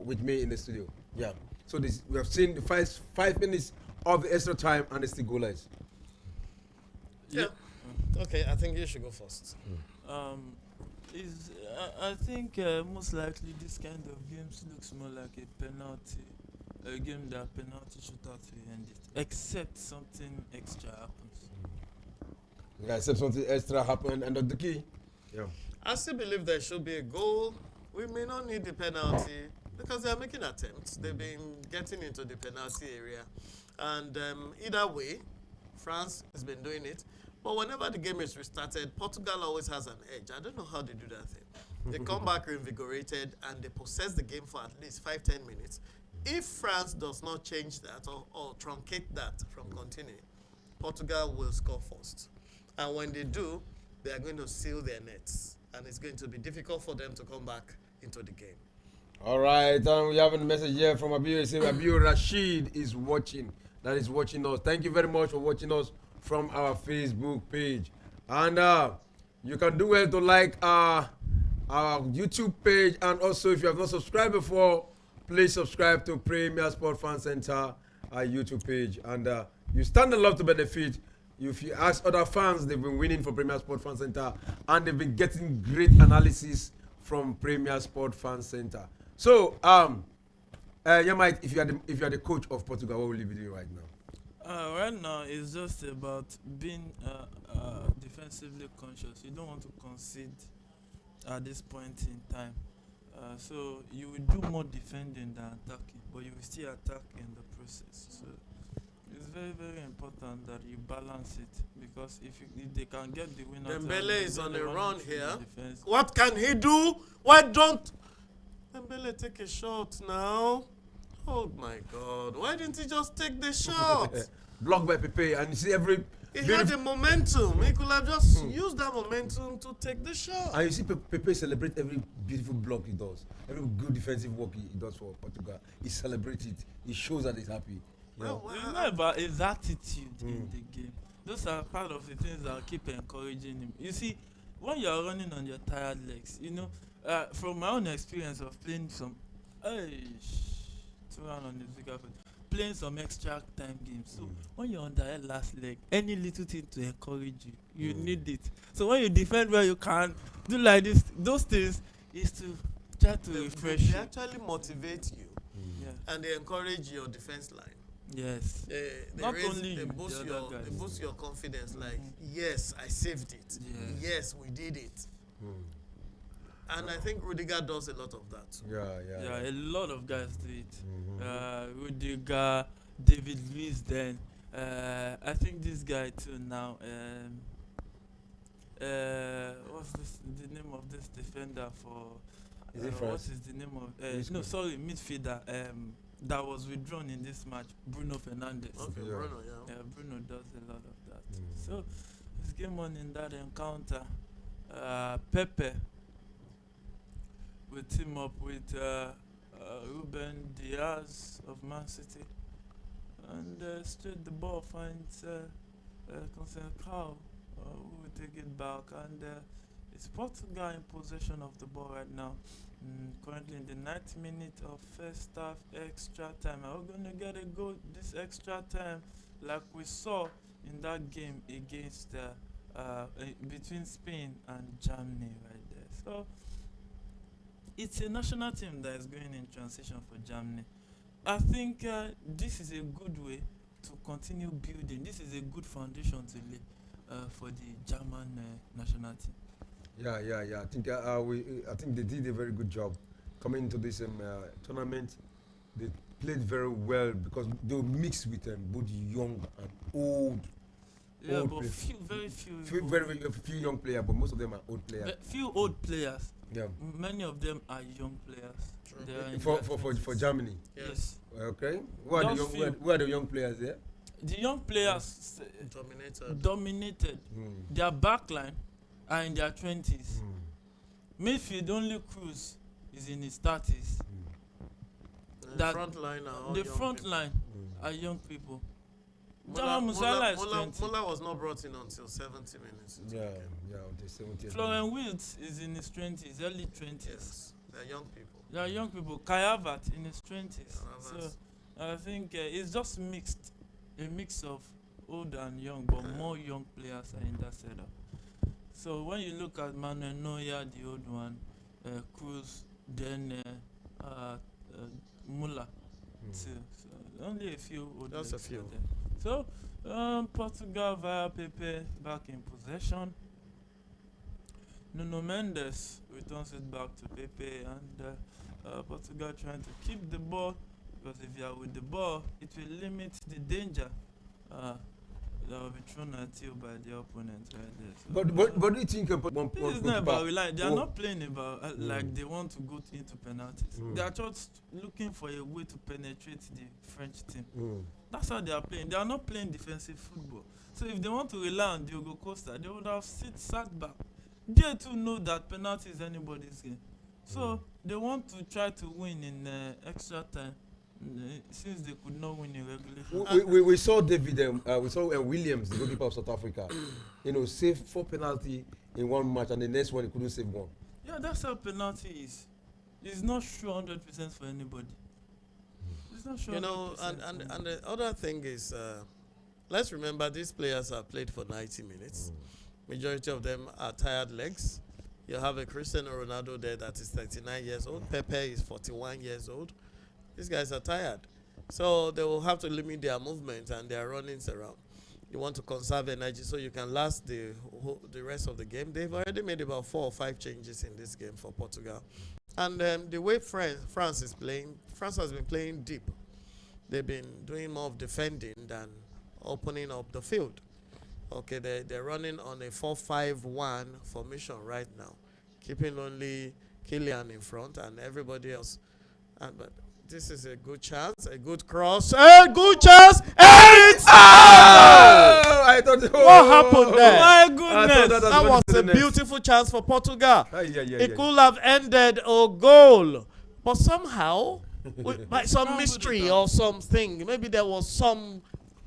with me in the studio. Yeah. So this we have seen the first 5 minutes of the extra time, and it's the goalless. Yeah. Okay, I think you should go first. I think most likely this kind of games looks more like a penalty, a game that penalty shootout will end it, except something extra happens. Yeah, except something extra happened, and the key. Yeah. I still believe there should be a goal. We may not need the penalty because they are making attempts. They've been getting into the penalty area, and either way, France has been doing it. But whenever the game is restarted, Portugal always has an edge. I don't know how they do that thing. They come back reinvigorated and they possess the game for at least 5-10 minutes. If France does not change that or truncate that from continuing, Portugal will score first. And when they do, they are going to seal their nets. And it's going to be difficult for them to come back into the game. All right, we have a message here from Abiyu. Saying Abiyu Rashid is watching. That is watching us. Thank you very much for watching us from our Facebook page. And you can do well to like our YouTube page. And also, if you have not subscribed before, please subscribe to Premier Sport Fan Center YouTube page. And you stand a lot to benefit. If you ask other fans, they've been winning for Premier Sport Fan Center, and they've been getting great analysis from Premier Sport Fan Center. So, Yamite, if you are the coach of Portugal, what will you be doing right now? Right now, it's just about being defensively conscious. You don't want to concede at this point in time. So you will do more defending than attacking, but you will still attack in the process. So it's very, very important that you balance it, because if they can get the winner. Dembele is on the run here. What can he do? Why don't Dembele take a shot now? Oh my God! Why didn't he just take the shot? Blocked by Pepe, and you see he had the momentum. He could have just used that momentum to take the shot. And you see Pepe celebrate every beautiful block he does, every good defensive work he does for Portugal. He celebrates it. He shows that he's happy. It's not about his attitude in the game. Those are part of the things that keep encouraging him. You see, when you are running on your tired legs, you know, from my own experience of playing some, playing some extra time games. So when you're on the last leg, any little thing to encourage you, you need it. So when you defend where you can, do like this, those things is to try to refresh you. They actually motivate you, and they encourage your defense line. Yes. They boost your confidence. Like, yes, I saved it. Yes, we did it. And I think Rudiger does a lot of that. Yeah, a lot of guys do it. Rudiger, David Luiz. Then I think this guy too now. What's the name of this defender for? Is it France? What is the name of? Midfielder. That was withdrawn in this match, Bruno Fernandes. Okay, Bruno, yeah. Bruno does a lot of that. So, it's game on in that encounter. Pepe will team up with Ruben Diaz of Man City. And straight the ball finds Conceição, who will take it back. And it's Portugal in possession of the ball right now. Currently in the 90th minute of first half extra time. Are we going to get a goal this extra time like we saw in that game against between Spain and Germany right there? So it's a national team that is going in transition for Germany. I think this is a good way to continue building. This is a good foundation to lay for the German national team. Yeah. I think they did a very good job coming into this tournament. They played very well because they were mixed with both young and old. Yeah, but very few young players, but most of them are old players. Few old players. Yeah. Many of them are young players. For Germany. Yes. Okay. Who are the young players there? The young players dominated. Their backline are in their 20s. Midfield only Cruz is in his 30s. The front line are all The young front people. line are young people. Muller, Jamal Musiala is 20. Muller was not brought in until 70 minutes. into the game. the 70th. Florian Wirtz is in his 20s, early 20s. Yes, they're young people. They are young people. Kai Havertz in his 20s. So Havertz. I think it's just mixed. A mix of old and young, but more young players are in that setup. So when you look at Manuel Neuer, the old one, Cruz, then Muller, too. So only a few old Just a legs are few. there. So Portugal via Pepe back in possession. Nuno Mendes returns it back to Pepe, and Portugal trying to keep the ball, because if you are with the ball, it will limit the danger that will be thrown at you by the opponent right there. So But do you think this is not about relying. They are not playing about like they want to go into penalties. They are just looking for a way to penetrate the French team. That's how they are playing. They are not playing defensive football. So if they want to rely on Diogo Costa, they would have sat back. They too know that penalty is anybody's game. So they want to try to win in extra time, since they could not win in regulation. we saw David, we saw Williams, the goalkeeper of South Africa, save 4 penalty in one match, and the next one he couldn't save one. Yeah, that's how penalty is. It's not sure 100% for anybody. It's not sure. And the other thing is, let's remember these players have played for 90 minutes. Majority of them are tired legs. You have a Cristiano Ronaldo there that is 39 years old. Pepe is 41 years old. These guys are tired. So they will have to limit their movement and their runnings around. You want to conserve energy so you can last the rest of the game. They've already made about 4 or 5 changes in this game for Portugal. And the way France is playing, France has been playing deep. They've been doing more of defending than opening up the field. Okay, they're running on a 4-5-1 formation right now, keeping only Kylian in front and everybody else. But this is a good chance, a good cross, a good chance, and it's I thought, what happened there? My goodness! That was a beautiful chance for Portugal. Yeah. It could have ended a goal, but somehow, by some mystery or something, maybe there was some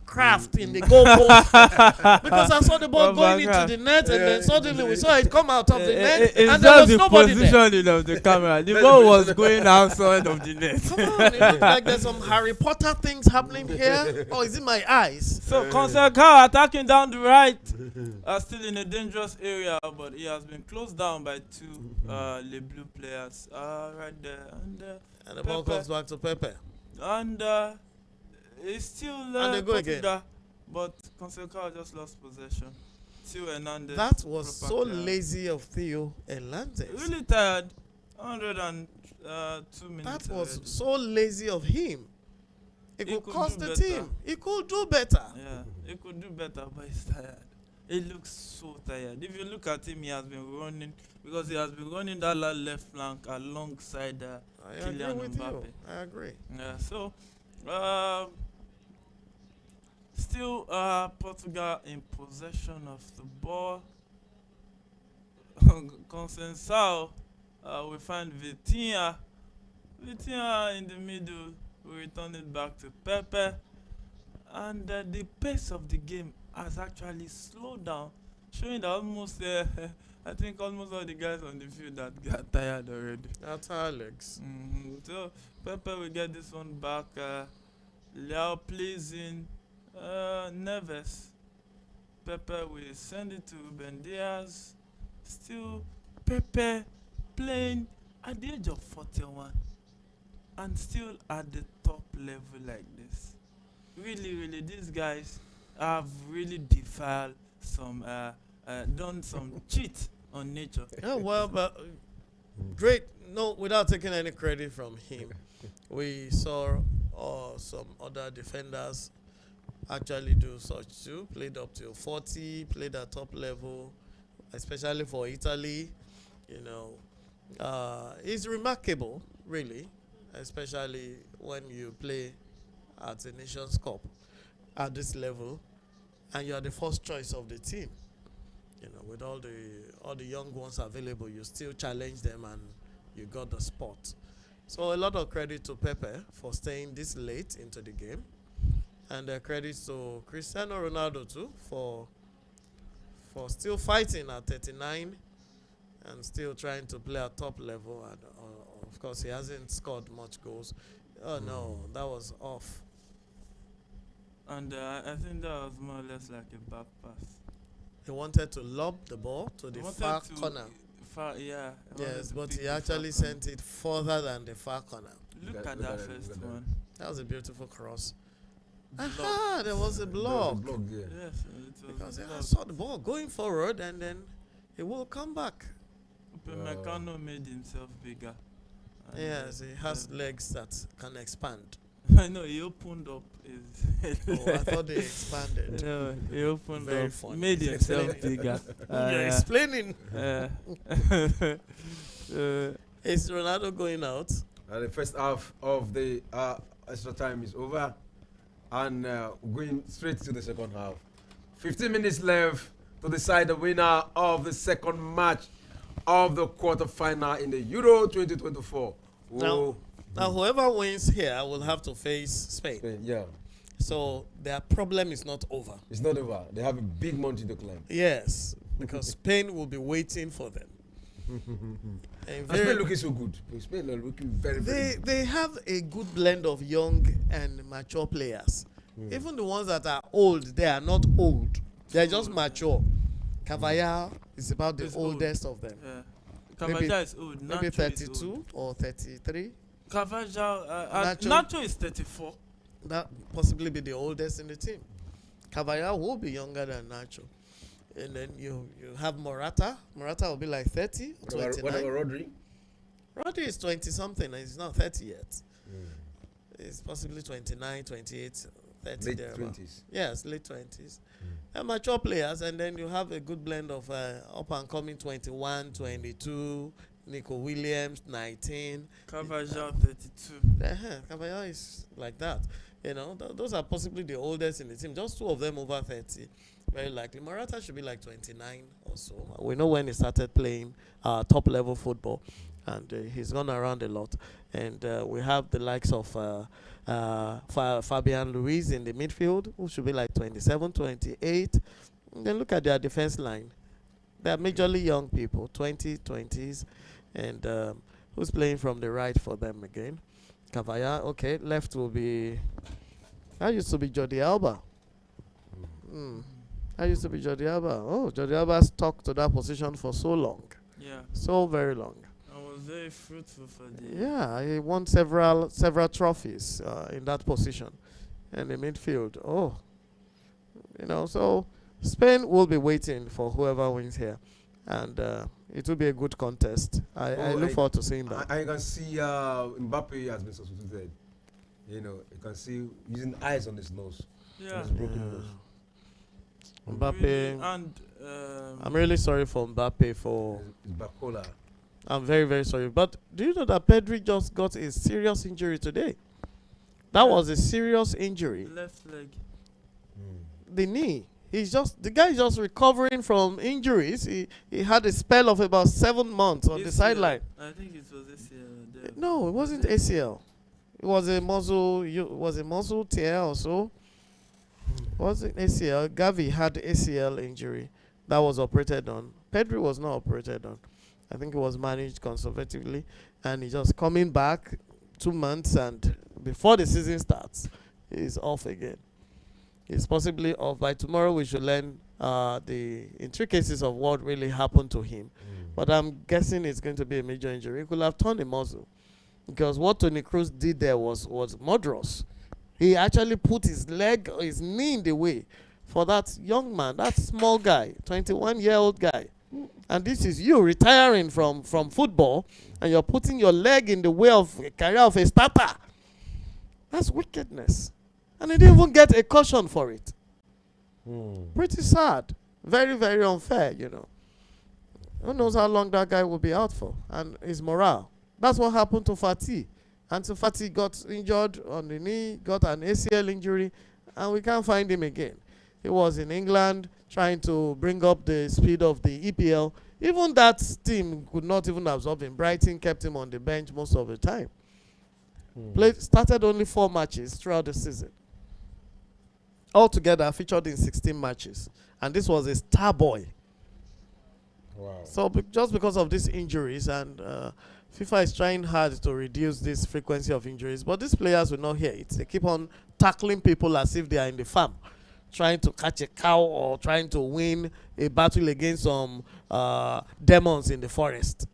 craft in the goalpost, because I saw the ball going into the net, and then suddenly we saw it come out of the net, and there was nobody there. It's just the positioning of the camera. The ball was going outside of the net. Come on, it looks like there's some Harry Potter things happening here. Or is it my eyes? So Conceição attacking down the right, still in a dangerous area, but he has been closed down by 2 Le Bleu players right there, And the ball comes back to Pepe. and it's still And they go again. but Conceição just lost possession. Theo Hernandez. That was proper so player. lazy of Theo Hernandez. Really tired. 102 minutes. That was already. so lazy of him. It He could could cost do the better. team. He could do better. Yeah, he could do better, but he's tired. He looks so tired. If you look at him, he has been running, because he has been running that left flank alongside I agree Kylian with Mbappe. you. I agree. Yeah, so still Portugal in possession of the ball. Conceição, we find Vitinha. Vitinha in the middle. We return it back to Pepe. And the pace of the game has actually slowed down, showing that almost, I think almost all the guys on the field that got tired already. That's our legs. So Pepe will get this one back. Leao plays in Neves. Pepe will send it to Ruben Diaz. Still Pepe playing at the age of 41 and still at the top level like this. Really, these guys have really defiled some, done some cheat on nature. Yeah, well, but great. No, without taking any credit from him, we saw some other defenders actually do such too. Played up to 40, played at top level, especially for Italy. It's remarkable, really, especially when you play at the Nations Cup at this level, and you are the first choice of the team. with all the young ones available, you still challenge them and you got the spot. So a lot of credit to Pepe for staying this late into the game, and credit to Cristiano Ronaldo too for still fighting at 39 and still trying to play at top level. And of course, he hasn't scored much goals. Oh no, that was off. And I think that was more or less like a back pass. He wanted to lob the ball to the far corner. Yeah. Yes, but he actually sent it further than the far corner. Look at that first one. That was a beautiful cross. Aha, there was a block. Yes, it was Because a I block. saw the ball going forward and then it will come back. Upamecano made himself bigger. And, Yes, he has legs that can expand. I know, he opened up his Oh, I thought they expanded. No, he opened Very up, funny. made himself bigger. You're explaining. uh, Is Ronaldo going out? The first half of the extra time is over, and going straight to the second half. 15 minutes left to decide the winner of the second match of the quarterfinal in the Euro 2024. Now, whoever wins here will have to face Spain. Yeah, So their problem is not over. it's not over. They have a big mountain to climb. Yes, because Spain will be waiting for them. And And Spain looking so good. Spain are looking very, very good. they have a good blend of young and mature players. Even the ones that are old, they are not old. They are just mature. Cavalla is about the He's old. oldest of them. Cavaja is old. Maybe Nacho is 32 old. or 33. Cavaja, Nacho- Nacho is 34. That possibly be the oldest in the team. Cavalla will be younger than Nacho. And then you have Morata. Morata will be like 30 or 29. What about Rodri? Rodri is 20 something and he's not 30 yet. It's possibly 29, 28, 30 Late thereabout. 20s. Yes, late 20s. And mature players, and then you have a good blend of up and coming 21, 22, Nico Williams, 19. Cavaja 32. Caballero is like that. Those are possibly the oldest in the team. Just two of them over 30. Very likely. Morata should be like 29 or so. We know when he started playing top level football, and he's gone around a lot. And we have the likes of Fabian Luiz in the midfield, who should be like 27, 28. And then look at their defense line. They are majorly young people, 20s. And who's playing from the right for them again? Cavalla. Okay, left will be... That used to be Jordi Alba. That used to be Jordi Alba. Oh, Jordi Alba stuck to that position for so long. Yeah. So very long. I was very fruitful for the... Yeah, he won several trophies in that position. And the midfield. Oh. So Spain will be waiting for whoever wins here. And it will be a good contest. I look forward to seeing that. I can see Mbappe has been substituted. You can see using eyes on his nose. Yeah. On his broken nose. Mbappe. Really, and I'm really sorry for Mbappe for... It's bipolar. I'm very, very sorry. But do you know that Pedri just got a serious injury today? That was a serious injury. left leg. The knee. The guy is just recovering from injuries. He had a spell of about 7 months on the ACL. sideline. I think it was ACL. There. No, it wasn't ACL. It was a muscle tear or so. Wasn't ACL. Gavi had ACL injury that was operated on. Pedri was not operated on. I think it was managed conservatively, and he's just coming back 2 months, and before the season starts, he's off again. He's possibly off. By tomorrow, we should learn the intricacies of what really happened to him. But I'm guessing it's going to be a major injury. He could have torn a muscle, because what Toni Kroos did there was murderous. He actually put his knee in the way for that young man, that small guy, 21-year-old guy. And this is you retiring from football, and you're putting your leg in the way of a career of a starter. That's wickedness. And he didn't even get a caution for it. Pretty sad. Very, very unfair, Who knows how long that guy will be out for, and his morale. That's what happened to Fati. And so Fati got injured on the knee, got an ACL injury, and we can't find him again. He was in England trying to bring up the speed of the EPL. Even that team could not even absorb him. Brighton kept him on the bench most of the time. Started only 4 matches throughout the season. Altogether, featured in 16 matches. And this was a star boy. Wow. So just because of these injuries, and FIFA is trying hard to reduce this frequency of injuries, but these players will not hear it. They keep on tackling people as if they are in the farm, trying to catch a cow or trying to win a battle against some demons in the forest.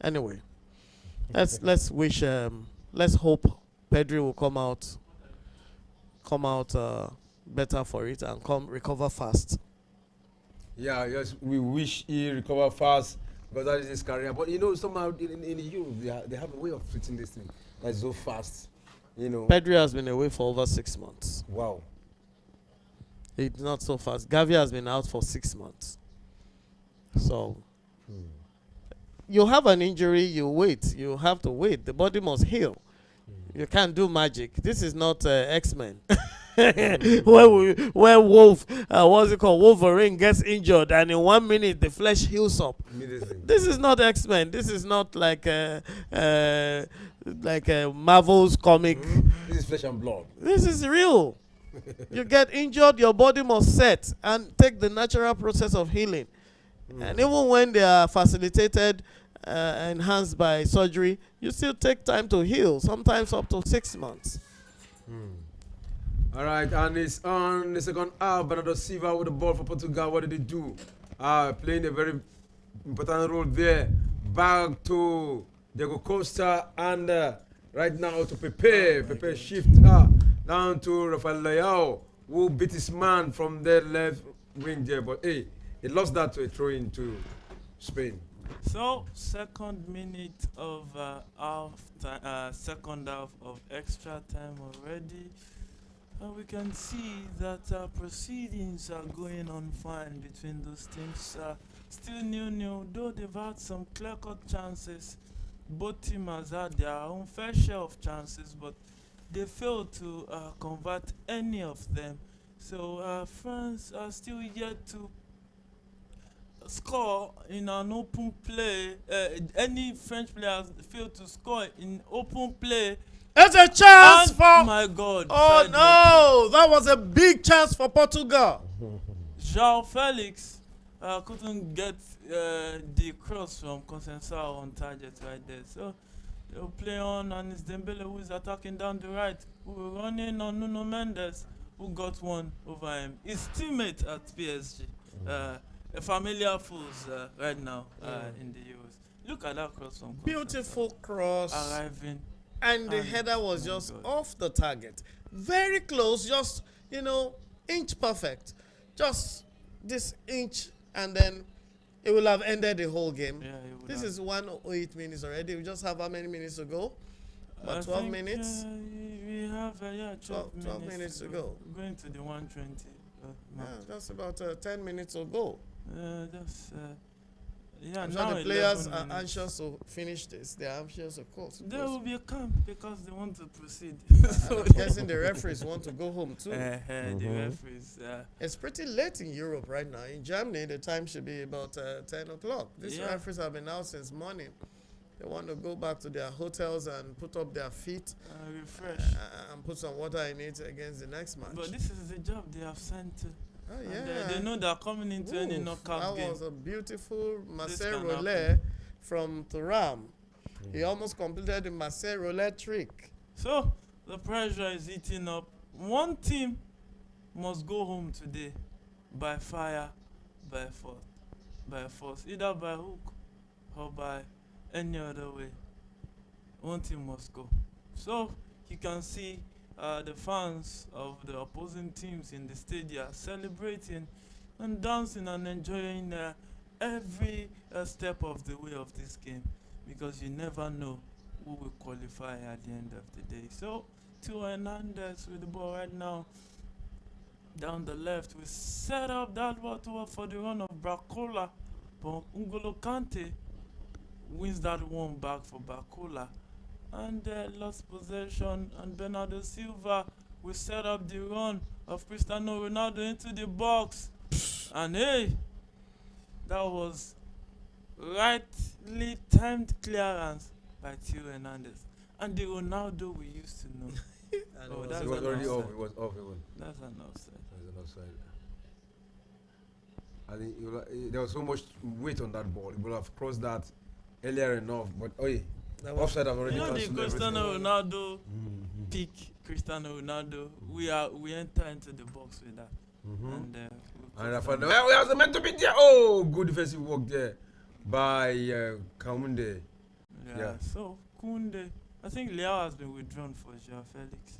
Anyway, let's wish, let's hope Pedri will come out better for it and recover fast. Yeah, yes, we wish he recover fast because that is his career. But you know, somehow in Europe they have a way of treating this thing that's so fast. You know, Pedri has been away for over 6 months. wow. It's not so fast. Gavi has been out for 6 months. So you have an injury, you wait. You have to wait. The body must heal. You can't do magic. This is not X-Men. where Wolverine gets injured and in 1 minute the flesh heals up. This is not X-Men. This is not like a Marvel's comic. This is flesh and blood. This is real. You get injured, your body must set and take the natural process of healing. And even when they are facilitated, enhanced by surgery, you still take time to heal, sometimes up to 6 months. All right, and it's on the second half. Bernardo Silva with the ball for Portugal. What did he do? Playing a very important role there. Back to Diego Costa and right now to Pepe. Pepe shift down to Rafael Leao, who beat his man from the left wing there. But hey, he lost that to a throw into Spain. So, second minute of second half of extra time already. We can see that proceedings are going on fine between those teams. Still 0-0, though they've had some clear-cut chances. Both teams has had their own fair share of chances, but they failed to convert any of them. So France are still yet to score in an open play. Any French players failed to score in open play. It's a chance for. Oh my God! Oh no, that was a big chance for Portugal. João Felix couldn't get the cross from Conceição on target right there. So they'll play on, and it's Dembele who is attacking down the right, who will run in on Nuno Mendes, who got one over him. His teammate at PSG, a familiar foes right now in the Euros. Look at that cross from Conceição. Beautiful cross. Arriving. And the header was just off the target. Very close, just, inch perfect. Just this inch, and then it will have ended the whole game. Yeah, this is 108 minutes already. We just have how many minutes to go? About 12 minutes? We have, 12 minutes to go. We're going to the 120. That's about 10 minutes to go. I'm sure the players are anxious to finish this. They are anxious, of course. There will be a camp because they want to proceed. I'm guessing the referees want to go home too. The referees. It's pretty late in Europe right now. In Germany, the time should be about 10 o'clock. These referees have been out since morning. They want to go back to their hotels and put up their feet, refresh, and put some water in it against the next match. But this is the job they have sent to. Oh, yeah. They know they're coming into any knockout game. That was a beautiful Marseille Roulette from Thuram. He almost completed the Marseille Roulette trick. So, the pressure is eating up. One team must go home today by fire, by force, either by hook or by any other way. One team must go. So, you can see the fans of the opposing teams in the stadium celebrating and dancing and enjoying every step of the way of this game, because you never know who will qualify at the end of the day. So, Tio Hernandez with the ball right now down the left. We set up that ball for the run of Barcola, but N'Golo Kante wins that one back for Barcola. And lost possession, and Bernardo Silva will set up the run of Cristiano Ronaldo into the box. And hey, that was rightly timed clearance by Theo Hernandez. And the Ronaldo we used to know. It that's was an already offside. off. It was off. It was. That's an offside. It was an offside. I think there was so much weight on that ball. It would have crossed that earlier enough. But offside have already You know the cancelled Cristiano everything. Ronaldo pick Cristiano Ronaldo. We enter into the box with that. And And I found we was meant to be there. Oh, good defensive work there by Kamunde. Yeah. So Kunde, I think Leao has been withdrawn for Joao Felix.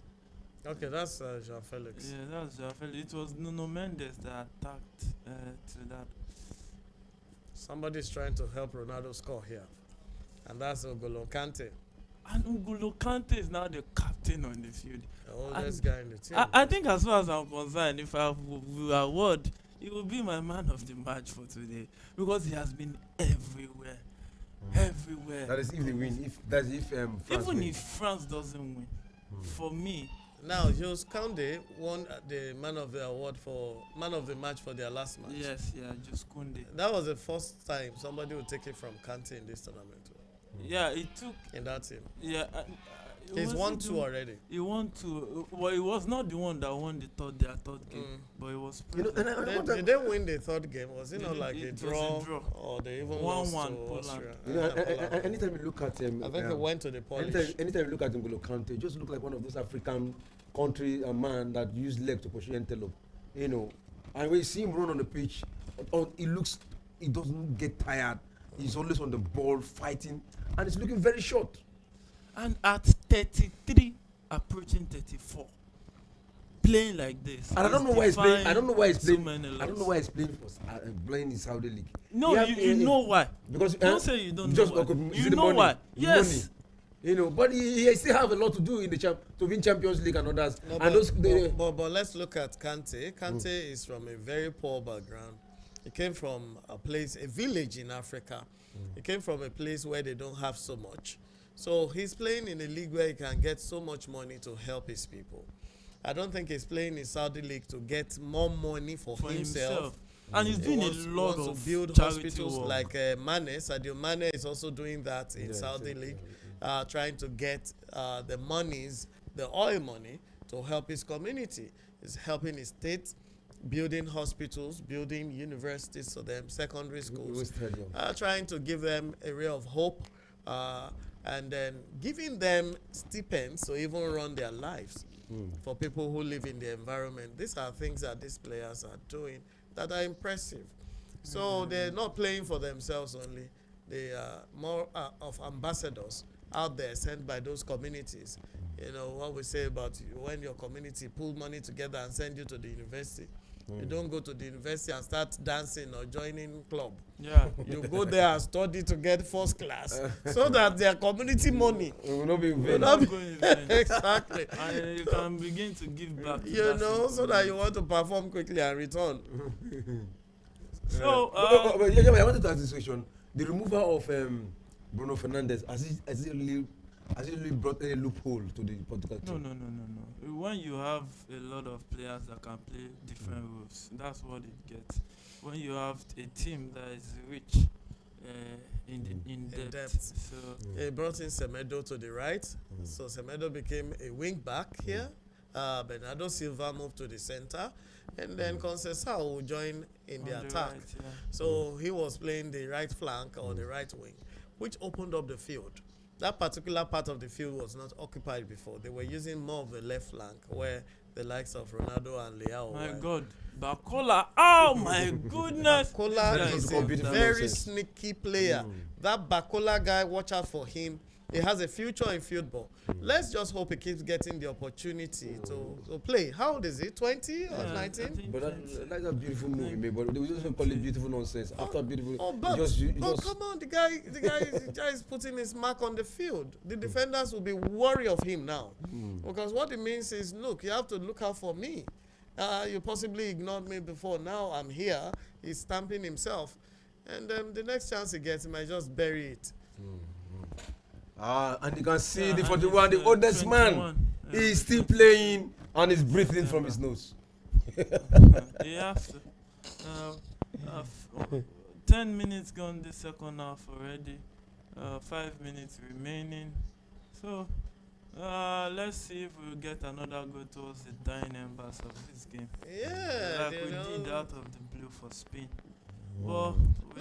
Okay, that's Joao Felix. Yeah, that's Joao Felix. It was Nuno Mendes that attacked to that. Somebody's trying to help Ronaldo score here, and that's N'Golo Kante, And N'Golo Kante is now the captain on the field. the oldest guy in the team. I think as far as I'm concerned, if I will award, he will be my man of the match for today because he has been everywhere. Everywhere. That is if they win. If France Even win. if France doesn't win, for me, Now, Jules Koundé won the man of the match for their last match. yes, just Kunde. That was the first time somebody would take it from Kante in this tournament. Yeah, it took. In that team, Yeah, he's won 2 already. He won 2. Well, he was not the one that won their third game, but it was. You know, and Did they win the third game? Was it not like a It was a draw, draw. or they even 1-1 lost to Poland. Austria? you know, anytime you look at him, I think it went to the Polish. anytime you look at N'Golo Kante, it just look like one of those African country man that use leg to pursue antelope. You know, and when you see him run on the pitch, he doesn't get tired. He's always on the ball fighting, and he's looking very short. And at 33, approaching 34, playing like this. And I don't know why he's playing. I don't know why he's so playing. many I don't know why he's playing for playing in Saudi league. No, you know why. Because Don't say you don't just know why. okay, You the know money, why. the Yes. money. You know, but he still have a lot to do in the to win Champions League and others. No, And but let's look at Kante. Kante is from a very poor background. He came from a village in Africa. He came from a place where they don't have so much. So he's playing in a league where he can get so much money to help his people. I don't think he's playing in Saudi league to get more money for himself. And he's doing He a lot wants of to build charity hospitals work. like Mane. Sadio Mane is also doing that in Saudi league, trying to get the monies, the oil money, to help his community. He's helping his state, building hospitals, building universities for them, secondary schools, trying to give them a ray of hope, and then giving them stipends to even run their lives for people who live in the environment. These are things that these players are doing that are impressive. So they're not playing for themselves only. They are more of ambassadors out there sent by those communities. You know what we say about when your community pull money together and send you to the university. You don't go to the university and start dancing or joining club. Yeah. You go there and study to get first class so that their community money will not be in vain. will not be Go in vain. exactly. And you can begin to give back. To You that know, same so that you community. want to perform quickly and return. So, but I wanted to ask this question: the removal of Bruno Fernandes has it really brought a loophole to the Portugal team? No. When you have a lot of players that can play different roles, that's what it gets. When you have a team that is rich in depth. So He brought in Semedo to the right, so Semedo became a wing back here. Bernardo Silva moved to the center, and then Conceição will join in on the attack. right, yeah. So he was playing the right flank or the right wing, which opened up the field. That particular part of the field was not occupied before. They were using more of the left flank where the likes of Ronaldo and Leao My were. God, Bakola! Oh my goodness! Bakola That is is a beautiful very nonsense. sneaky player. That Bakola guy, watch out for him. He has a future in football. Let's just hope he keeps getting the opportunity to play. How old is he? 20 or 19? But that's a beautiful movie, mate. But they will just call it beautiful nonsense. After beautiful, But you come on, the guy is putting his mark on the field. The defenders will be worried of him now, because what it means is, look, you have to look out for me. You possibly ignored me before. Now I'm here. He's stamping himself, and the next chance he gets, he might just bury it. and you can see the and 41, he's, the oldest 21. man, he's still playing and he's breathing from his nose. He has to. 10 minutes gone the second half already. 5 minutes remaining. So, let's see if we'll get another goal towards the dying embers of this game. Yeah, Like we did out of the blue for Spain. No,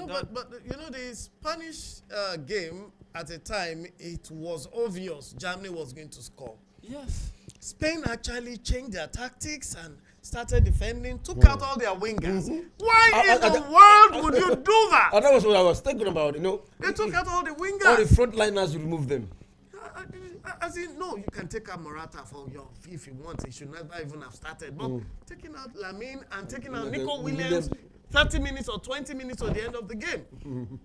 but you know, the Spanish game at the time, it was obvious Germany was going to score. Yes. Spain actually changed their tactics and started defending, took out all their wingers. Why in the world would you do that? And that was what I was thinking about, you know. They took out all the wingers. All the frontliners, you remove them. As in, no, you can take out Morata for your if you want. He should never even have started. But taking out Lamine and taking out Nico Williams 30 minutes or 20 minutes at the end of the game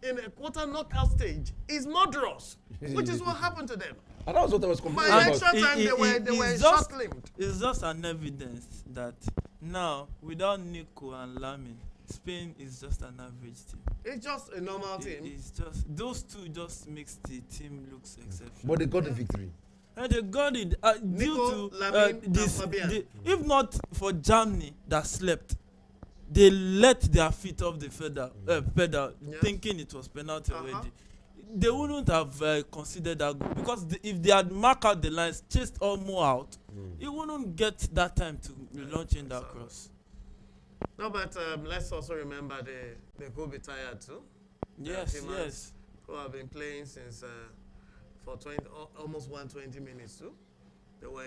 in a quarter knockout stage is murderous, which is what happened to them. And that was what I was complaining By about. extra time, they were short-lived. It's just an evidence that now, without Nico and Lamine, Spain is just an average team. It's just a normal team. It's just those two just makes the team looks exceptional. But they got the victory. And they got it Nico, due to Lamine, this. and Fabian. If not for Germany that slept, they let their feet off the pedal, thinking it was penalty already. They wouldn't have considered that goal because if they had marked out the lines, chased Olmo out, he wouldn't get that time to launch in that cross. No, but let's also remember they could be tired too. Yes, yes. Who have been playing since for almost 120 minutes too. They were in